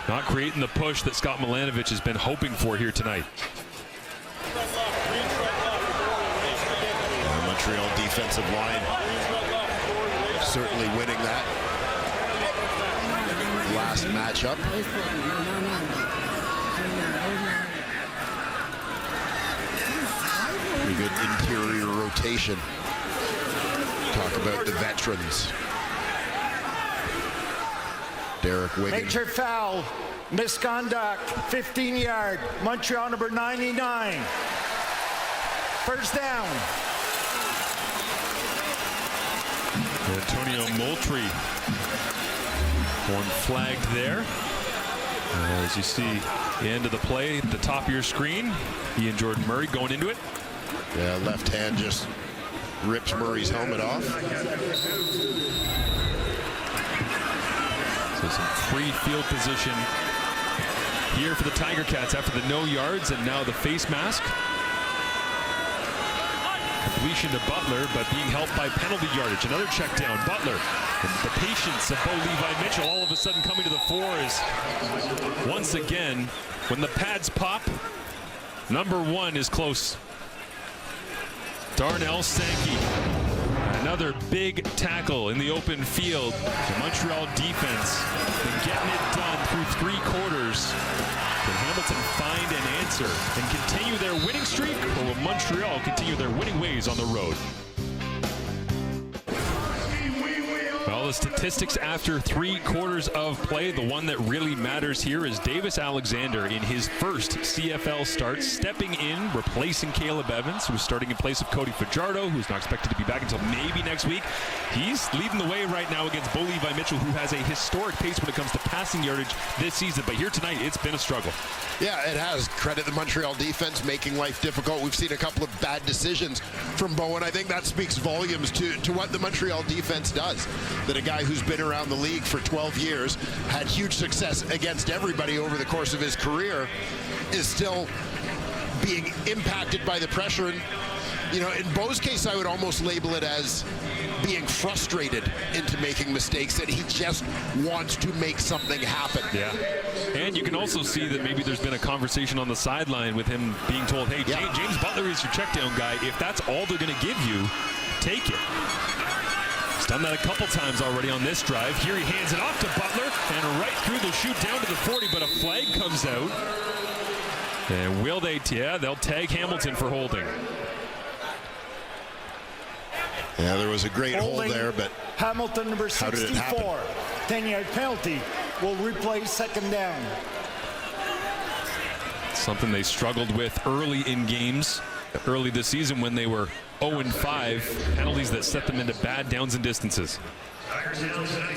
M: Not creating the push that Scott Milanovich has been hoping for here tonight.
N: Montreal defensive line certainly winning that last matchup. Pretty good interior rotation. Talk about the veterans. Derek Wiggins.
O: Major foul, misconduct, 15-yard, Montreal number 99. First down.
M: Antonio Moultrie, one flagged there. As you see, the end of the play at the top of your screen, he and Jordan Murray going into it.
N: Yeah, left hand just rips Murray's helmet off.
M: So some free field position here for the Tiger Cats after the no yards and now the face mask. Completion to Butler, but being helped by penalty yardage. Another check down. Butler, and the patience of Bo Levi Mitchell all of a sudden coming to the fore is once again, when the pads pop, number 1 is close. Darnell Sankey, another big tackle in the open field. The Montreal defense been getting it done through 3 quarters. Can Hamilton find an answer and continue their winning streak, or will Montreal continue their winning ways on the road? Well, the statistics after 3 quarters of play, the one that really matters here is Davis Alexander in his first CFL start, stepping in, replacing Caleb Evans, who's starting in place of Cody Fajardo, who's not expected to be back until maybe next week. He's leading the way right now against Bo Levi Mitchell, who has a historic pace when it comes to passing yardage this season. But here tonight, it's been a struggle.
N: Yeah, it has. Credit the Montreal defense making life difficult. We've seen a couple of bad decisions from Bo, and I think that speaks volumes to what the Montreal defense does. That a guy who's been around the league for 12 years, had huge success against everybody over the course of his career, is still being impacted by the pressure. And, you know, in Bo's case, I would almost label it as being frustrated into making mistakes, that he just wants to make something happen.
M: Yeah. And you can also see that maybe there's been a conversation on the sideline with him being told, hey, James Butler is your check down guy. If that's all they're going to give you, take it. He's done that a couple times already on this drive. Here he hands it off to Butler and right through the chute down to the 40, but a flag comes out. And will they? Yeah, they'll tag Hamilton for holding.
N: Yeah, there was a great hold there, but
O: Hamilton number 64, 10-yard penalty, will replay second down.
M: Something they struggled with early in games, early this season when they were 0-5, penalties that set them into bad downs and distances.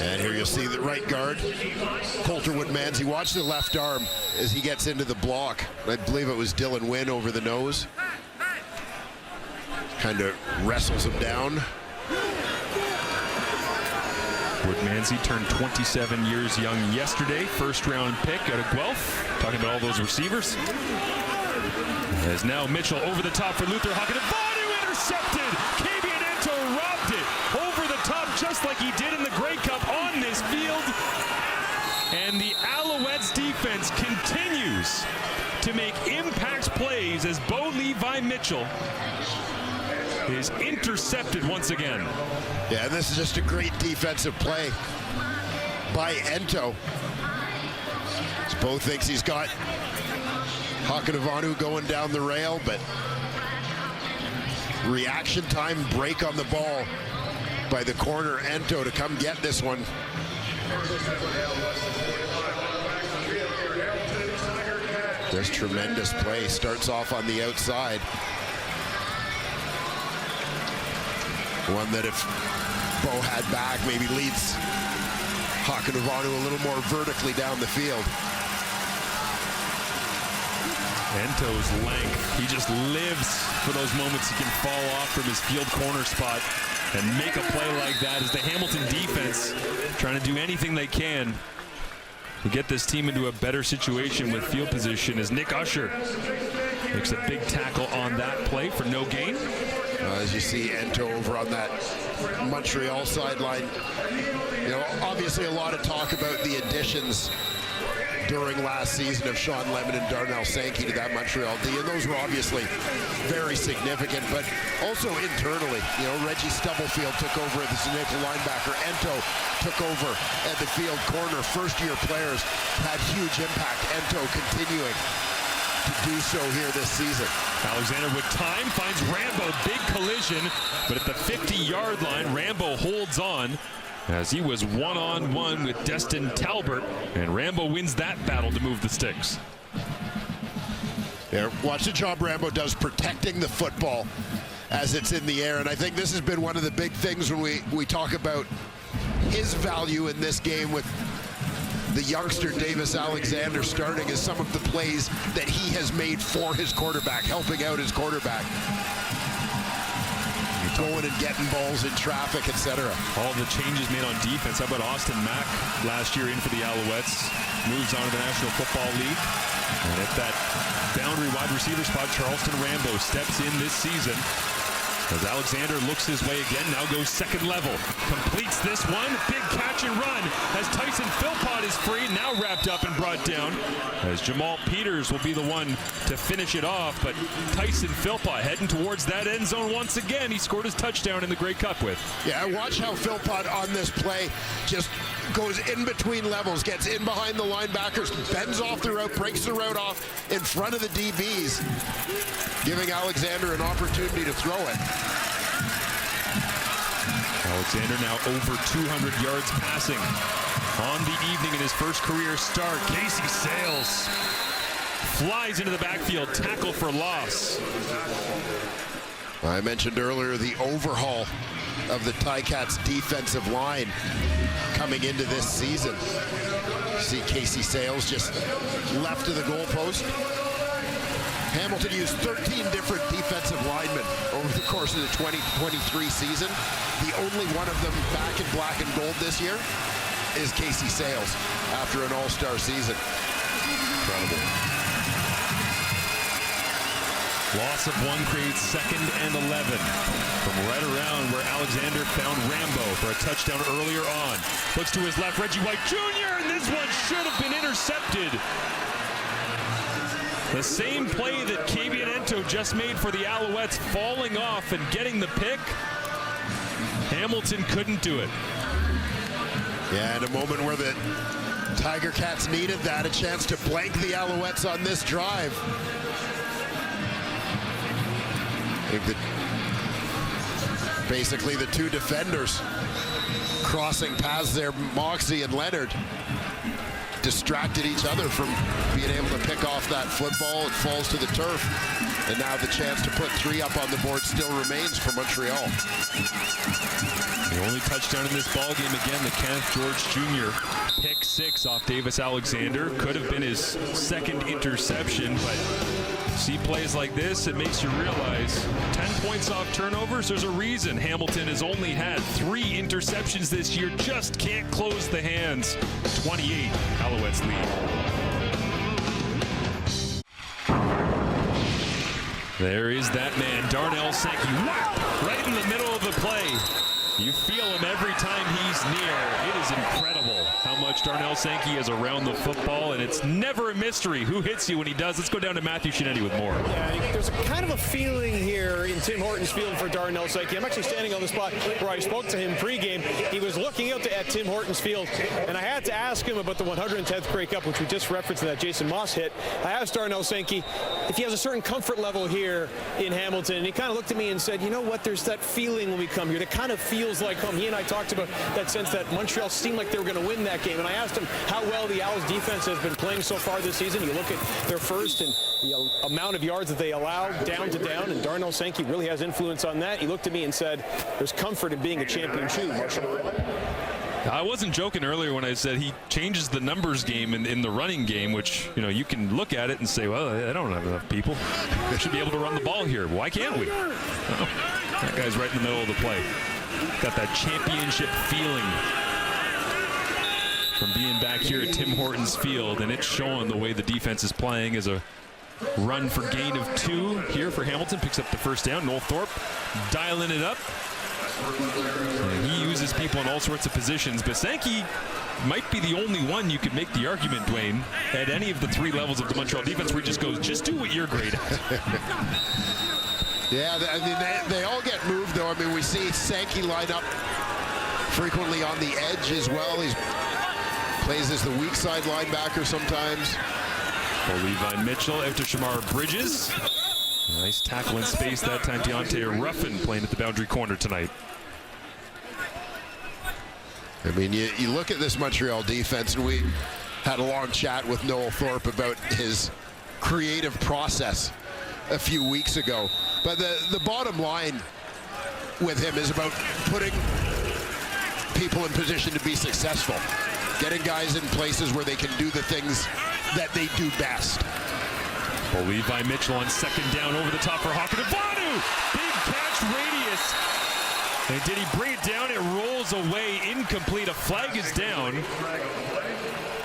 N: And here you'll see the right guard, Coulterwood-Manzi. Watch the left arm as he gets into the block. I believe it was Dylan Wynn over the nose. Kind of wrestles him down.
M: Wood-Manzi turned 27 years young yesterday. First-round pick out of Guelph. Talking about all those receivers. As now Mitchell over the top for Luther Hakanavanu, intercepted. Kabian Ento robbed it over the top just like he did in the Grey Cup on this field. And the Alouettes defense continues to make impact plays as Bo Levi Mitchell is intercepted once again.
N: Yeah, and this is just a great defensive play by Ento. Bo thinks he's got Hakanavanu going down the rail, but reaction time break on the ball by the corner Ento to come get this one. This tremendous play starts off on the outside. One that if Bo had back, maybe leads Hakanavanu a little more vertically down the field.
M: Ento's length, he just lives for those moments he can fall off from his field corner spot and make a play like that as the Hamilton defense trying to do anything they can to get this team into a better situation with field position as Nick Usher makes a big tackle on that play for no gain.
N: As you see Ento over on that Montreal sideline. You know, obviously a lot of talk about the additions during last season of Sean Lemon and Darnell Sankey to that Montreal D, and those were obviously very significant, but also internally. You know, Reggie Stubblefield took over as the nickel linebacker. Ento took over at the field corner. First-year players had huge impact. Ento continuing to do so here this season.
M: Alexander with time finds Rambo, big collision, but at the 50-yard line, Rambo holds on as he was one-on-one with Destin Talbert, and Rambo wins that battle to move the sticks.
N: There, watch the job Rambo does protecting the football as it's in the air, and I think this has been one of the big things when we talk about his value in this game with the youngster Davis Alexander starting, is some of the plays that he has made for his quarterback, helping out his quarterback. Going and getting balls in traffic, etc.
M: All the changes made on defense. How about Austin Mack last year in for the Alouettes? Moves on to the National Football League. And at that boundary wide receiver spot, Charleston Rambo steps in this season. As Alexander looks his way again, now goes second level. Completes this one, big catch and run as Tyson Philpott is free, now wrapped up and brought down. As Jamal Peters will be the one to finish it off, but Tyson Philpott heading towards that end zone once again. He scored his touchdown in the Grey Cup with.
N: Yeah, watch how Philpott on this play just goes in between levels, gets in behind the linebackers, bends off the route, breaks the route off in front of the DBs, giving Alexander an opportunity to throw it.
M: Alexander now over 200 yards passing on the evening in his first career start. Casey Sales flies into the backfield, tackle for loss.
N: I mentioned earlier the overhaul of the Ticats defensive line coming into this season. See Casey Sales just left of the goalpost. Hamilton used 13 different defensive linemen over the course of the 2023 season. The only one of them back in black and gold this year is Casey Sales after an all-star season. Incredible.
M: Loss of one creates second and 11 from right around where Alexander found Rambo for a touchdown earlier on. Looks to his left, Reggie White Jr., and this one should have been intercepted. The same play that Kabian Ento just made for the Alouettes, falling off and getting the pick. Hamilton couldn't do it.
N: Yeah, in a moment where the Tiger Cats needed that, a chance to blank the Alouettes on this drive. I think that basically the two defenders crossing paths there, Moxie and Leonard, distracted each other from being able to pick off that football. It falls to the turf, and now the chance to put three up on the board still remains for Montreal.
M: The only touchdown in this ball game, again, the Kenneth George Jr. pick 6 off Davis Alexander. Could have been his second interception, but see plays like this, it makes you realize 10 points off turnovers. There's a reason Hamilton has only had 3 interceptions this year. Just can't close the hands. 28, Alouettes lead. There is that man, Darnell Sankey. Wow! Right in the middle of the play. You feel him every time he's near. It is incredible how much Darnell Sankey is around the football, and it's never a mystery who hits you when he does. Let's go down to Matthew Shinetti with more.
F: Yeah, there's a kind of a feeling here in Tim Hortons field for Darnell Sankey. I'm actually standing on the spot where I spoke to him pregame. He was looking out at Tim Hortons field, and I had to ask him about the 110th Grey Cup, which we just referenced in that Jason Moss hit. I asked Darnell Sankey if he has a certain comfort level here in Hamilton, and he kind of looked at me and said, you know what, there's that feeling when we come here that kind of feels like home. He and I talked about that sense that Montreal seemed like they were going to win that game, and I asked him how well the Owls defense has been playing so far this season. You look at their first and the amount of yards that they allow down to down, and Darnell Sankey really has influence on that. He looked at me and said, there's comfort in being a champion too, Marshall.
M: I wasn't joking earlier when I said he changes the numbers game in the running game, which, you know, you can look at it and say, well, I don't have enough people. They should be able to run the ball here. Why can't we? Well, that guy's right in the middle of the play. Got that championship feeling from being back here at Tim Hortons Field, and it's showing the way the defense is playing as a run for gain of 2 here for Hamilton. Picks up the first down. Noel Thorpe dialing it up. And he uses people in all sorts of positions, but Sankey might be the only one you could make the argument, Dwayne, at any of the 3 levels of the Montreal defense where he just goes, just do what you're great at.
N: Yeah, I mean, they all get moved, though. I mean, we see Sankey line up frequently on the edge as well. He plays as the weak side linebacker sometimes.
M: Levi Mitchell after Shamar Bridges. Nice tackle in space that time. Deontay Ruffin playing at the boundary corner tonight.
N: I mean, you look at this Montreal defense, and we had a long chat with Noel Thorpe about his creative process a few weeks ago. But the bottom line with him is about putting people in position to be successful, getting guys in places where they can do the things that they do best.
M: Well, Levi Mitchell on second down over the top for Hakanavanu. Big catch radius. And did he bring it down? It rolls away, incomplete. A flag is down.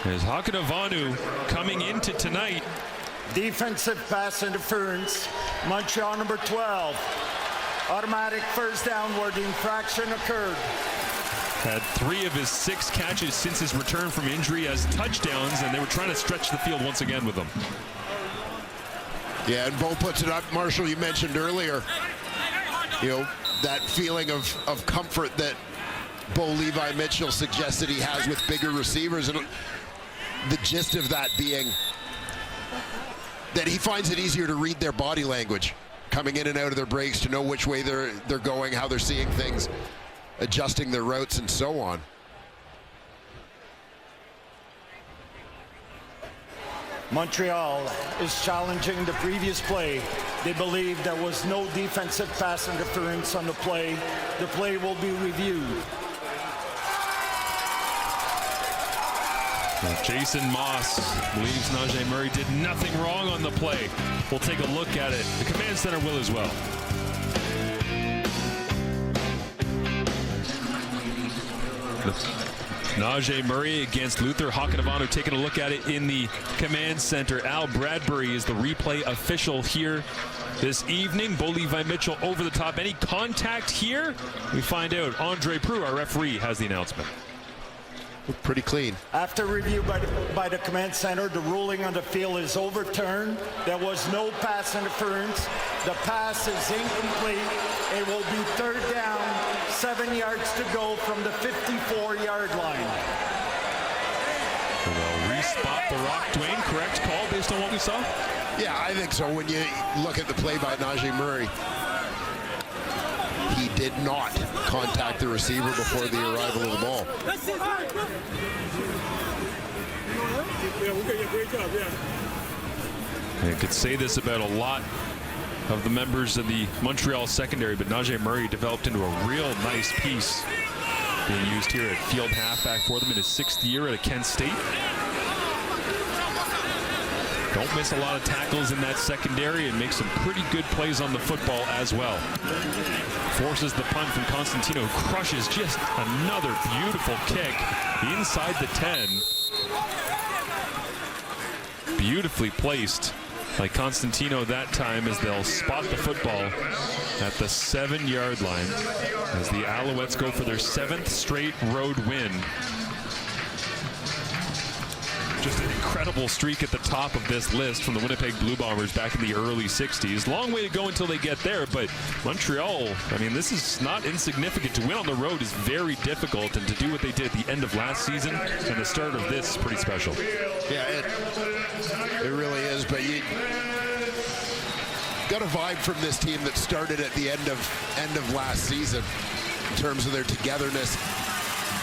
M: As Hakanavanu coming into tonight.
O: Defensive pass interference, Montreal number 12. Automatic first down where the infraction occurred.
M: Had 3 of his 6 catches since his return from injury as touchdowns, and they were trying to stretch the field once again with him.
N: Yeah, and Bo puts it up. Marshall, you mentioned earlier, you know, that feeling of comfort that Bo Levi Mitchell suggested he has with bigger receivers, and the gist of that being that he finds it easier to read their body language coming in and out of their breaks, to know which way they're going, how they're seeing things, adjusting their routes, and so on.
O: Montreal is challenging the previous play. They believe there was no defensive pass interference on the play. The play will be reviewed.
M: Jason Moss believes Najee Murray did nothing wrong on the play. We'll take a look at it. The command center will as well. Najee Murray against Luther Hakanavanu, taking a look at it in the command center. Al Bradbury is the replay official here this evening. Bo Levi Mitchell over the top. Any contact here? We find out. Andre Prue, our referee, has the announcement.
N: Looked pretty clean.
O: After review by the command center, the ruling on the field is overturned. There was no pass interference. The pass is incomplete. It will be third down, 7 yards to go from the 54-yard line.
M: They'll respot the rock. Dwayne, correct call based on what we saw?
N: Yeah, I think so. When you look at the play by Najee Murray, he did not contact the receiver before the arrival of the ball.
M: I could say this about a lot of the members of the Montreal secondary, but Najee Murray developed into a real nice piece being used here at field halfback for them in his 6th year at Kent State. Don't miss a lot of tackles in that secondary and makes some pretty good plays on the football as well. Forces the punt from Constantino, who crushes just another beautiful kick inside the 10. Beautifully placed by Constantino that time, as they'll spot the football at the 7-yard line as the Alouettes go for their 7th straight road win. Just an incredible streak at the top of this list from the Winnipeg Blue Bombers back in the early 60s. Long way to go until they get there, but Montreal, I mean, this is not insignificant. To win on the road is very difficult, and to do what they did at the end of last season and the start of this is pretty special.
N: Yeah, it really is, but you got a vibe from this team that started at the end of last season in terms of their togetherness.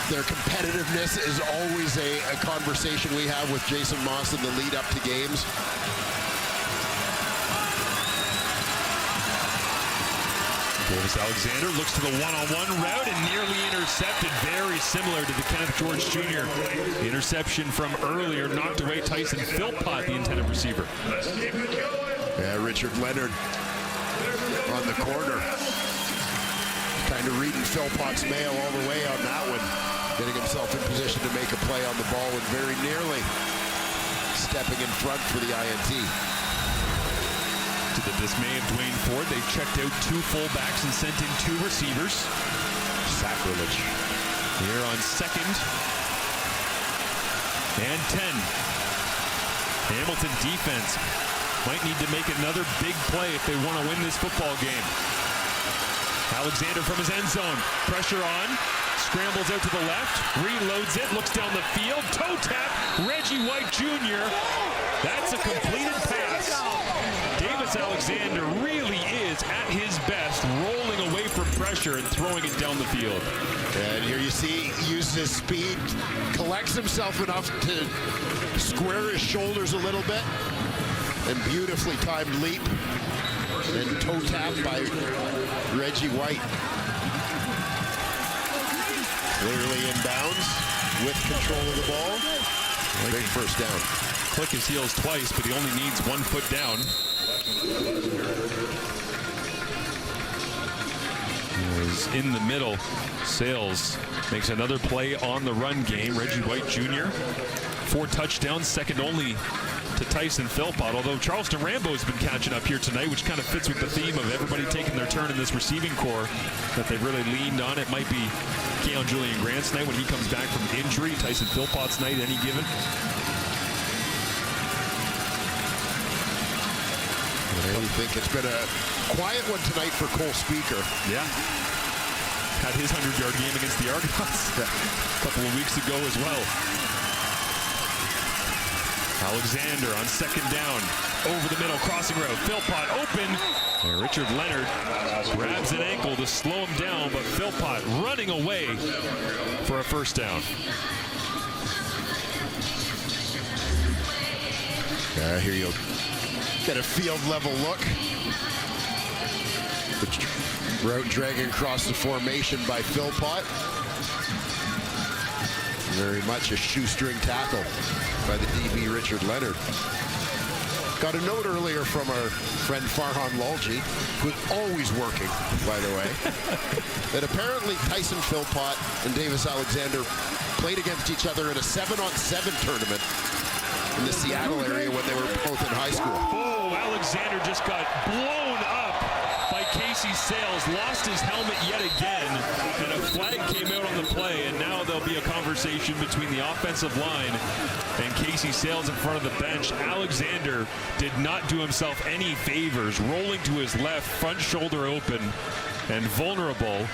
N: Their competitiveness is always a conversation we have with Jason Moss in the lead up to games.
M: Davis-Alexander looks to the one-on-one route and nearly intercepted. Very similar to the Kenneth George Jr. interception from earlier. Knocked away Tyson Philpott, the intended receiver.
N: Yeah, Richard Leonard on the corner. Kind of reading Philpott's mail all the way on that one. Getting himself in position to make a play on the ball and very nearly stepping in front for the INT.
M: To the dismay of Dwayne Ford, they've checked out 2 fullbacks and sent in 2 receivers.
N: Sacrilege.
M: Here on 2nd and 10. Hamilton defense might need to make another big play if they want to win this football game. Alexander from his end zone. Pressure on. Scrambles out to the left. Reloads it. Looks down the field. Toe tap. Reggie White Jr. That's a completed pass. Davis-Alexander really is at his best, rolling away from pressure and throwing it down the field.
N: And here you see he uses his speed, collects himself enough to square his shoulders a little bit, and beautifully timed leap. And toe tap by Reggie White. Clearly inbounds with control of the ball. Big first down.
M: Click his heels twice, but he only needs 1 foot down. He was in the middle. Sales makes another play on the run game. Reggie White Jr. 4 touchdowns, second only to Tyson Philpott, although Charleston Rambo's been catching up here tonight, which kind of fits with the theme of everybody taking their turn in this receiving core that they've really leaned on. It might be Keon Julian Grant's night when he comes back from injury, Tyson Philpott's night, any given.
N: I think it's been a quiet one tonight for Cole Speaker.
M: Yeah. Had his 100-yard game against the Argonauts a couple of weeks ago as well. Alexander on 2nd down, over the middle, crossing route. Philpott open, and Richard Leonard grabs an ankle to slow him down, but Philpott running away for a first down.
N: Here you'll get a field level look. The route dragging across the formation by Philpott. Very much a shoestring tackle by the DB Richard Leonard. Got a note earlier from our friend Farhan Lalji, who's always working, by the way, that apparently Tyson Philpott and Davis-Alexander played against each other in a 7-on-7 tournament in the Seattle area when they were both in high school.
M: Oh, Alexander just got blown up by Casey Sales, lost his helmet yet again, and a flag came out on the play, and now there'll be a conversation between the offensive line and Casey Sales in front of the bench. Alexander did not do himself any favors, rolling to his left, front shoulder open and vulnerable.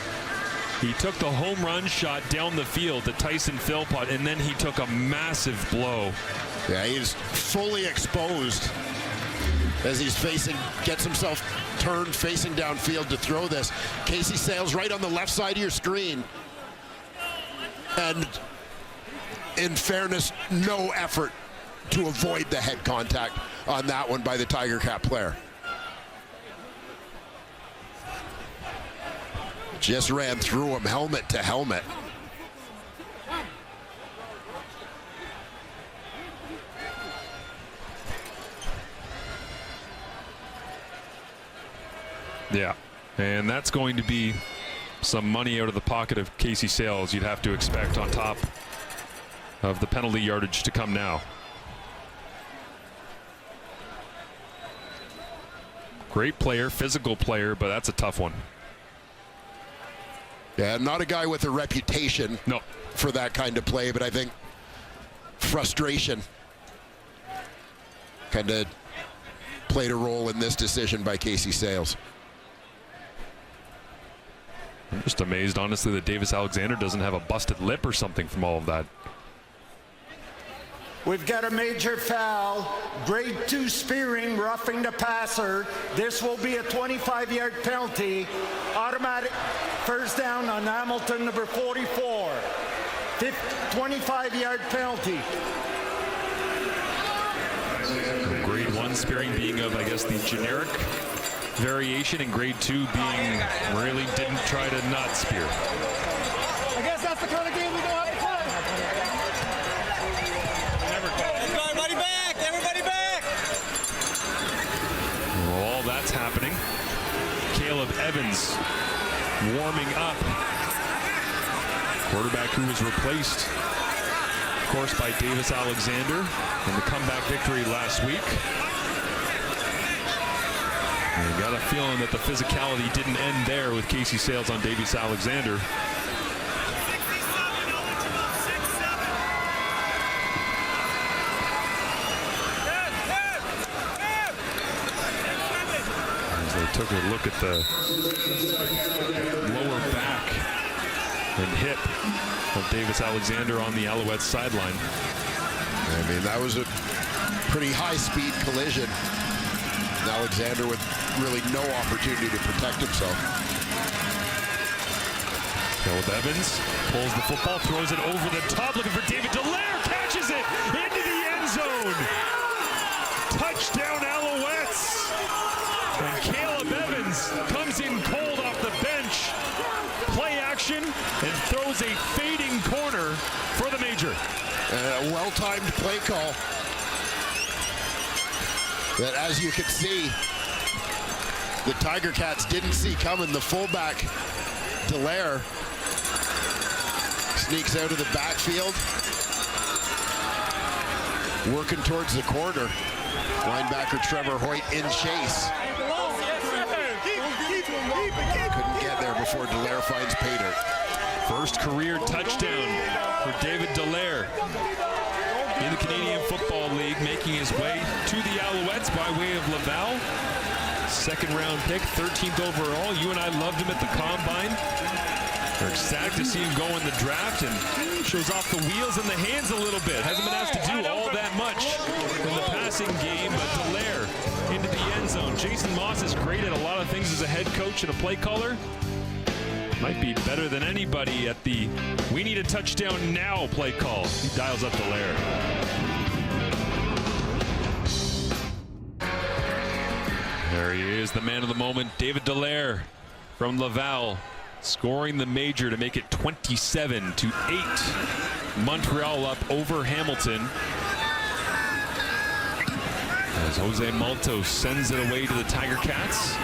M: He took the home run shot down the field to Tyson Philpott, and then he took a massive blow.
N: Yeah, he is fully exposed as he's gets himself turned, facing downfield to throw this. Casey Sales right on the left side of your screen. And in fairness, no effort to avoid the head contact on that one by the Tiger Cat player. Just ran through him helmet to helmet.
M: Yeah, and that's going to be some money out of the pocket of Casey Sales you'd have to expect on top of the penalty yardage to come now. Great player, physical player, but that's a tough one.
N: Yeah, not a guy with a reputation for that kind of play, but I think frustration kind of played a role in this decision by Casey Sales.
M: I'm just amazed, honestly, that Davis Alexander doesn't have a busted lip or something from all of that.
O: We've got a major foul, grade 2 spearing, roughing the passer. This will be a 25-yard penalty. Automatic first down on Hamilton, number 44. 25-yard penalty.
M: Grade 1 spearing being of, I guess, the generic variation, and grade 2 being really didn't try to not spear.
J: I guess that's the kind of game we don't have to play. Let's go, everybody back! Everybody back!
M: Well, all that's happening. Caleb Evans warming up. Quarterback who was replaced, of course, by Davis Alexander in the comeback victory last week. And got a feeling that the physicality didn't end there with Casey Sales on Davis Alexander. As they took a look at the lower back and hip of Davis Alexander on the Alouettes sideline.
N: I mean, that was a pretty high-speed collision. Alexander with really no opportunity to protect himself.
M: Caleb Evans pulls the football, throws it over the top, looking for David Dallaire, catches it into the end zone. Touchdown Alouettes. And Caleb Evans comes in cold off the bench. Play action and throws a fading corner for the Major.
N: A well-timed play call that, as you can see, the Tiger Cats didn't see coming. The fullback, Dallaire, sneaks out of the backfield, working towards the corner. Linebacker Trevor Hoyt in chase. Couldn't get there before Dallaire finds pay dirt.
M: First career touchdown for David Dallaire in the Canadian Football League, making his way to the Alouettes by way of Laval. Second round pick, 13th overall. You and I loved him at the Combine. We're ecstatic to see him go in the draft, and shows off the wheels and the hands a little bit. Hasn't been asked to do all that much in the passing game, but Dallaire into the end zone. Jason Moss is great at a lot of things as a head coach and a play caller. Might be better than anybody at the "we need a touchdown now" play call. He dials up Dallaire. There he is, the man of the moment, David Dallaire from Laval, scoring the Major to make it 27-8. Montreal up over Hamilton, as Jose Malto sends it away to the Tiger Cats.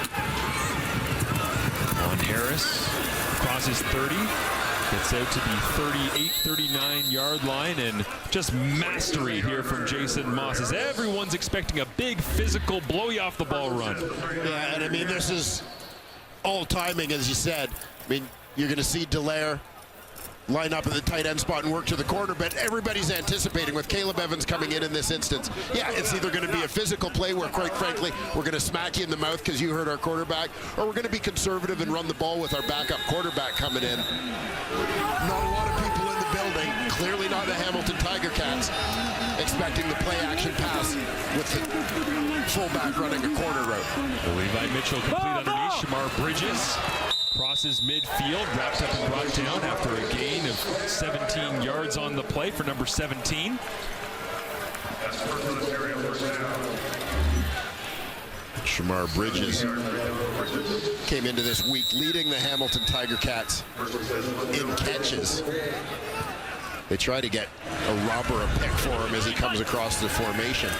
M: On Harris, crosses 30, gets out to the 38-39 yard line, and just mastery here from Jason Moss, as everyone's expecting a big physical blow you off the ball run.
N: Yeah, and I mean, this is all timing, as you said. I mean, you're going to see Dallaire line up at the tight end spot and work to the corner, but everybody's anticipating, with Caleb Evans coming in this instance, yeah, it's either going to be a physical play where, quite frankly, we're going to smack you in the mouth because you hurt our quarterback, or we're going to be conservative and run the ball with our backup quarterback coming in. Not a lot of people in the building, clearly not the Hamilton Tiger Cats, expecting the play action pass with the fullback running a corner route.
M: Levi Mitchell complete underneath. Shamar Bridges crosses midfield, wrapped up and brought down after a gain of 17 yards on the play for number 17.
N: Shamar Bridges came into this week leading the Hamilton Tiger Cats in catches. They try to get a robber a pick for him as he comes across the formation.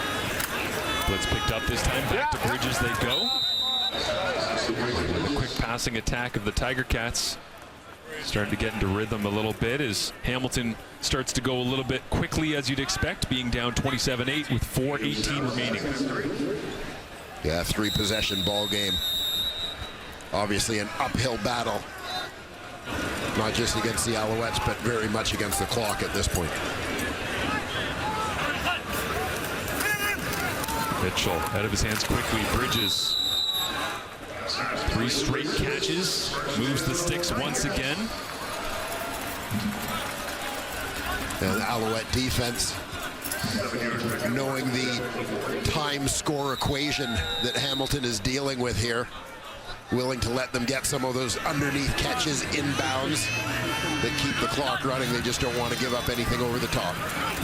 M: Blitz picked up this time. Back to Bridges they go. passing attack of the Tiger Cats. Starting to get into rhythm a little bit as Hamilton starts to go a little bit quickly, as you'd expect, being down 27-8 with 4:18 remaining.
N: Yeah, 3-possession ball game. Obviously an uphill battle. Not just against the Alouettes, but very much against the clock at this point.
M: Mitchell out of his hands quickly. Bridges. 3 straight catches. Moves the sticks once again.
N: And the Alouette defense, knowing the time score equation that Hamilton is dealing with here, willing to let them get some of those underneath catches inbounds that keep the clock running. They just don't want to give up anything over the top.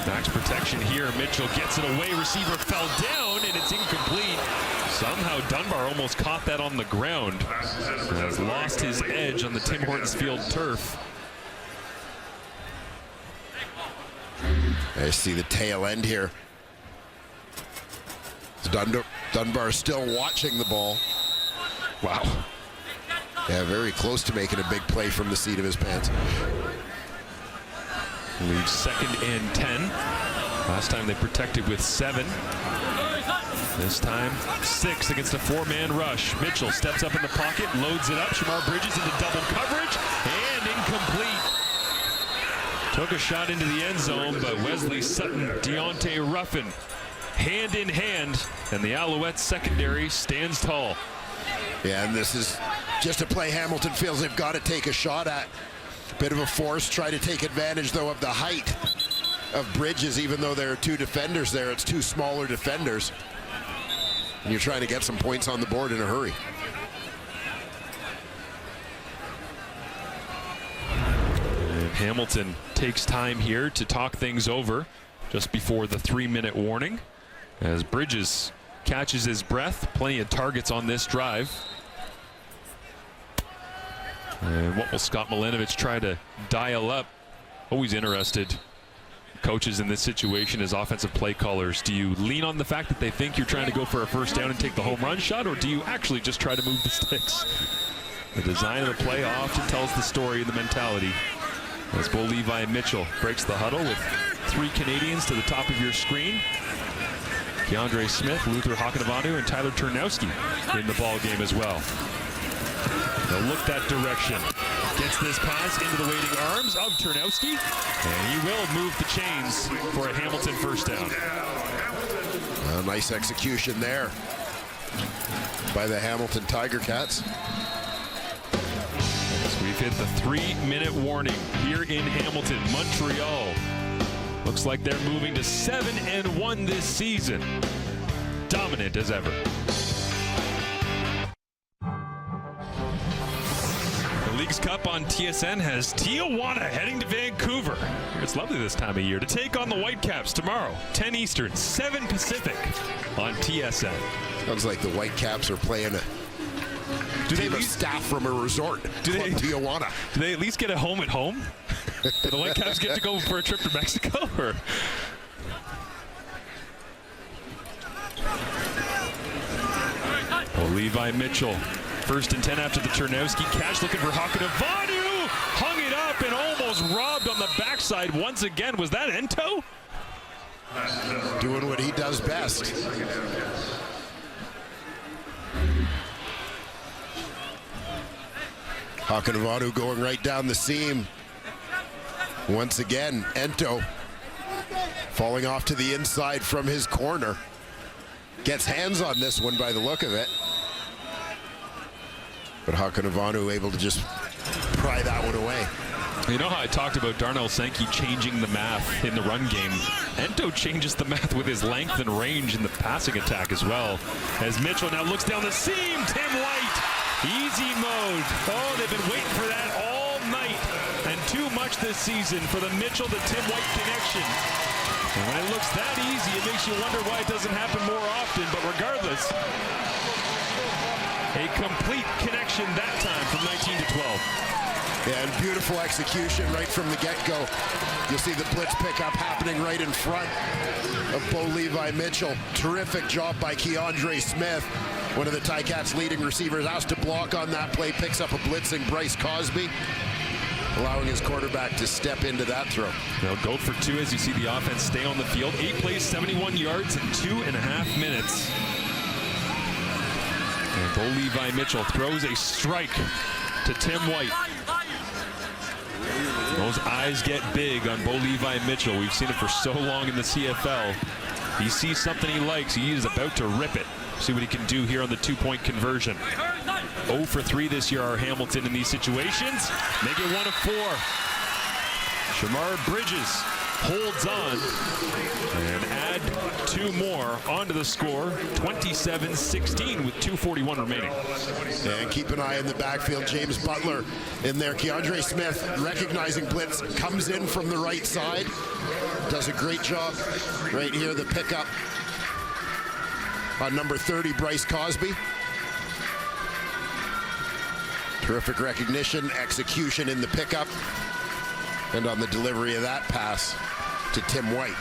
M: Max protection here. Mitchell gets it away. Receiver fell down, and it's incomplete. Somehow Dunbar almost caught that on the ground. Has lost his edge on the Tim Hortons Field turf.
N: I see the tail end here. Dunbar still watching the ball. Wow. Yeah, very close to making a big play from the seat of his pants.
M: Leaves 2nd and 10. Last time they protected with 7. This time 6 against a 4-man rush. Mitchell steps up in the pocket, loads it up. Shamar Bridges into double coverage, and incomplete. Took a shot into the end zone, but Wesley Sutton, Deontay Ruffin, hand in hand, and the Alouettes secondary stands tall.
N: Yeah, and this is just a play Hamilton feels they've got to take a shot at. Bit of a force, try to take advantage, though, of the height of Bridges. Even though there are 2 defenders there, it's 2 smaller defenders. And you're trying to get some points on the board in a hurry.
M: And Hamilton takes time here to talk things over just before the 3-minute warning as Bridges catches his breath. Plenty of targets on this drive. And what will Scott Milanovic try to dial up? Always interested. Coaches in this situation as offensive play callers, do you lean on the fact that they think you're trying to go for a first down and take the home run shot, or do you actually just try to move the sticks? The design of the play often tells the story, the mentality. As Bo Levi Mitchell breaks the huddle with 3 Canadians to the top of your screen. Keandre Smith, Luther Hakanavanu, and Tyler Turnowski in the ball game as well. They'll look that direction. Gets this pass into the waiting arms of Turnowski, and he will move the chains for a Hamilton first down.
N: A nice execution there by the Hamilton Tiger Cats.
M: So we've hit the 3-minute warning here in Hamilton. Montreal looks like they're moving to 7-1 this season. Dominant as ever. Leagues Cup on TSN has Tijuana heading to Vancouver. It's lovely this time of year to take on the Whitecaps tomorrow, 10 Eastern, 7 Pacific on TSN.
N: Sounds like the Whitecaps are playing a team of staff from a resort. Tijuana.
M: Do they at least get a home at home? Do the Whitecaps get to go for a trip to Mexico? Or? Oh, Levi Mitchell. 1st and 10 after the Turnowski catch, looking for Hakanavanu. Hung it up and almost robbed on the backside once again. Was that Ento?
N: Doing what he does best. Hakanavanu going right down the seam. Once again, Ento falling off to the inside from his corner. Gets hands on this one by the look of it. But Hakanavanu able to just pry that one away.
M: You know how I talked about Darnell Sankey changing the math in the run game? Ento changes the math with his length and range in the passing attack as well. As Mitchell now looks down the seam, Tim White, easy mode. Oh, they've been waiting for that all night. And too much this season for the Mitchell to Tim White connection. And when it looks that easy, it makes you wonder why it doesn't happen more often. But regardless, a complete connection that time from 19 to 12.
N: Yeah, and beautiful execution right from the get-go. You'll see the blitz pickup happening right in front of Bo Levi Mitchell. Terrific job by Keandre Smith. One of the Ticats' leading receivers asked to block on that play, picks up a blitzing Bryce Cosby, allowing his quarterback to step into that throw.
M: They'll go for 2 as you see the offense stay on the field. 8 plays, 71 yards in 2.5 minutes. And Bo Levi Mitchell throws a strike to Tim White. Those eyes get big on Bo Levi Mitchell. We've seen it for so long in the CFL. He sees something he likes. He is about to rip it. See what he can do here on the 2-point conversion. 0 for 3 this year are Hamilton in these situations. Make it 1 of 4. Shamar Bridges holds on and add 2 more onto the score. 27-16 with 2:41 remaining.
N: And keep an eye in the backfield. James Butler in there. Keandre Smith, recognizing blitz, comes in from the right side. Does a great job right here. The pickup on number 30, Bryce Cosby. Terrific recognition, execution in the pickup, and on the delivery of that pass to Tim White.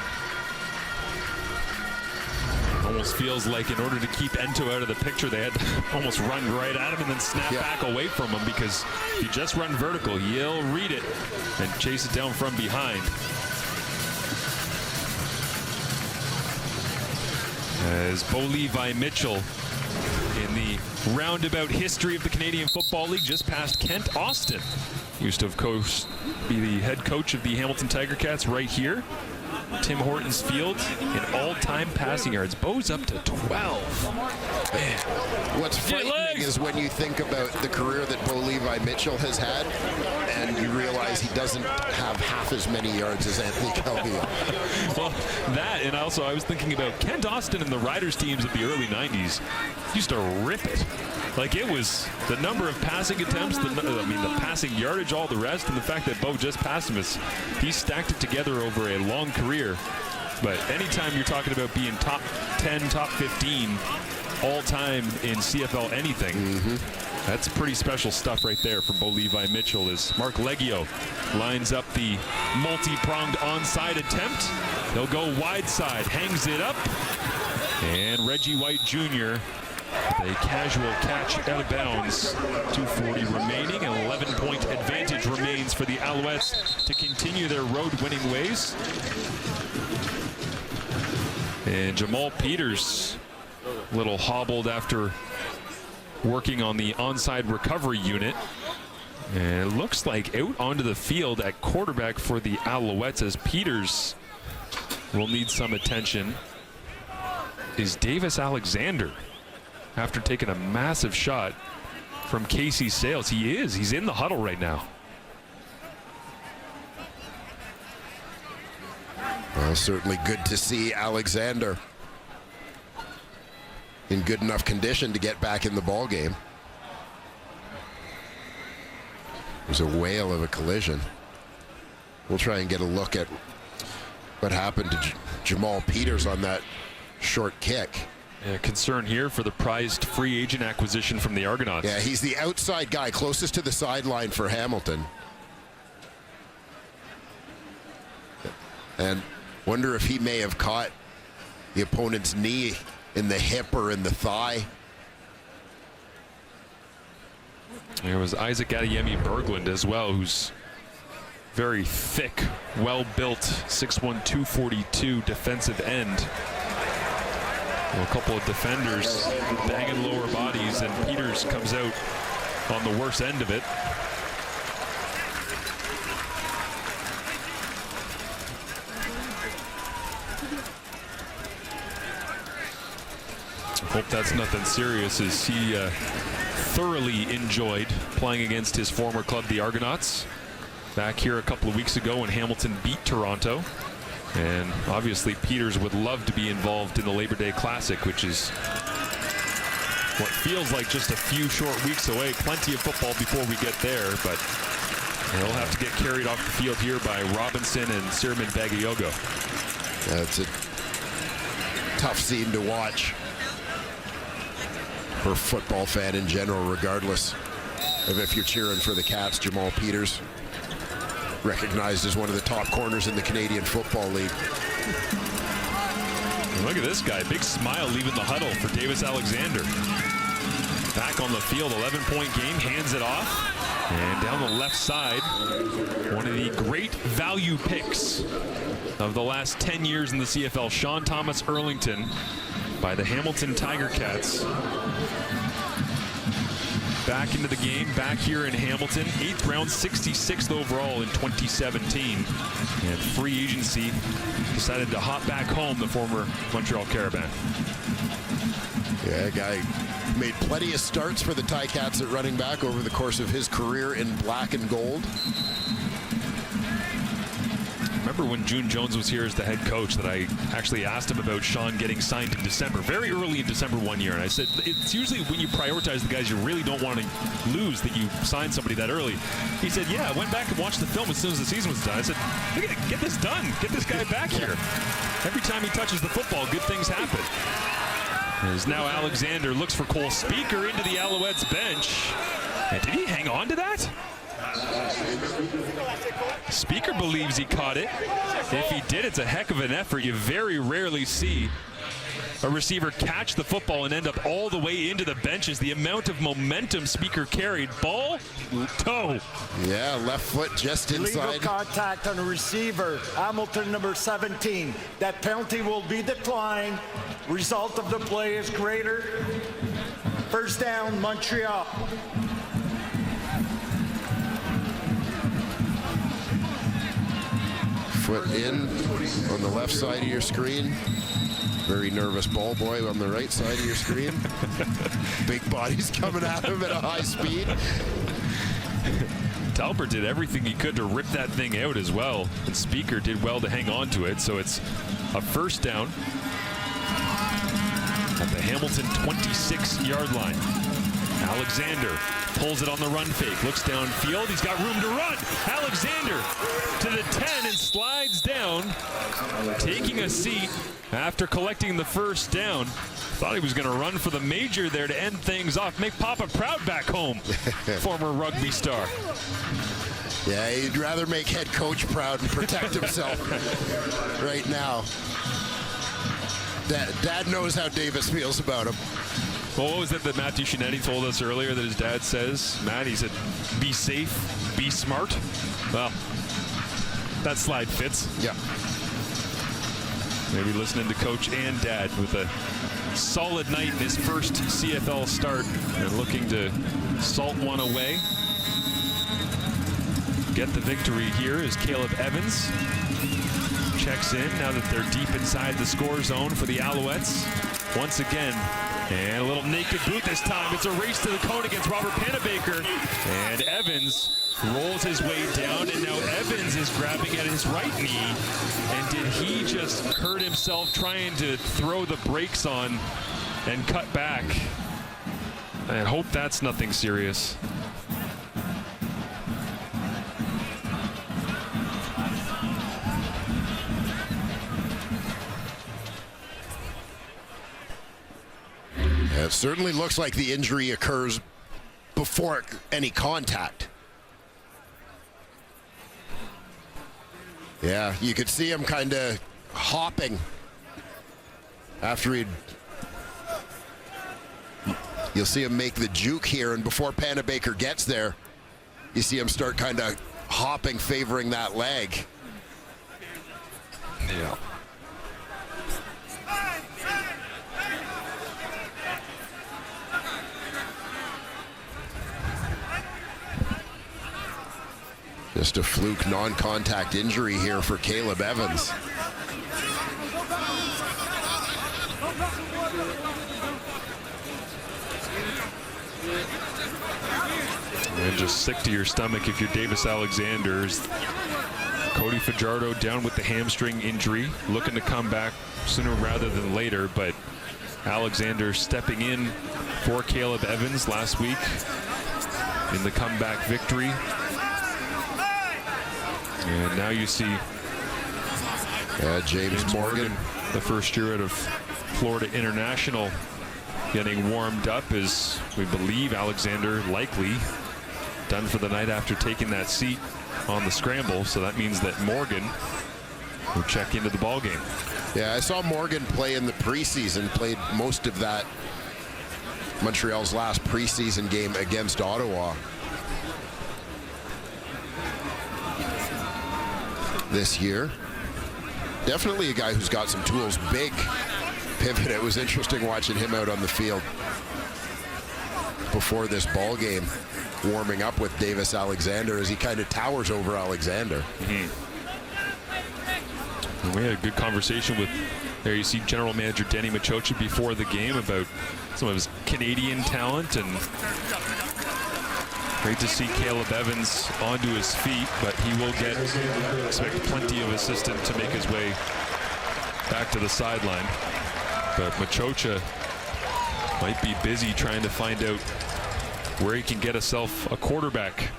M: Almost feels like in order to keep Ento out of the picture, they had to almost run right at him and then snap back away from him, because if you just run vertical, he'll read it and chase it down from behind. As Bo Levi Mitchell, in the roundabout history of the Canadian Football League, just past Kent Austin. Used to, of course, be the head coach of the Hamilton Tiger Cats right here. Tim Hortons Field in all-time passing yards. Bo's up to 12.
N: Man. What's frightening is when you think about the career that Bo Levi Mitchell has had, and you realize he doesn't have half as many yards as Anthony Calvillo.
M: Well, that, and also I was thinking about Kent Austin and the Riders teams of the early 90s used to rip it. Like, it was the number of passing attempts, the passing yardage, all the rest, and the fact that Bo just passed him, he stacked it together over a long career. But anytime you're talking about being top 10, top 15 all-time in CFL anything, that's pretty special stuff right there from Bo Levi Mitchell. As Mark Leggio lines up the multi-pronged onside attempt. He'll go wide side, hangs it up, and Reggie White Jr., a casual catch out of bounds. 2:40 remaining, an 11-point advantage remains for the Alouettes to continue their road-winning ways. And Jamal Peters, a little hobbled after working on the onside recovery unit. And it looks like out onto the field at quarterback for the Alouettes, as Peters will need some attention, is Davis Alexander. After taking a massive shot from Casey Sales. He's in the huddle right now.
N: Well, certainly good to see Alexander in good enough condition to get back in the ball game. There's a whale of a collision. We'll try and get a look at what happened to Jamal Peters on that short kick.
M: Yeah, concern here for the prized free agent acquisition from the Argonauts.
N: Yeah, he's the outside guy closest to the sideline for Hamilton. And wonder if he may have caught the opponent's knee in the hip or in the thigh.
M: There was Isaac Adeyemi Berglund as well, who's very thick, well-built, 6'1", 242 defensive end. Well, a couple of defenders banging lower bodies, and Peters comes out on the worst end of it. Hope that's nothing serious, as he thoroughly enjoyed playing against his former club, the Argonauts, back here a couple of weeks ago when Hamilton beat Toronto. And obviously Peters would love to be involved in the Labor Day Classic, which is what feels like just a few short weeks away. Plenty of football before we get there, but he'll have to get carried off the field here by Robinson and Sirman Bagayogo.
N: That's a tough scene to watch for a football fan in general, regardless of if you're cheering for the Cats. Jamal Peters, recognized as one of the top corners in the Canadian Football League.
M: And look at this guy, big smile leaving the huddle for Davis Alexander. Back on the field, 11-point game, hands it off. And down the left side, one of the great value picks of the last 10 years in the CFL, Sean Thomas Erlington by the Hamilton Tiger Cats. Back into the game, back here in Hamilton. 8th round, 66th overall in 2017. And free agency decided to hop back home, the former Montreal Caravan.
N: Yeah, guy made plenty of starts for the Ticats at running back over the course of his career in black and gold.
M: Remember when June Jones was here as the head coach that I actually asked him about Sean getting signed in December, very early in December one year, and I said it's usually when you prioritize the guys you really don't want to lose that you sign somebody that early. He said, yeah, I went back and watched the film as soon as the season was done. I said, we gotta get this done, get this guy back here. Every time he touches the football, good things happen. As now Alexander looks for Cole Speaker into the Alouettes bench. And did he hang on to that? Speaker believes he caught it. If he did, it's a heck of an effort. You very rarely see a receiver catch the football and end up all the way into the benches. The amount of momentum Speaker carried. Ball, toe.
N: Yeah, left foot just inside.
O: Illegal contact on a receiver. Hamilton, number 17. That penalty will be declined. Result of the play is greater. First down, Montreal.
N: Foot in on the left side of your screen. Very nervous ball boy on the right side of your screen. Big bodies coming at him at a high speed.
M: Talbert did everything he could to rip that thing out as well. And Speaker did well to hang on to it. So it's a first down at the Hamilton 26-yard line. Alexander pulls it on the run fake, looks downfield, he's got room to run. Alexander to the 10 and slides down, taking a seat after collecting the first down. Thought he was going to run for the major there to end things off, make Papa proud back home. Former rugby star.
N: Yeah, he'd rather make head coach proud and protect himself right now. Dad knows how Davis feels about him.
M: Well, what was it that Matthew Shinetti told us earlier that his dad says? Matt, he said, be safe, be smart. Well, that slide fits.
N: Yeah.
M: Maybe listening to coach and dad with a solid night in his first CFL start and looking to salt one away. Get the victory here is Caleb Evans. Checks in now that they're deep inside the score zone for the Alouettes. Once again, and a little naked boot this time. It's a race to the cone against Robert Panabaker. And Evans rolls his way down, and now Evans is grabbing at his right knee. And did he just hurt himself trying to throw the brakes on and cut back? I hope that's nothing serious.
N: It certainly looks like the injury occurs before any contact. Yeah, you could see him kind of hopping after you'll see him make the juke here, and before Panabaker gets there, you see him start kind of hopping, favoring that leg.
M: Yeah.
N: Just a fluke non-contact injury here for Caleb Evans.
M: And just sick to your stomach if you're Davis Alexander's. Cody Fajardo down with the hamstring injury, looking to come back sooner rather than later, but Alexander stepping in for Caleb Evans last week in the comeback victory. And now you see
N: James Morgan,
M: the first year out of Florida International, getting warmed up as we believe Alexander likely done for the night after taking that seat on the scramble. So that means that Morgan will check into the ball game.
N: Yeah, I saw Morgan play in the preseason, played most of that Montreal's last preseason game against Ottawa this year. Definitely a guy who's got some tools. Big pivot. It was interesting watching him out on the field before this ball game, warming up with Davis Alexander as he kind of towers over Alexander.
M: And we had a good conversation with, there you see General Manager Denny Machocha before the game about some of his Canadian talent, and great to see Caleb Evans onto his feet, but he will expect plenty of assistance to make his way back to the sideline. But Machocha might be busy trying to find out where he can get himself a quarterback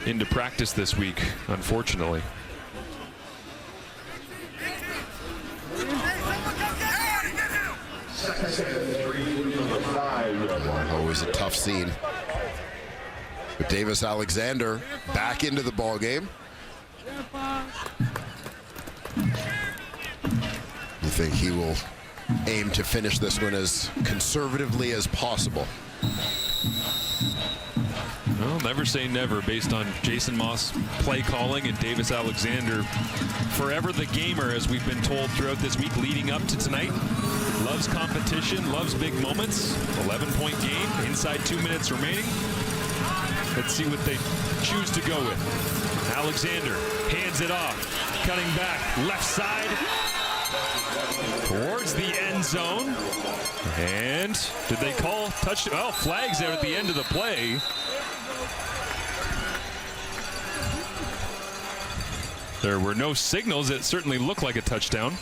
M: into practice this week, unfortunately.
N: Always a tough scene. But Davis Alexander back into the ball game. You think he will aim to finish this one as conservatively as possible?
M: Well, never say never based on Jason Moss play calling and Davis Alexander, forever the gamer, as we've been told throughout this week leading up to tonight. Loves competition, loves big moments. 11-point game, inside 2 minutes remaining. Let's see what they choose to go with. Alexander hands it off, cutting back, left side, towards the end zone. And did they call touchdown? Well, flags out at the end of the play. There were no signals. It certainly looked like a touchdown.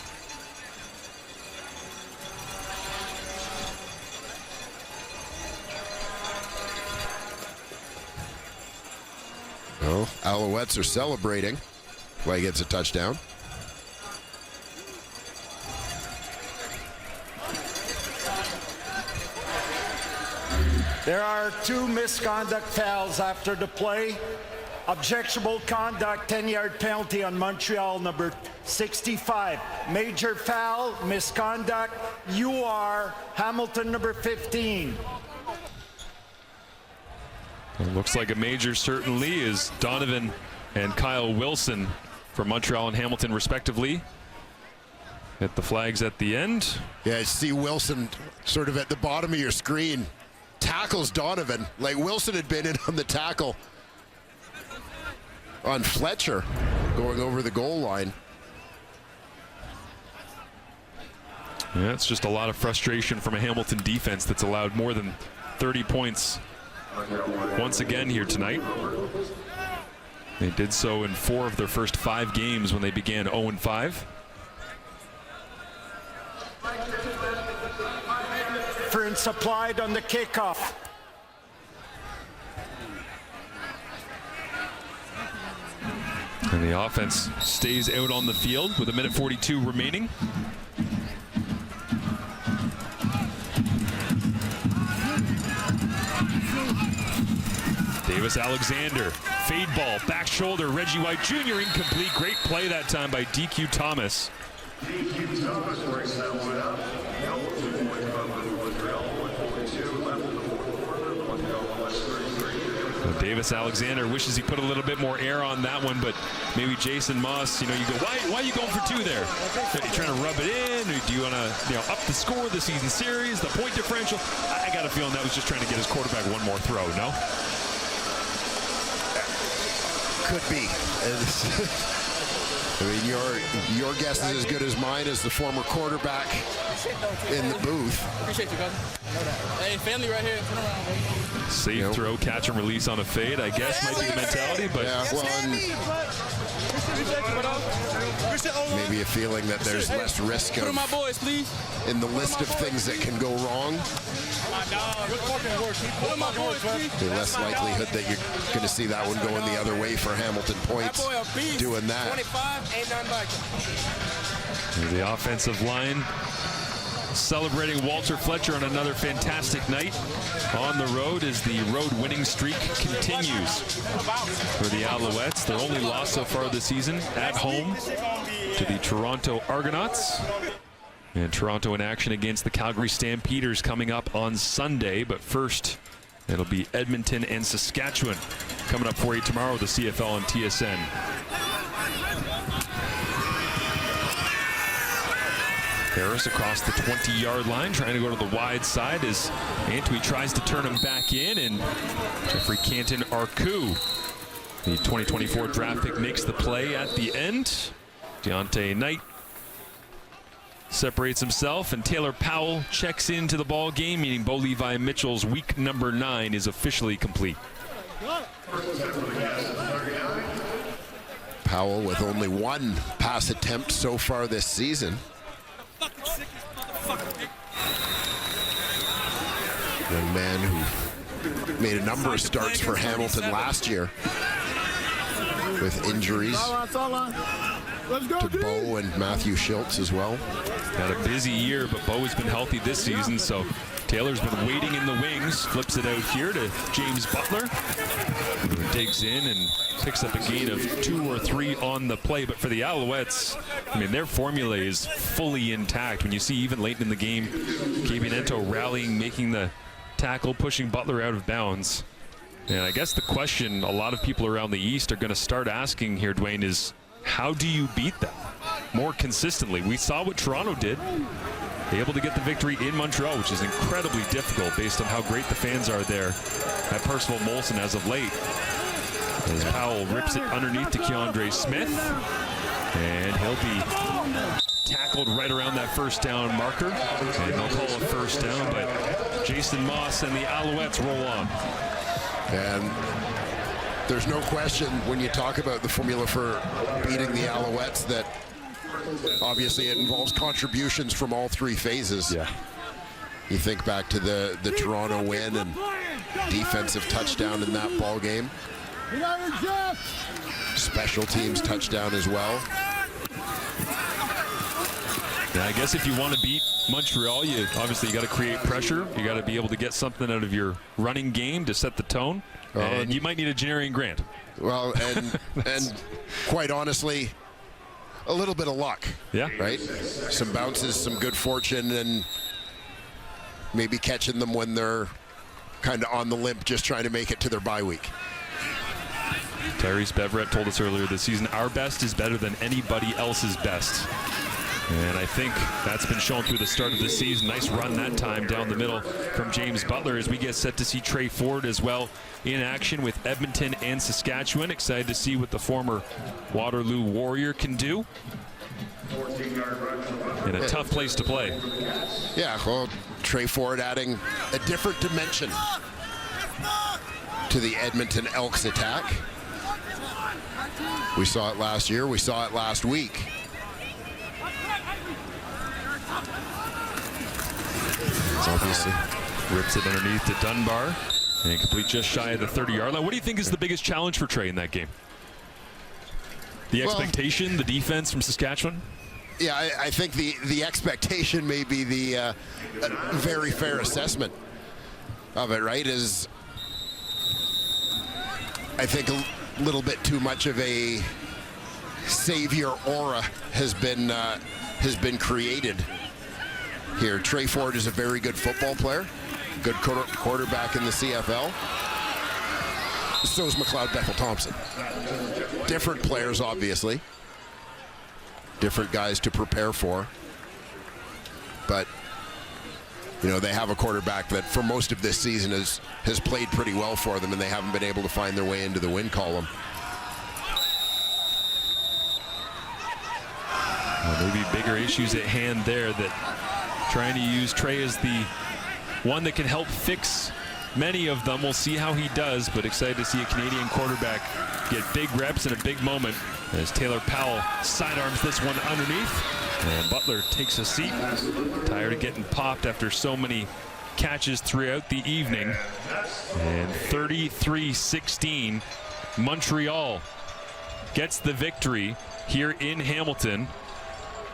N: Well, Alouettes are celebrating while he gets a touchdown.
O: There are 2 misconduct fouls after the play. Objectionable conduct, 10-yard penalty on Montreal, number 65. Major foul, misconduct, UR, Hamilton, number 15.
M: It looks like a major certainly is Donovan and Kyle Wilson from Montreal and Hamilton respectively. Hit the flags at the end.
N: Yeah, I see Wilson sort of at the bottom of your screen. Tackles Donovan. Like Wilson had been in on the tackle on Fletcher going over the goal line.
M: Yeah, it's just a lot of frustration from a Hamilton defense that's allowed more than 30 points once again here tonight. They did so in 4 of their first 5 games when they began 0-5.
O: Difference applied on the kickoff.
M: And the offense stays out on the field with 1:42 remaining. Davis Alexander, fade ball, back shoulder, Reggie White Jr. incomplete. Great play that time by DQ Thomas.
R: DQ Thomas breaks that one up.
M: Davis Alexander wishes he put a little bit more air on that one, but maybe Jason Moss, you know, you go, why are you going for 2 there? Are you trying to rub it in, or do you want to, up the score of the season series, the point differential? I got a feeling that was just trying to get his quarterback one more throw, no?
N: Could be. I mean, your guess is as good as mine as the former quarterback in the booth.
S: Appreciate you, cousin. I know that. Hey, family right here. Turn around, baby.
M: Safe throw, catch and release on a fade, I guess might be the mentality, but
N: maybe a feeling that there's less risk of
S: my boys, please.
N: in the list of things that can go wrong. The less likelihood that you're going to see that one going the other way for Hamilton points doing that.
M: The offensive line celebrating Walter Fletcher on another fantastic night. On the road as the road winning streak continues for the Alouettes. Their only loss so far this season at home to the Toronto Argonauts. And Toronto in action against the Calgary Stampeders coming up on Sunday. But first, it'll be Edmonton and Saskatchewan coming up for you tomorrow, the CFL and TSN. Harris across the 20-yard line, trying to go to the wide side as Antwi tries to turn him back in, and Jeffrey Canton-Arcou, the 2024 draft pick, makes the play at the end. Deontay Knight separates himself, and Taylor Powell checks into the ball game, meaning Bo Levi Mitchell's week number 9 is officially complete.
N: Powell with only 1 pass attempt so far this season. Young man who made a number of starts for Hamilton last year with injuries to Bo and Matthew Schultz as well.
M: Had a busy year, but Bo has been healthy this season, so Taylor's been waiting in the wings, flips it out here to James Butler, who digs in and picks up a gain of 2 or 3 on the play. But for the Alouettes, I mean, their formula is fully intact. When you see even late in the game, Cabianento rallying, making the tackle, pushing Butler out of bounds. And I guess the question a lot of people around the East are going to start asking here, Dwayne, is how do you beat them more consistently? We saw what Toronto did. Able to get the victory in Montreal, which is incredibly difficult based on how great the fans are there at Percival Molson as of late. As Powell rips it underneath to Keandre Smith, and he'll be tackled right around that first down marker, and they'll call a first down, but Jason Moss and the Alouettes roll on.
N: And there's no question when you talk about the formula for beating the Alouettes that obviously it involves contributions from all 3 phases.
M: Yeah.
N: You think back to the Toronto win and defensive touchdown in that ball game. Special teams touchdown as well.
M: Yeah, I guess if you want to beat Montreal, you obviously got to create pressure. You got to be able to get something out of your running game to set the tone. And you might need a Janarian Grant.
N: Well, and quite honestly, a little bit of luck.
M: Yeah.
N: Right? Some bounces, some good fortune, and maybe catching them when they're kind of on the limp, just trying to make it to their bye week.
M: Tyrese Beverett told us earlier this season, our best is better than anybody else's best. And I think that's been shown through the start of the season. Nice run that time down the middle from James Butler as we get set to see Trey Ford as well in action with Edmonton and Saskatchewan. Excited to see what the former Waterloo Warrior can do. In a tough place to play.
N: Yeah, well, Trey Ford adding a different dimension to the Edmonton Elks attack. We saw it last year. We saw it last week.
M: Obviously rips it underneath to Dunbar and complete just shy of the 30-yard line. What do you think is the biggest challenge for Trey in that game? The expectation, the defense from Saskatchewan?
N: Yeah, I think the expectation may be the very fair assessment of it, right? Is I think a little bit too much of a savior aura has been created here. Trey Ford is a very good football player, good quarterback in the CFL. So is McLeod Bethel-Thompson. Different players, obviously. Different guys to prepare for. But, you know, they have a quarterback that for most of this season has played pretty well for them, and they haven't been able to find their way into the win column.
M: Well, maybe bigger issues at hand there, that trying to use Trey as the one that can help fix many of them. We'll see how he does, but excited to see a Canadian quarterback get big reps in a big moment as Taylor Powell sidearms this one underneath. And Butler takes a seat, tired of getting popped after so many catches throughout the evening. And 33-16, Montreal gets the victory here in Hamilton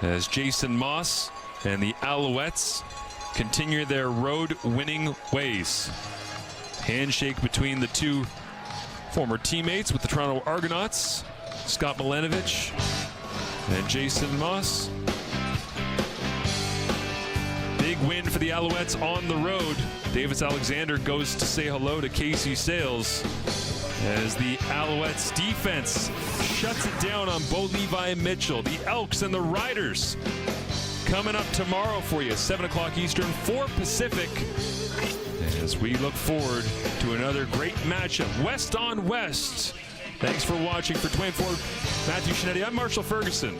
M: as Jason Moss and the Alouettes continue their road winning ways. Handshake between the two former teammates with the Toronto Argonauts, Scott Milanovich and Jason Moss. Big win for the Alouettes on the road. Davis Alexander goes to say hello to Casey Sales as the Alouettes defense shuts it down on Bo Levi Mitchell. The Elks and the Riders coming up tomorrow for you, 7 o'clock Eastern, 4 Pacific, as we look forward to another great matchup, West on West. Thanks for watching. For Dwayne Ford, Matthew Shinetti, I'm Marshall Ferguson.